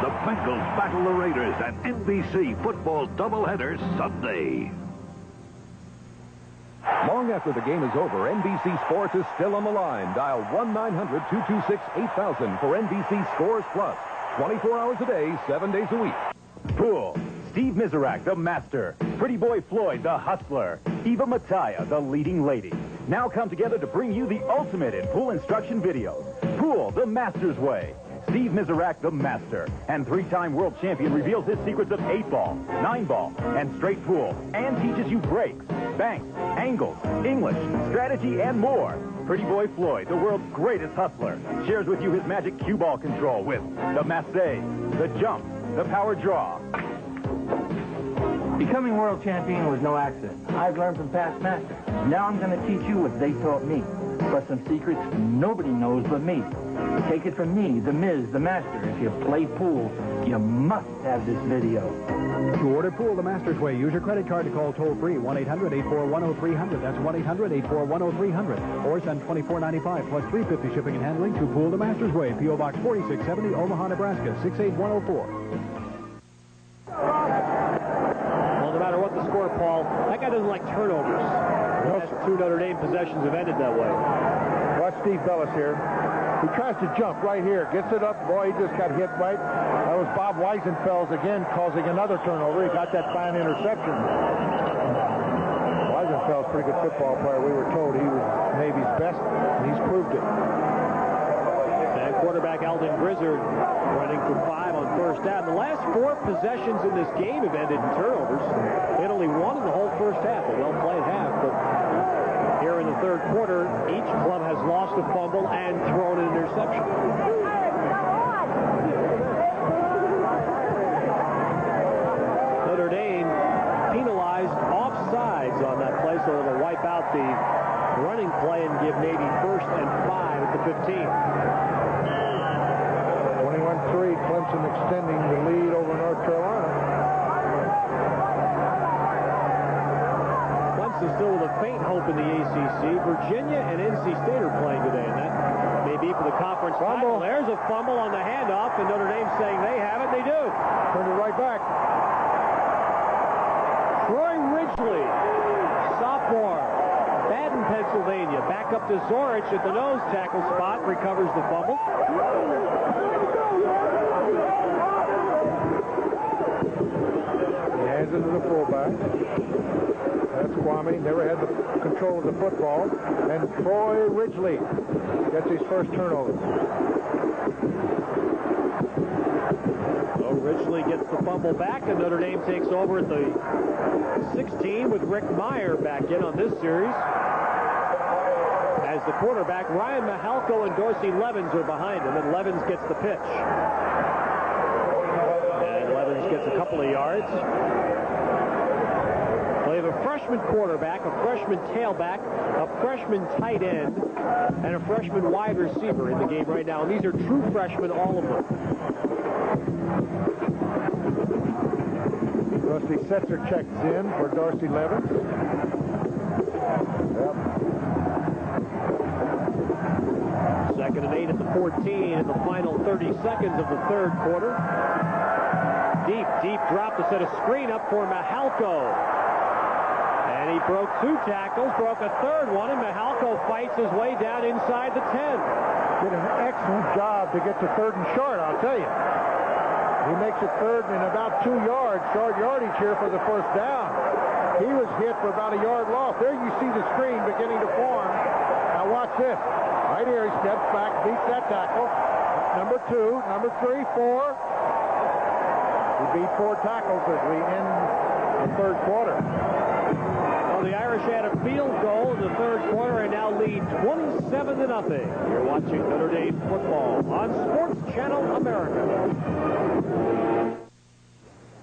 The Bengals battle the Raiders at NBC football doubleheader Sunday. Long after the game is over, NBC Sports is still on the line. Dial 1-900-226-8000 for NBC Scores Plus. 24 hours a day, 7 days a week. Pool. Steve Miserak, the master. Pretty Boy Floyd, the hustler. Eva Mataya, the leading lady. Now come together to bring you the ultimate in pool instruction video. Pool, the master's way. Steve Miserak, the master, and 3-time world champion, reveals his secrets of 8-ball, 9-ball, and straight pool, and teaches you breaks, banks, angles, English, strategy, and more. Pretty Boy Floyd, the world's greatest hustler, shares with you his magic cue ball control with the masse, the jump, the power draw. Becoming world champion was no accident. I've learned from past masters. Now I'm going to teach you what they taught me. Plus some secrets nobody knows but me. Take it from me, the Miz, the master. If you play pool, you must have this video. To order Pool the Master's Way, use your credit card to call toll-free 1-800-841-0300. That's 1-800-841-0300. Or send $24.95 plus $3.50 shipping and handling to Pool the Master's Way, P.O. Box 4670, Omaha, Nebraska, 68104. Well, no matter what the score, Paul, that guy doesn't like turnovers. The last 2 Notre Dame possessions have ended that way. Watch Steve Bellis here. He tries to jump right here. Gets it up. Boy, he just got hit right. That was Bob Weisenfels again causing another turnover. He got that fine interception. Weisenfels, pretty good football player. We were told he was Navy's best, and he's proved it. And quarterback Alden Grizzard running for 5 on first down. The last 4 possessions in this game have ended in turnovers. They had only 1 in the whole first half, a well-played half, but here in the third quarter, each club has lost a fumble and thrown an interception. Notre Dame penalized offsides on that play, so it'll wipe out the running play and give Navy 1st and 5 at the 15. 21-3, Clemson extending the lead over North Carolina. Clemson still with a faint hope in the ACC. Virginia and NC State are playing today, and that may be for the conference title. There's a fumble on the handoff, and Notre Dame saying they have it. They do. Turn it right back. Troy Ridgely, sophomore, Baden, Pennsylvania, back up to Zorich at the nose tackle spot, recovers the fumble. He hands it to the fullback. That's Kwame. Never had the control of the football. And Troy Ridgely gets his first turnover. So Ridgely gets the fumble back, and Notre Dame takes over at the 16 with Rick Meyer back in on this series. As the quarterback, Ryan Mahalko and Dorsey Levens are behind him, and Levens gets the pitch. And Levens gets a couple of yards. They have a freshman quarterback, a freshman tailback, a freshman tight end, and a freshman wide receiver in the game right now. And these are true freshmen, all of them. Rusty Setzer checks in for Dorsey Levens. Yep. 2nd and 8 at the 14 in the final 30 seconds of the third quarter. Deep drop to set a screen up for Mahalko. And And he broke 2 tackles, broke a 3rd one, and Mihalko fights his way down inside the 10. Did an excellent job to get to 3rd and short, I'll tell you. He makes it 3rd and about 2 yards, short yardage here for the 1st down. He was hit for about a yard loss. There you see the screen beginning to form. Now watch this. Right here, he steps back, beats that tackle. Number 2, number 3, 4. He beat 4 tackles as we end the 3rd quarter. Well, the Irish had a field goal in the 3rd quarter and now lead 27-0. You're watching Notre Dame football on Sports Channel America.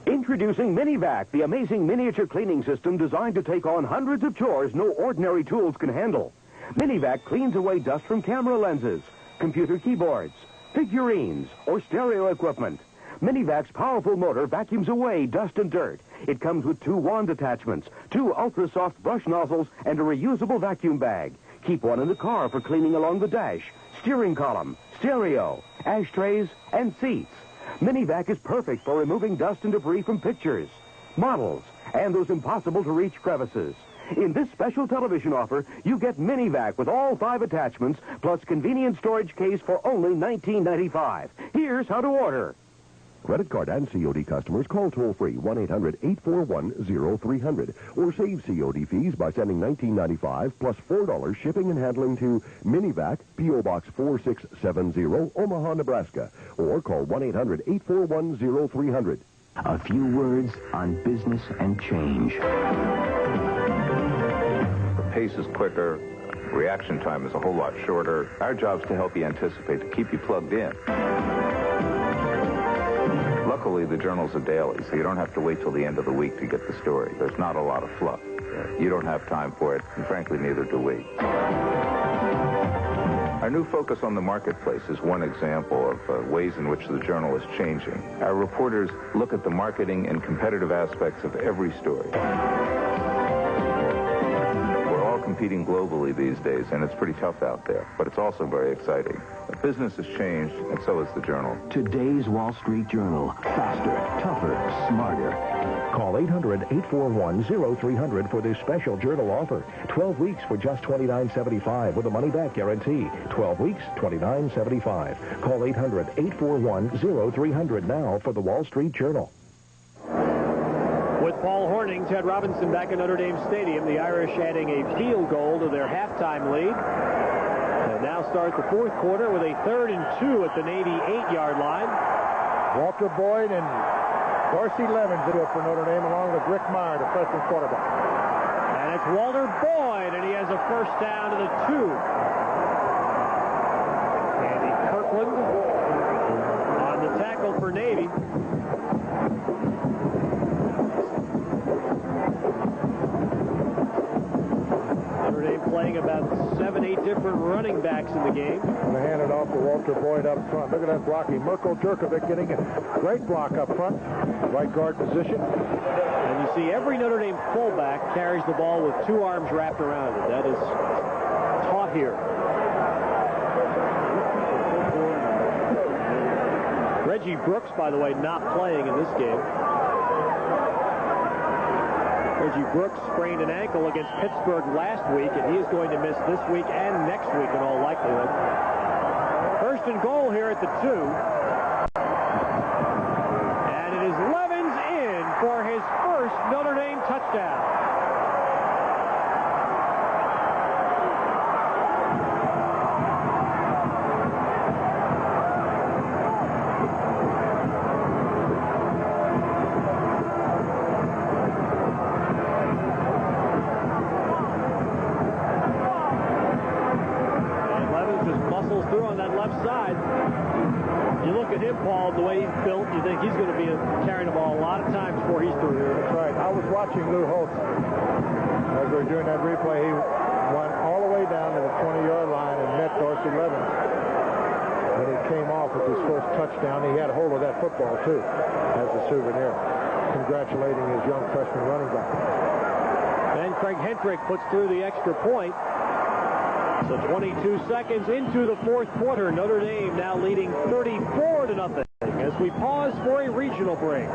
Introducing Minivac, the amazing miniature cleaning system designed to take on hundreds of chores no ordinary tools can handle. Minivac cleans away dust from camera lenses, computer keyboards, figurines, or stereo equipment. Minivac's powerful motor vacuums away dust and dirt. It comes with 2 wand attachments, 2 ultra-soft brush nozzles, and a reusable vacuum bag. Keep one in the car for cleaning along the dash, steering column, stereo, ashtrays, and seats. Minivac is perfect for removing dust and debris from pictures, models, and those impossible-to-reach crevices. In this special television offer, you get Minivac with all 5 attachments, plus convenient storage case for only $19.95. Here's how to order. Credit card and COD customers call toll-free 1-800-841-0300 or save COD fees by sending $19.95 plus $4 shipping and handling to Minivac, P.O. Box 4670, Omaha, Nebraska, or call 1-800-841-0300. A few words on business and change. The pace is quicker. Reaction time is a whole lot shorter. Our job's to help you anticipate, to keep you plugged in. Luckily, the journals are daily, so you don't have to wait till the end of the week to get the story. There's not a lot of fluff. You don't have time for it, and frankly, neither do we. Our new focus on the marketplace is one example of ways in which the journal is changing. Our reporters look at the marketing and competitive aspects of every story. We're all competing globally these days, and it's pretty tough out there, but it's also very exciting. The business has changed, and so has the journal. Today's Wall Street Journal. Faster, tougher, smarter. Call 800-841-0300 for this special journal offer. 12 weeks for just $29.75 with a money-back guarantee. 12 weeks, $29.75. Call 800-841-0300 now for the Wall Street Journal. With Paul Hornung, Ted Robinson back at Notre Dame Stadium, the Irish adding a field goal to their halftime lead. And now start the 4th quarter with a 3rd and 2 at the Navy 8-yard line. Walter Boyd and Dorsey Levens do it for Notre Dame, along with Rick Meyer, the freshman quarterback. And it's Walter Boyd, and he has a 1st down to the 2. Andy Kirkland on the tackle for Navy. Notre Dame playing about 7-8 different running backs in the game. They hand it off to Walter Boyd up front. Look at that blocking. Mirko Jerkovic getting a great block up front. Right guard position. And you see every Notre Dame fullback carries the ball with 2 arms wrapped around it. That is taught here. Reggie Brooks, by the way, not playing in this game. Reggie Brooks sprained an ankle against Pittsburgh last week, and he is going to miss this week and next week in all likelihood. 1st and goal here at the 2. And it is Levens in for his 1st Notre Dame touchdown. Paul, the way he's built, you think he's going to be carrying the ball a lot of times before he's through here. That's right. I was watching Lou Holtz as we were doing that replay. He went all the way down to the 20-yard line and met Dorsey Levens. When he came off with his 1st touchdown, he had hold of that football, too, as a souvenir, congratulating his young freshman running back. And Craig Hentrick puts through the extra point. So 22 seconds into the 4th quarter, Notre Dame now leading 34-0 as we pause for a regional break.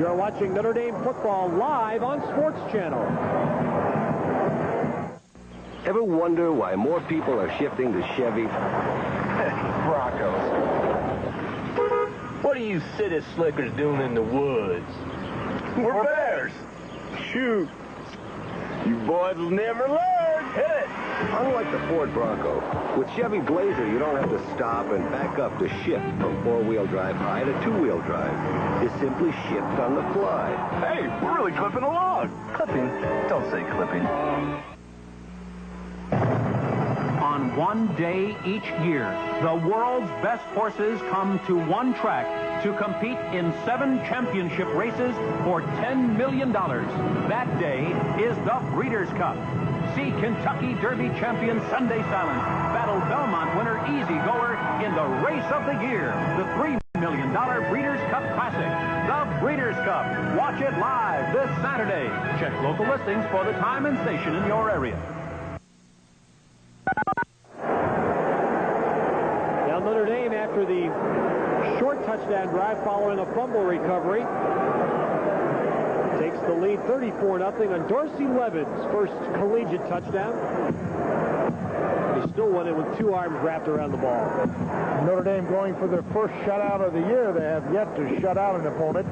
You're watching Notre Dame football live on Sports Channel. Ever wonder why more people are shifting to Chevy? Broncos. What are you city slickers doing in the woods? We're bears. Shoot. You boys will never learn. Hit it. Unlike the Ford Bronco, with Chevy Blazer, you don't have to stop and back up to shift from four-wheel drive high to two-wheel drive. You simply shift on the fly. Hey, we're really clipping along. Clipping? Don't say clipping. On one day each year, the world's best horses come to one track to compete in 7 championship races for $10 million. That day is the Breeders' Cup. See Kentucky Derby champion Sunday Silence battle Belmont winner Easy Goer in the race of the year, the $3 million Breeders' Cup Classic. The Breeders' Cup. Watch it live this Saturday. Check local listings for the time and station in your area. Now Notre Dame, after the short touchdown drive following a fumble recovery, takes the lead 34-0 on Dorsey Levin's first collegiate touchdown. He still went in with 2 arms wrapped around the ball. Notre Dame going for their first shutout of the year. They have yet to shut out an opponent.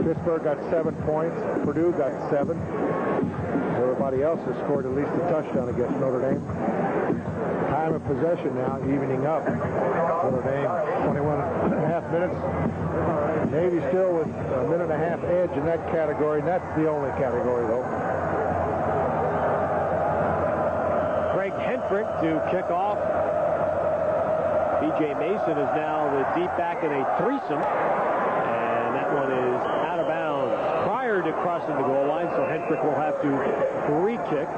Pittsburgh got 7 points. Purdue got 7. Everybody else has scored at least a touchdown against Notre Dame. Time of possession now evening up. Notre Dame 21.5 minutes. Navy still with a minute-and-a-half edge in that category, and that's the only category, though. Craig Hentrick to kick off. B.J. Mason is now the deep back in a threesome, and that one is out of bounds prior to crossing the goal line, so Hentrick will have to re-kick.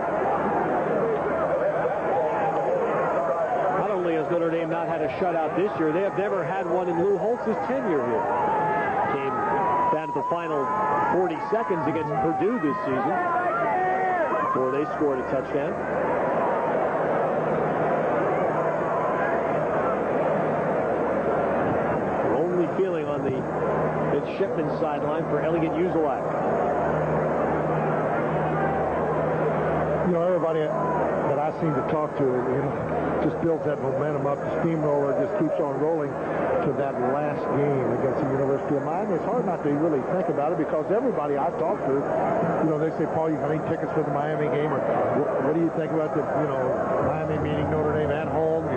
Not only has Notre Dame not had a shutout this year, they have never had one in Lou Holtz's tenure here. Came down to the final 40 seconds against Purdue this season before they scored a touchdown. The only feeling on the midshipman sideline for Elliot Uzelak. You know, everybody that I seem to talk to, just builds that momentum up. The steamroller just keeps on rolling to that last game against the University of Miami. It's hard not to really think about it because everybody I've talked to, they say, Paul, you got any tickets for the Miami game? Or what do you think about the, Miami meeting Notre Dame at home?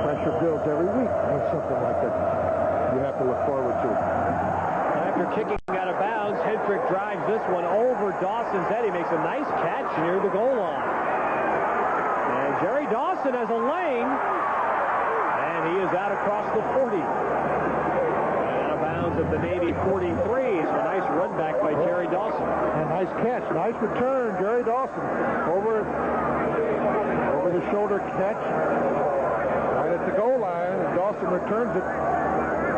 Pressure builds every week. Something like that you have to look forward to. After kicking out of bounds, Hentrick drives this one over Dawson's head. He makes a nice catch near the goal line. And Jerry Dawson has a lane, and he is out across the 40. Out of bounds at the Navy 43. So a nice run back by Jerry Dawson. And nice catch, nice return, Jerry Dawson. Over the shoulder catch. Right at the goal line, and Dawson returns it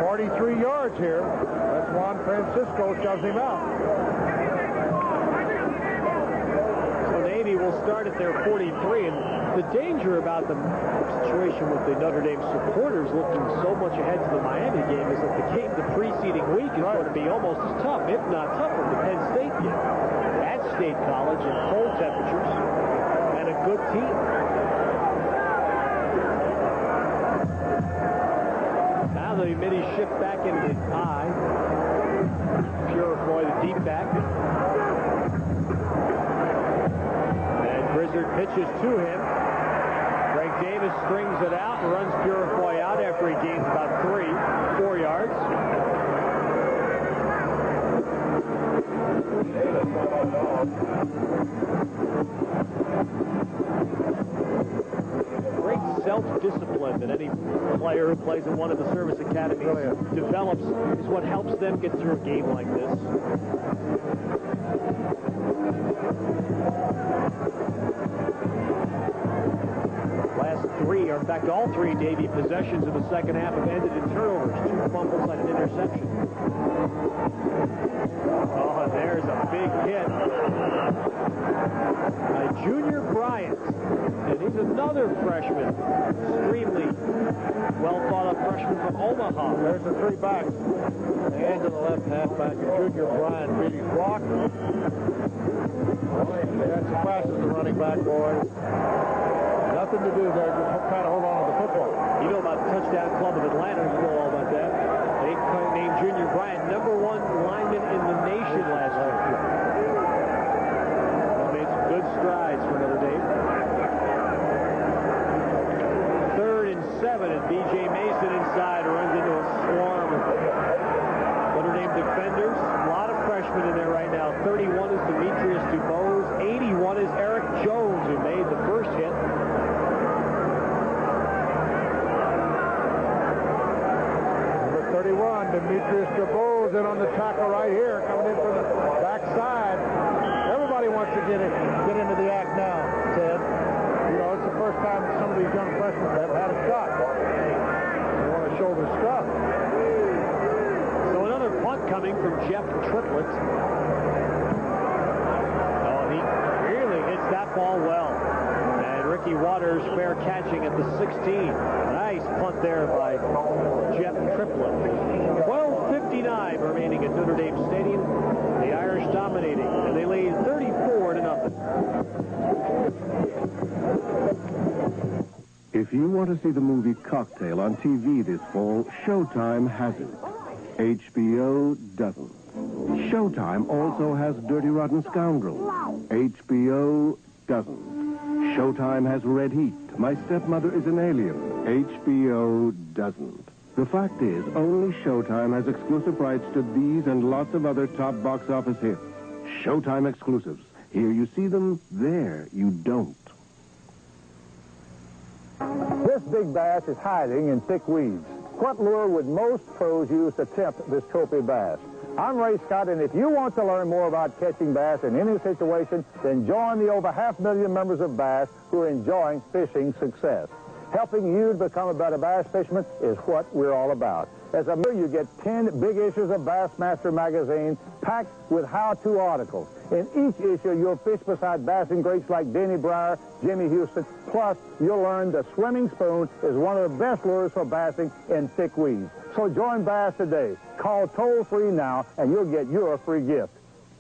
43 yards here. That's Juan Francisco shoves him out. So Navy will start at their 43, and the danger about the situation with the Notre Dame supporters looking so much ahead to the Miami game is that the game the preceding week is going to be almost as tough, if not tougher, than the Penn State game. At State College in cold temperatures and a good team. Now the midi shift back into the eye. Purifoy, the deep back. And Grizzard pitches to him. Greg Davis strings it out and runs Purifoy out after he gains about 4 yards. Great self-discipline that any player who plays in one of the service academies develops is what helps them get through a game like this. Last three, or in fact all three Davie possessions in the second half have ended in turnovers. 2 fumbles and an interception. Oh, and there's a big hit by Junior Bryant. And he's another freshman. Extremely well-thought-of freshman from Omaha. There's the three backs. And to the left halfback, Junior Bryant beat his block. That's the fast as the running back, boys. Nothing to do there. Just try to hold on to the football. You know about the Touchdown Club of Atlanta. You know all about that. They named Junior Bryant #1 lineman in the nation last year. He made some good strides for Notre Dame. 3rd and 7, and B.J. Mason inside runs into a swarm of Notre Dame defenders. A lot of freshmen in there right now. 31 is Demetrius Dubose. 81 is Eric Jones, who made the first hit. Number 31, Demetrius Dubose in on the tackle right here, coming in from the backside. Everybody wants to get into the act now, Ted. You know, it's the first time some of these young freshmen have had a shot. They want to show their stuff. So another punt coming from Jeff Triplett. Oh, he really hits that ball well. And Ricky Waters fair catching at the 16. Nice punt there by Jeff Triplett. 12:59 remaining at Notre Dame Stadium. The Irish dominating, and they lead 34-0. If you want to see the movie Cocktail on TV this fall, Showtime has it. HBO doesn't. Showtime also has Dirty Rotten Scoundrels. HBO doesn't. Showtime has Red Heat. My Stepmother is an Alien. HBO doesn't. The fact is, only Showtime has exclusive rights to these and lots of other top box office hits. Showtime exclusives. Here you see them, there you don't. This big bass is hiding in thick weeds. What lure would most pros use to tempt this trophy bass? I'm Ray Scott, and if you want to learn more about catching bass in any situation, then join the over 500,000 members of Bass who are enjoying fishing success. Helping you to become a better bass fisherman is what we're all about. As a member, you get 10 big issues of Bassmaster magazine packed with how-to articles. In each issue, you'll fish beside bassing greats like Danny Breyer, Jimmy Houston. Plus, you'll learn the swimming spoon is one of the best lures for bassing in thick weeds. So join Bass today. Call toll-free now, and you'll get your free gift.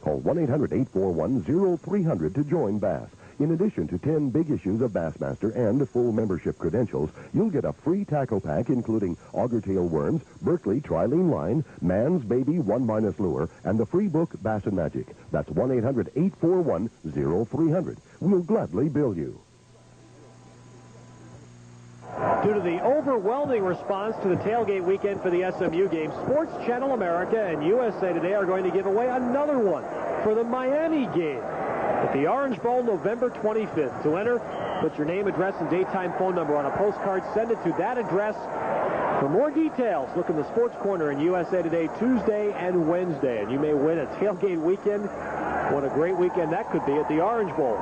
Call 1-800-841-0300 to join Bass. In addition to 10 big issues of Bassmaster and full membership credentials, you'll get a free tackle pack including augertail worms, Berkeley Trilene line, Man's Baby 1- lure, and the free book Bass and Magic. That's 1-800-841-0300. We'll gladly bill you. Due to the overwhelming response to the tailgate weekend for the SMU game, Sports Channel America and USA Today are going to give away another one for the Miami game at the Orange Bowl, November 25th. To enter, put your name, address, and daytime phone number on a postcard. Send it to that address. For more details, look in the Sports Corner in USA Today Tuesday and Wednesday, and you may win a tailgate weekend. What a great weekend that could be at the Orange Bowl.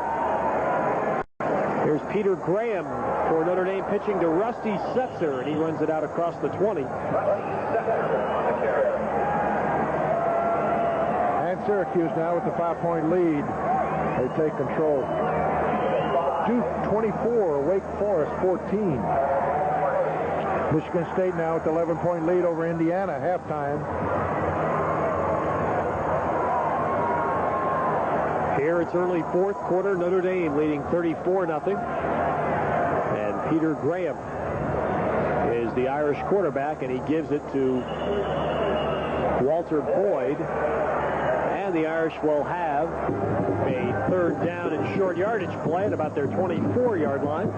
Here's Peter Graham for Notre Dame pitching to Rusty Setzer, and he runs it out across the 20. And Syracuse now with the 5-point lead. They take control. Duke 24, Wake Forest 14. Michigan State now with the 11-point lead over Indiana halftime. Here it's early fourth quarter. Notre Dame leading 34-0. And Peter Graham is the Irish quarterback, and he gives it to Walter Boyd. And the Irish will have a third down and short yardage play at about their 24-yard line.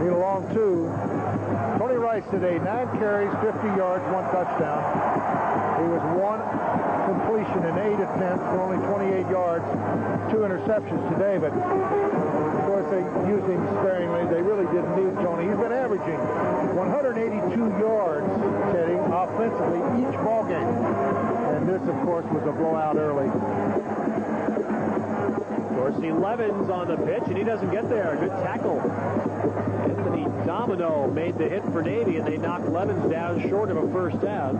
Need a long two. Tony Rice today, 9 carries, 50 yards, 1 touchdown. He was 1 completion in 8 attempts for only 28 yards, 2 interceptions today, but of course they used him sparingly. They really didn't need Tony. He's been averaging 182 yards, Teddy, offensively each ball game. And this, of course, was a blowout early. Dorsey Levin's on the pitch, and he doesn't get there. Good tackle. Anthony Domino made the hit for Navy, and they knocked Levens down short of a first down.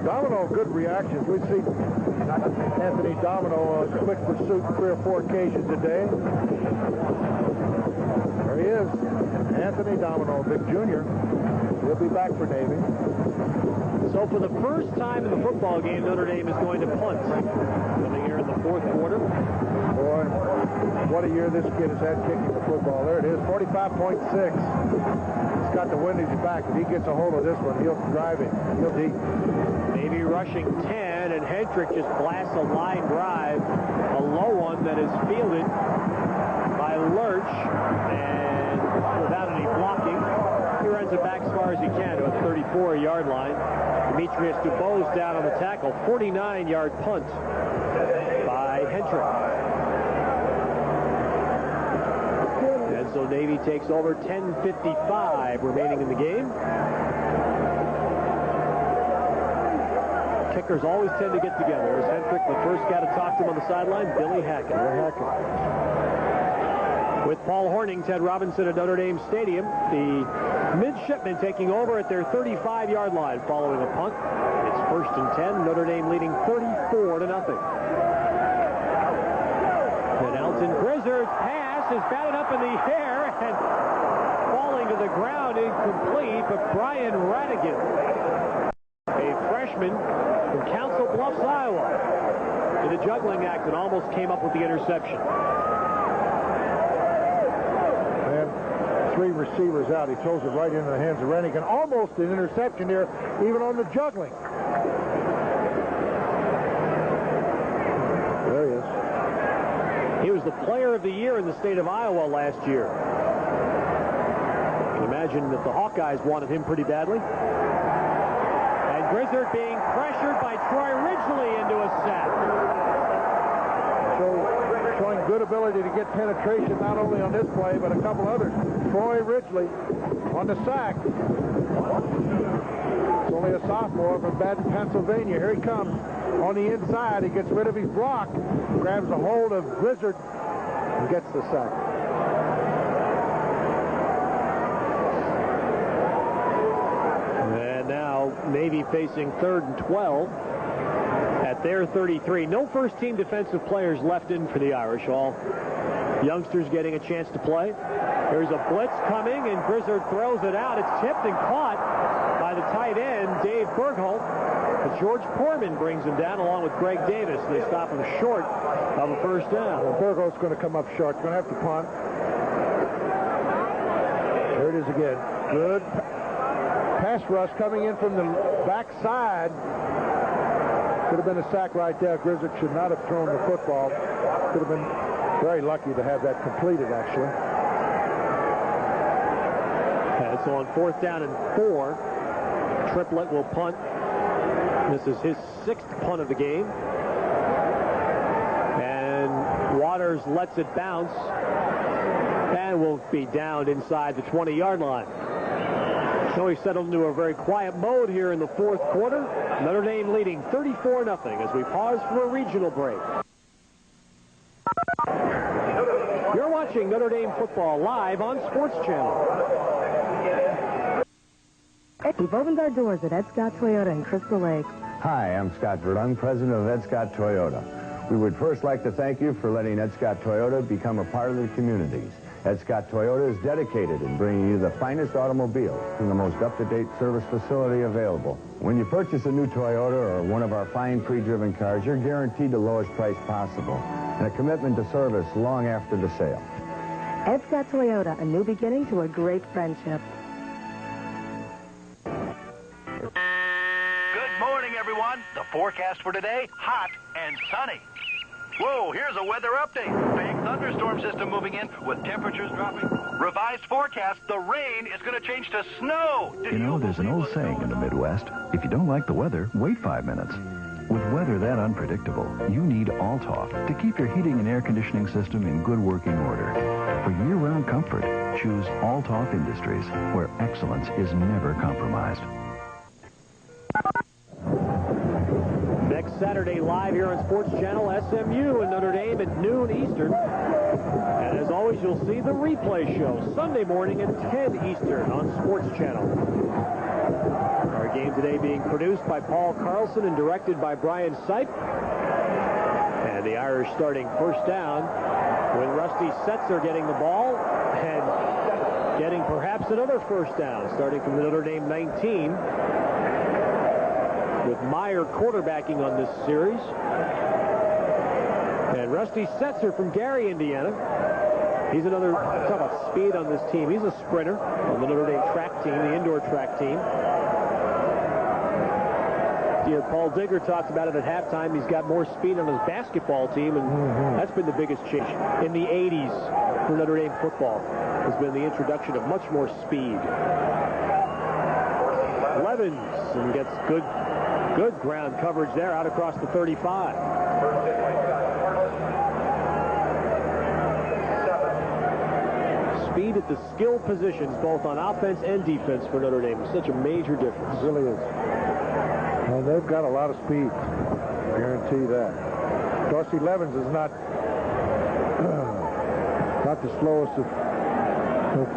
Domino, good reactions. We've seen Anthony Domino quick pursuit 3 or 4 occasions a day. There he is, Anthony Domino, big junior. He'll be back for Navy. So for the first time in the football game, Notre Dame is going to punt. Coming here in the fourth quarter. Boy, what a year this kid has had kicking the football. There it is, 45.6. He's got the wind at his back. If he gets a hold of this one, he'll drive it. He'll deep. Maybe rushing 10, and Hendrick just blasts a line drive. A low one that is fielded by Lurch, and without any blocking, he runs it back as far as he can to a 34-yard line. Demetrius Dubose down on the tackle. 49-yard punt by Hendrick. And so Navy takes over. 10:55 remaining in the game. Kickers always tend to get together. As Hendrick, the first guy to talk to him on the sideline, Billy Hackett. With Paul Horning, Ted Robinson at Notre Dame Stadium, the midshipmen taking over at their 35-yard line following a punt. It's 1st and 10, Notre Dame leading 34-0. And Elton Grizzard's pass is batted up in the air and falling to the ground incomplete, but Brian Radigan, a freshman from Council Bluffs, Iowa, did a juggling act and almost came up with the interception. 3 receivers out. He throws it right into the hands of Rennigan. Almost an interception here, even on the juggling. There he is. He was the player of the year in the state of Iowa last year. You can imagine that the Hawkeyes wanted him pretty badly. And Grizzard being pressured by Troy Ridgely into a sack. Showing good ability to get penetration not only on this play, but a couple others. Troy Ridgely on the sack. It's only a sophomore from Baden, Pennsylvania. Here he comes on the inside. He gets rid of his block, grabs a hold of Grizzard, and gets the sack. And now Navy facing 3rd and 12. At their 33. No first-team defensive players left in for the Irish. All youngsters getting a chance to play. There's a blitz coming, and Grizzard throws it out. It's tipped and caught by the tight end, Dave Bergholt. But George Poorman brings him down along with Greg Davis. They stop him short of a first down. Well, Bergholt's going to come up short. Going to have to punt. There it is again. Good pass rush coming in from the backside. Could have been a sack right there. Grizzard should not have thrown the football. Could have been very lucky to have that completed, actually. And so on 4th down and 4, Triplett will punt. This is his 6th punt of the game. And Waters lets it bounce and will be downed inside the 20-yard line. So he settled into a very quiet mode here in the 4th quarter. Notre Dame leading 34-0 as we pause for a regional break. You're watching Notre Dame football live on Sports Channel. We've opened our doors at Ed Scott Toyota in Crystal Lake. Hi, I'm Scott Verdun, president of Ed Scott Toyota. We would first like to thank you for letting Ed Scott Toyota become a part of the communities. Ed Scott Toyota is dedicated in bringing you the finest automobiles from the most up-to-date service facility available. When you purchase a new Toyota or one of our fine pre-driven cars, you're guaranteed the lowest price possible and a commitment to service long after the sale. Ed Scott Toyota, a new beginning to a great friendship. Good morning, everyone. The forecast for today, hot and sunny. Whoa, here's a weather update. Big thunderstorm system moving in with temperatures dropping. Revised forecast, the rain is going to change to snow. You know, there's an old saying in the Midwest, if you don't like the weather, wait 5 minutes. With weather that unpredictable, you need Altoff to keep your heating and air conditioning system in good working order. For year-round comfort, choose Altoff Industries, where excellence is never compromised. Next Saturday, live here on Sports Channel, SMU and Notre Dame at noon Eastern. And And as always, you'll see the replay show Sunday morning at 10 Eastern on Sports Channel. Our game today being produced by Paul Carlson and directed by Brian Sipe. And the Irish starting first down with Rusty Setzer getting the ball and getting perhaps another first down, starting from the Notre Dame 19, with Meyer quarterbacking on this series. And Rusty Setzer from Gary, Indiana. He's another, talk about speed on this team. He's a sprinter on the Notre Dame track team, the indoor track team. Paul Digger talked about it at halftime. He's got more speed on his basketball team, and that's been the biggest change in the 80s for Notre Dame football. Has been the introduction of much more speed. Levens and gets good ground coverage there out across the 35. Speed at the skill positions, both on offense and defense for Notre Dame, is such a major difference. It really is. And they've got a lot of speed. Guarantee that. Dorsey Levens is not the slowest of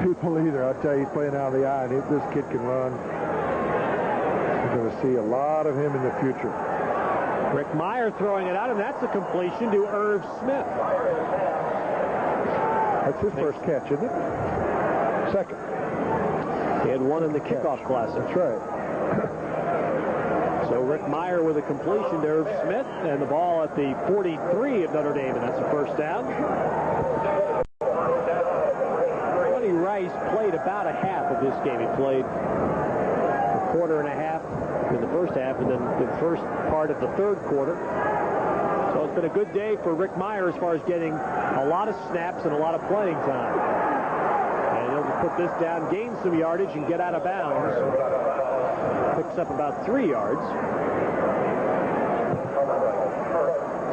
people either. I'll tell you, he's playing out of the eye, and if this kid can run, you're going to see a lot of him in the future. Rick Meyer throwing it out, and that's a completion to Irv Smith. That's his first catch, isn't it? Second. He had one in the kickoff classic. That's right. So Rick Meyer with a completion to Irv Smith, and the ball at the 43 of Notre Dame, and that's a first down. Ronnie Rice played about a half of this game. He played a quarter and a half in the first half, and then the first part of the third quarter. So it's been a good day for Rick Meyer as far as getting a lot of snaps and a lot of playing time. And he'll just put this down, gain some yardage, and get out of bounds. Picks up about 3 yards.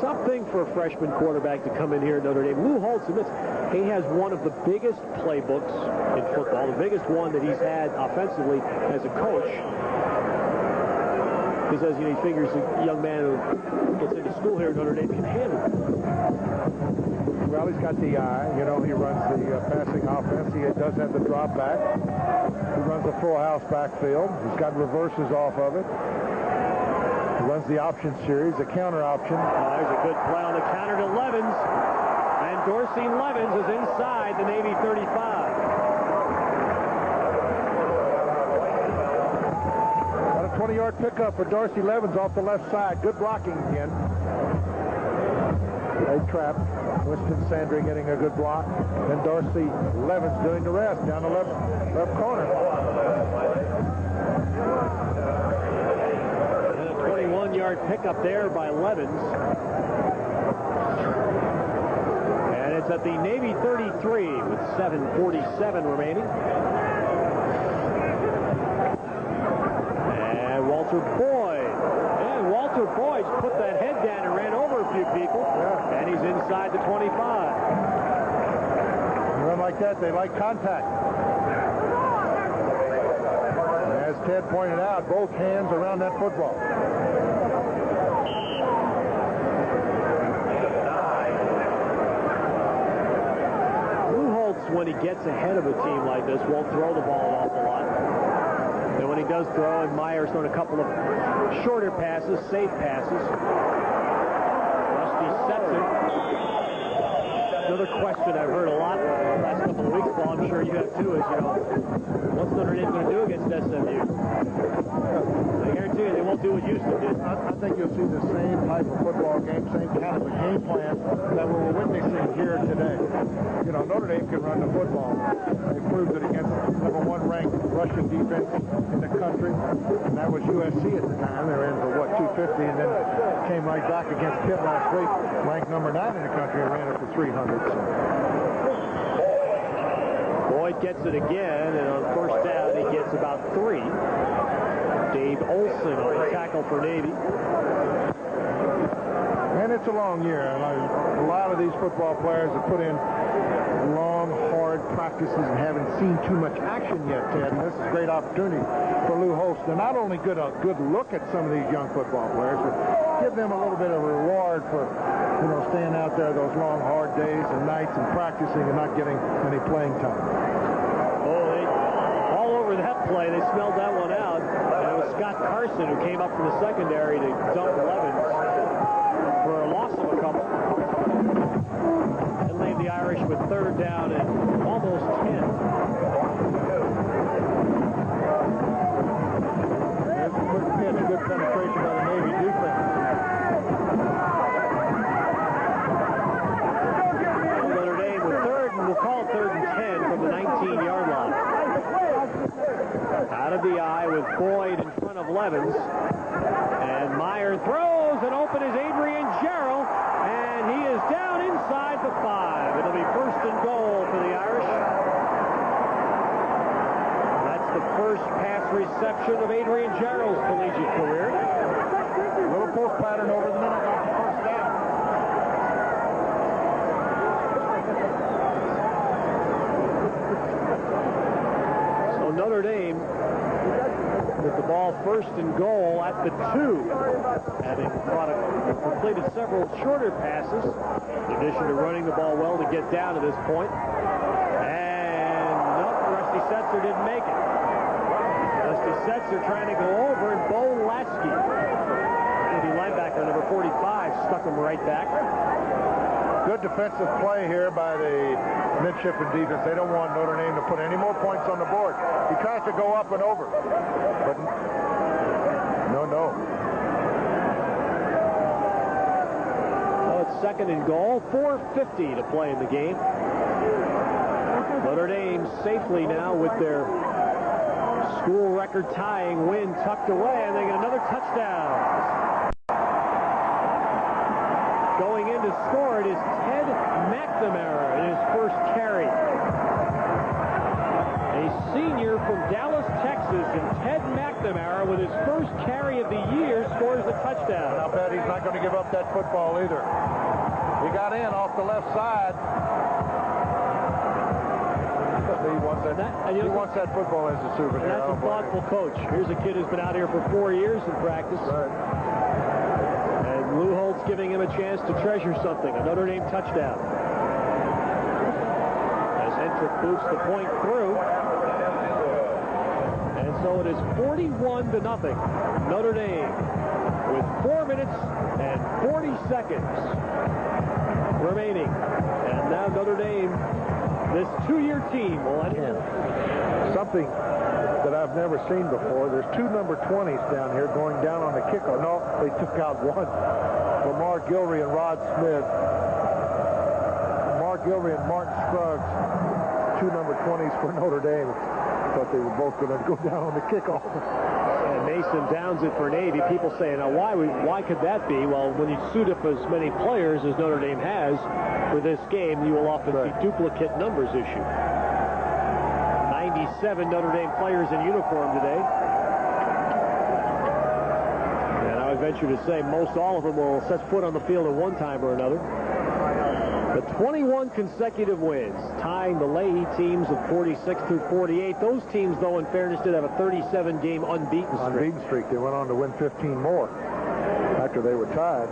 Tough thing for a freshman quarterback to come in here at Notre Dame. Lou Holtz admits he has one of the biggest playbooks in football, the biggest one that he's had offensively as a coach. He says, he figures a young man who gets into school here at Notre Dame can handle it. Well, he's got the eye. He runs the passing offense. He does have the drop back. He runs a full house backfield. He's got reverses off of it. He runs the option series, the counter option. There's a good play on the counter to Levens. And Dorsey Levens is inside the Navy 35. 20-yard pickup for Dorsey Levens off the left side. Good blocking again. They trapped. Winston Sandry getting a good block. Then Dorsey Levens doing the rest down the left corner. And a 21-yard pickup there by Levens. And it's at the Navy 33 with 7:47 remaining. Walter Boyd. And Walter Boyd's put that head down and ran over a few people. Yeah. And he's inside the 25. You run like that, they like contact. And as Ted pointed out, both hands around that football. Lou Holtz, when he gets ahead of a team like this, won't throw the ball an awful lot. And when he does throw, and Meyer's thrown a couple of shorter passes, safe passes. Rusty Setzer. Another question I've heard a lot the last couple of weeks, Paul, I'm sure you have too, is, what's Notre Dame going to do against SMU? I guarantee you they won't do what Houston did. I think you'll see the same type of football game, same kind of a game plan that we're witnessing here today. Notre Dame can run the football. They proved it against number 1 ranked Russian defense in the country, and that was USC at the time. They ran for, 250, and then came right back against Pitt last week, ranked number 9 in the country, and ran it for 300. So. Boyd gets it again, and on first down, he gets about 3. Dave Olson on the tackle for Navy. And it's a long year. A lot of these football players have put in long, hard practices and haven't seen too much action yet, Ted. And this is a great opportunity for Lou Holtz to not only get a good look at some of these young football players, but give them a little bit of a reward for, staying out there those long, hard days and nights and practicing and not getting any playing time. All over that play, they smelled that one out. And it was Scott Carson who came up from the secondary to dump Levens for a loss of a couple. And leave the Irish with third down and almost 10. There's a quick pitch, good penetration by the Navy defense. Notre Dame with third, and we'll call it third and 10 from the 19-yard line. Out of the eye with Boyd in front of Levens. And Meyer throws, and open is Adrian Jarrell, and he is down inside the 5. It'll be first and goal for the Irish. That's the first pass reception of Adrian Jarrell's collegiate career. A little post pattern over the middle, got the first down. So Notre Dame with the ball first and goal at the 2, having completed several shorter passes, in addition to running the ball well to get down to this point. And nope, Rusty Setzer didn't make it. Rusty Setzer trying to go over, and Bo Lasky, the linebacker, number 45, stuck him right back. Good defensive play here by the midshipman defense. They don't want Notre Dame to put any more points on the board. He tries to go up and over, but no. So it's second and goal, 4:50 to play in the game. Notre Dame safely now with their school record tying win tucked away, and they get another touchdown. Going in to score it is Ted McNamara in his first carry. A senior from Dallas, Texas, and Ted McNamara with his first carry of the year scores the touchdown. I'll bet he's not going to give up that football either. He got in off the left side. He wants that football as a souvenir. That's a thoughtful coach. Here's a kid who's been out here for 4 years in practice. Right. And Lou Holtz giving him a chance to treasure something, a Notre Dame touchdown. As Hendrick boots the point through. And so it is 41-0. Notre Dame with 4 minutes and 40 seconds remaining. And now Notre Dame, this 2-year team, will end in. Something that I've never seen before. There's 2 number 20s down here going down on the kickoff. No, they took out one. Lamar Gilry and Rod Smith. Lamar Gilry and Martin Scruggs, 2 number 20s for Notre Dame. Thought they were both going to go down on the kickoff. And Mason downs it for Navy. People say, now why could that be? Well, when you suit up as many players as Notre Dame has for this game, you will often see duplicate numbers issued. 97 Notre Dame players in uniform today. And I would venture to say most all of them will set foot on the field at one time or another. The 21 consecutive wins, tying the Leahy teams of 46 through 48. Those teams, though, in fairness, did have a 37-game unbeaten streak. They went on to win 15 more after they were tied.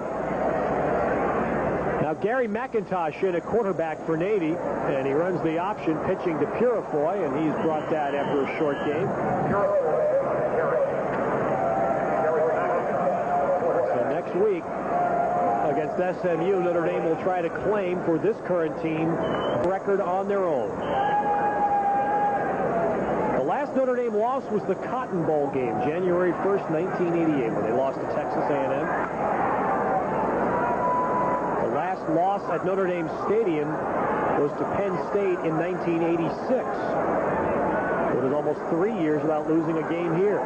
Now, Gary McIntosh in a quarterback for Navy, and he runs the option pitching to Purifoy, and he's brought down after a short game. So next week, against SMU, Notre Dame will try to claim for this current team record on their own. The last Notre Dame loss was the Cotton Bowl game, January 1st, 1988, when they lost to Texas A&M. The last loss at Notre Dame Stadium was to Penn State in 1986. It was almost 3 years without losing a game here.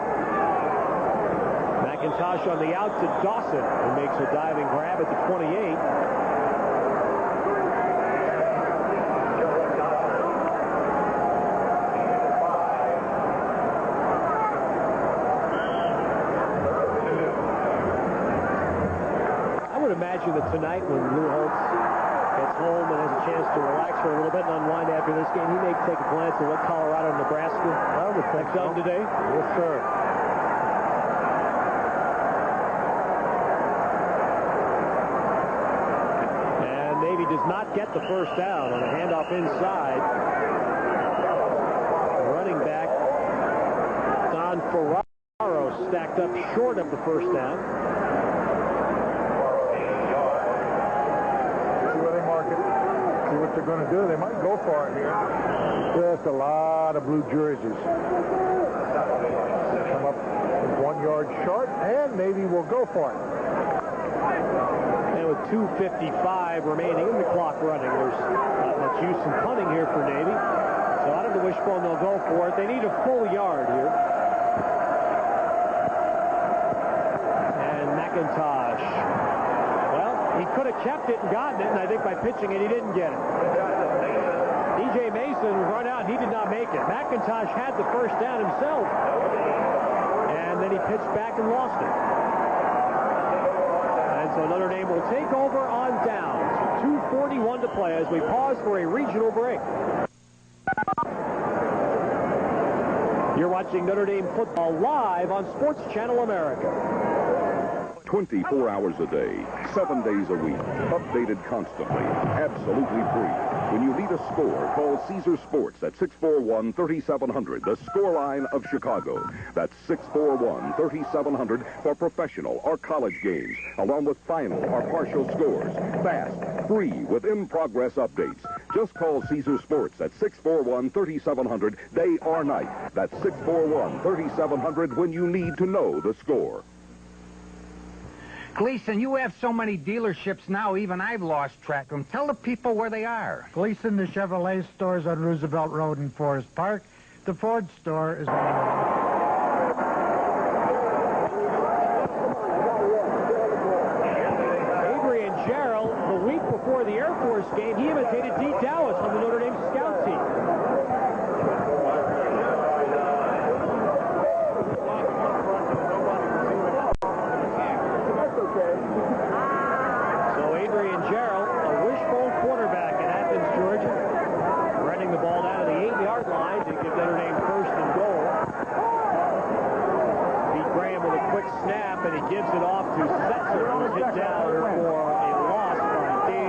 McIntosh on the out to Dawson, who makes a diving grab at the 28. I would imagine that tonight when Lou Holtz gets home and has a chance to relax for a little bit and unwind after this game. He may take a glance at what Colorado and Nebraska have done today. Yes, sir. And Navy does not get the first down on a handoff inside. The running back, Don Ferraro, stacked up short of the first down. See what they're going to do. They might go for it here. Just a lot of blue jerseys. Come up 1 yard short, and Navy will go for it. And with 2:55 remaining in the clock running, there's not much use in punting here for Navy. So out of the wishbone, they'll go for it. They need a full yard here. And McIntosh. He could have kept it and gotten it, and I think by pitching it, he didn't get it. E.J. Mason run out, and he did not make it. McIntosh had the first down himself, and then he pitched back and lost it. And so Notre Dame will take over on downs. 2:41 to play as we pause for a regional break. You're watching Notre Dame football live on Sports Channel America. 24 hours a day, 7 days a week, updated constantly, absolutely free. When you need a score, call Caesar Sports at 641-3700, the scoreline of Chicago. That's 641-3700 for professional or college games, along with final or partial scores. Fast, free, with in-progress updates. Just call Caesar Sports at 641-3700, day or night. That's 641-3700 when you need to know the score. Gleason, you have so many dealerships now, even I've lost track of them. Tell the people where they are. Gleason, the Chevrolet store is on Roosevelt Road in Forest Park. The Ford store is on... The week before the Air Force game, he imitated Dee Dowis from the Notre Dame scout team. So Adrian Gerald, a wishbone quarterback in Athens, Georgia, running the ball down to the 8-yard line to give Notre Dame first and goal. Pete Graham with a quick snap, and he gives it off to Setzer, who's hit down for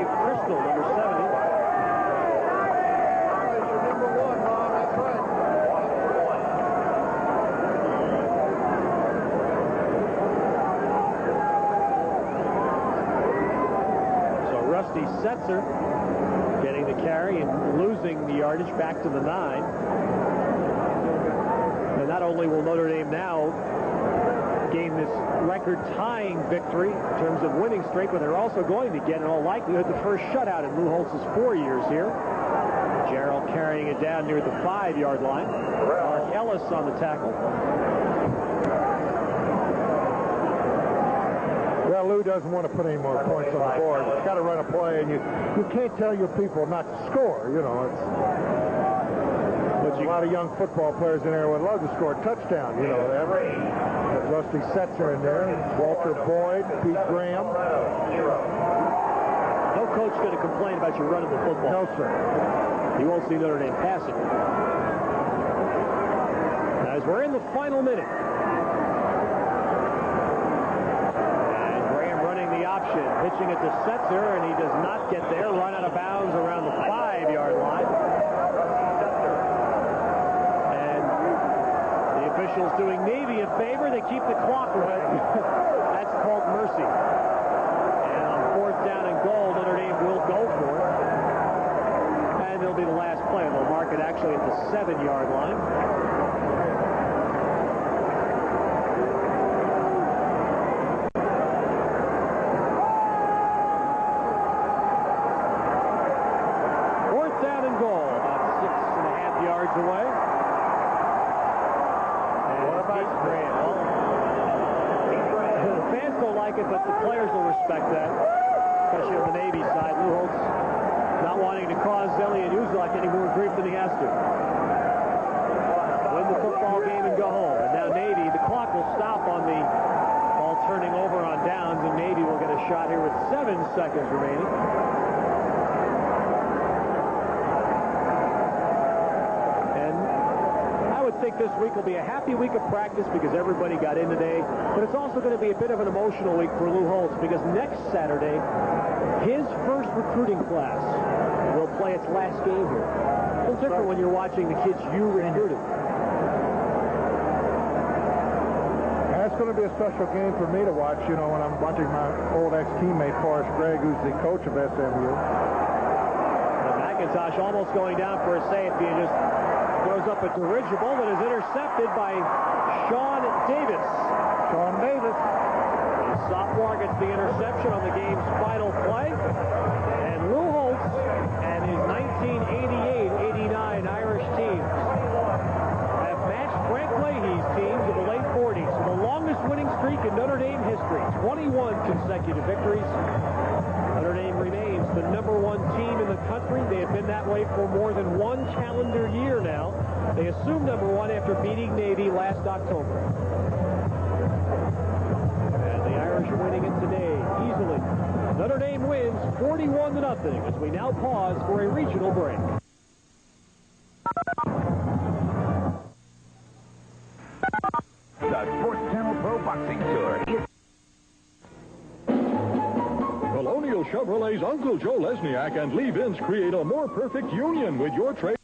Crystal, number 70. So Rusty Setzer getting the carry and losing the yardage back to the 9. And not only will Notre Dame now gain this record-tying victory in terms of winning streak, but they're also going to get, in all likelihood, the first shutout in Lou Holtz's 4 years here. Gerald carrying it down near the 5-yard line. Mark Ellis on the tackle. Well, Lou doesn't want to put any more points on the board. He's got to run a play, and you can't tell your people not to score. You know, it's... There's a lot of young football players in there would love to score a touchdown, you know. There's Rusty Setzer in there, Walter Boyd, Pete Graham. No coach going to complain about you running the football. No, sir. You won't see Notre Dame passing. As we're in the final minute. And Graham running the option, pitching it to Setzer, and he does not get there. Run out of bounds around the 5-yard line. Officials doing Navy a favor. They keep the clock running. That's called mercy. And on 4th down and goal, Notre Dame will go for it. And it'll be the last play. They'll mark it actually at the 7-yard line. Fourth down and goal, about 6.5 yards away. The fans don't like it, but the players will respect that, especially on the Navy side. Lou Holtz not wanting to cause Elliot Uzak any more grief than he has to. Win the football game and go home. And now Navy, the clock will stop on the ball turning over on downs, and Navy will get a shot here with 7 seconds remaining. think this week will be a happy week of practice because everybody got in today, but it's also going to be a bit of an emotional week for Lou Holtz because next Saturday, his first recruiting class will play its last game here. A little different when you're watching the kids you recruited. That's going to be a special game for me to watch, you know, when I'm watching my old ex-teammate, Forrest Gregg, who's the coach of SMU. McIntosh almost going down for a safety and just throws up a dirigible that is intercepted by Sean Davis. Sean Davis. The sophomore gets the interception on the game's final play. And Lou Holtz and his 1988-89 Irish teams have matched Frank Leahy's teams of the late 40s. So the longest winning streak in Notre Dame history. 21 consecutive victories. Notre Dame remains the #1 team in the country. They have been that way for more than one calendar year now. They assumed #1 after beating Navy last October. And the Irish are winning it today easily. Notre Dame wins 41-0 as we now pause for a regional break. The Sports Channel Pro Boxing Tour. Colonial Chevrolet's Uncle Joe Lesniak and Lee Vince create a more perfect union with your trade.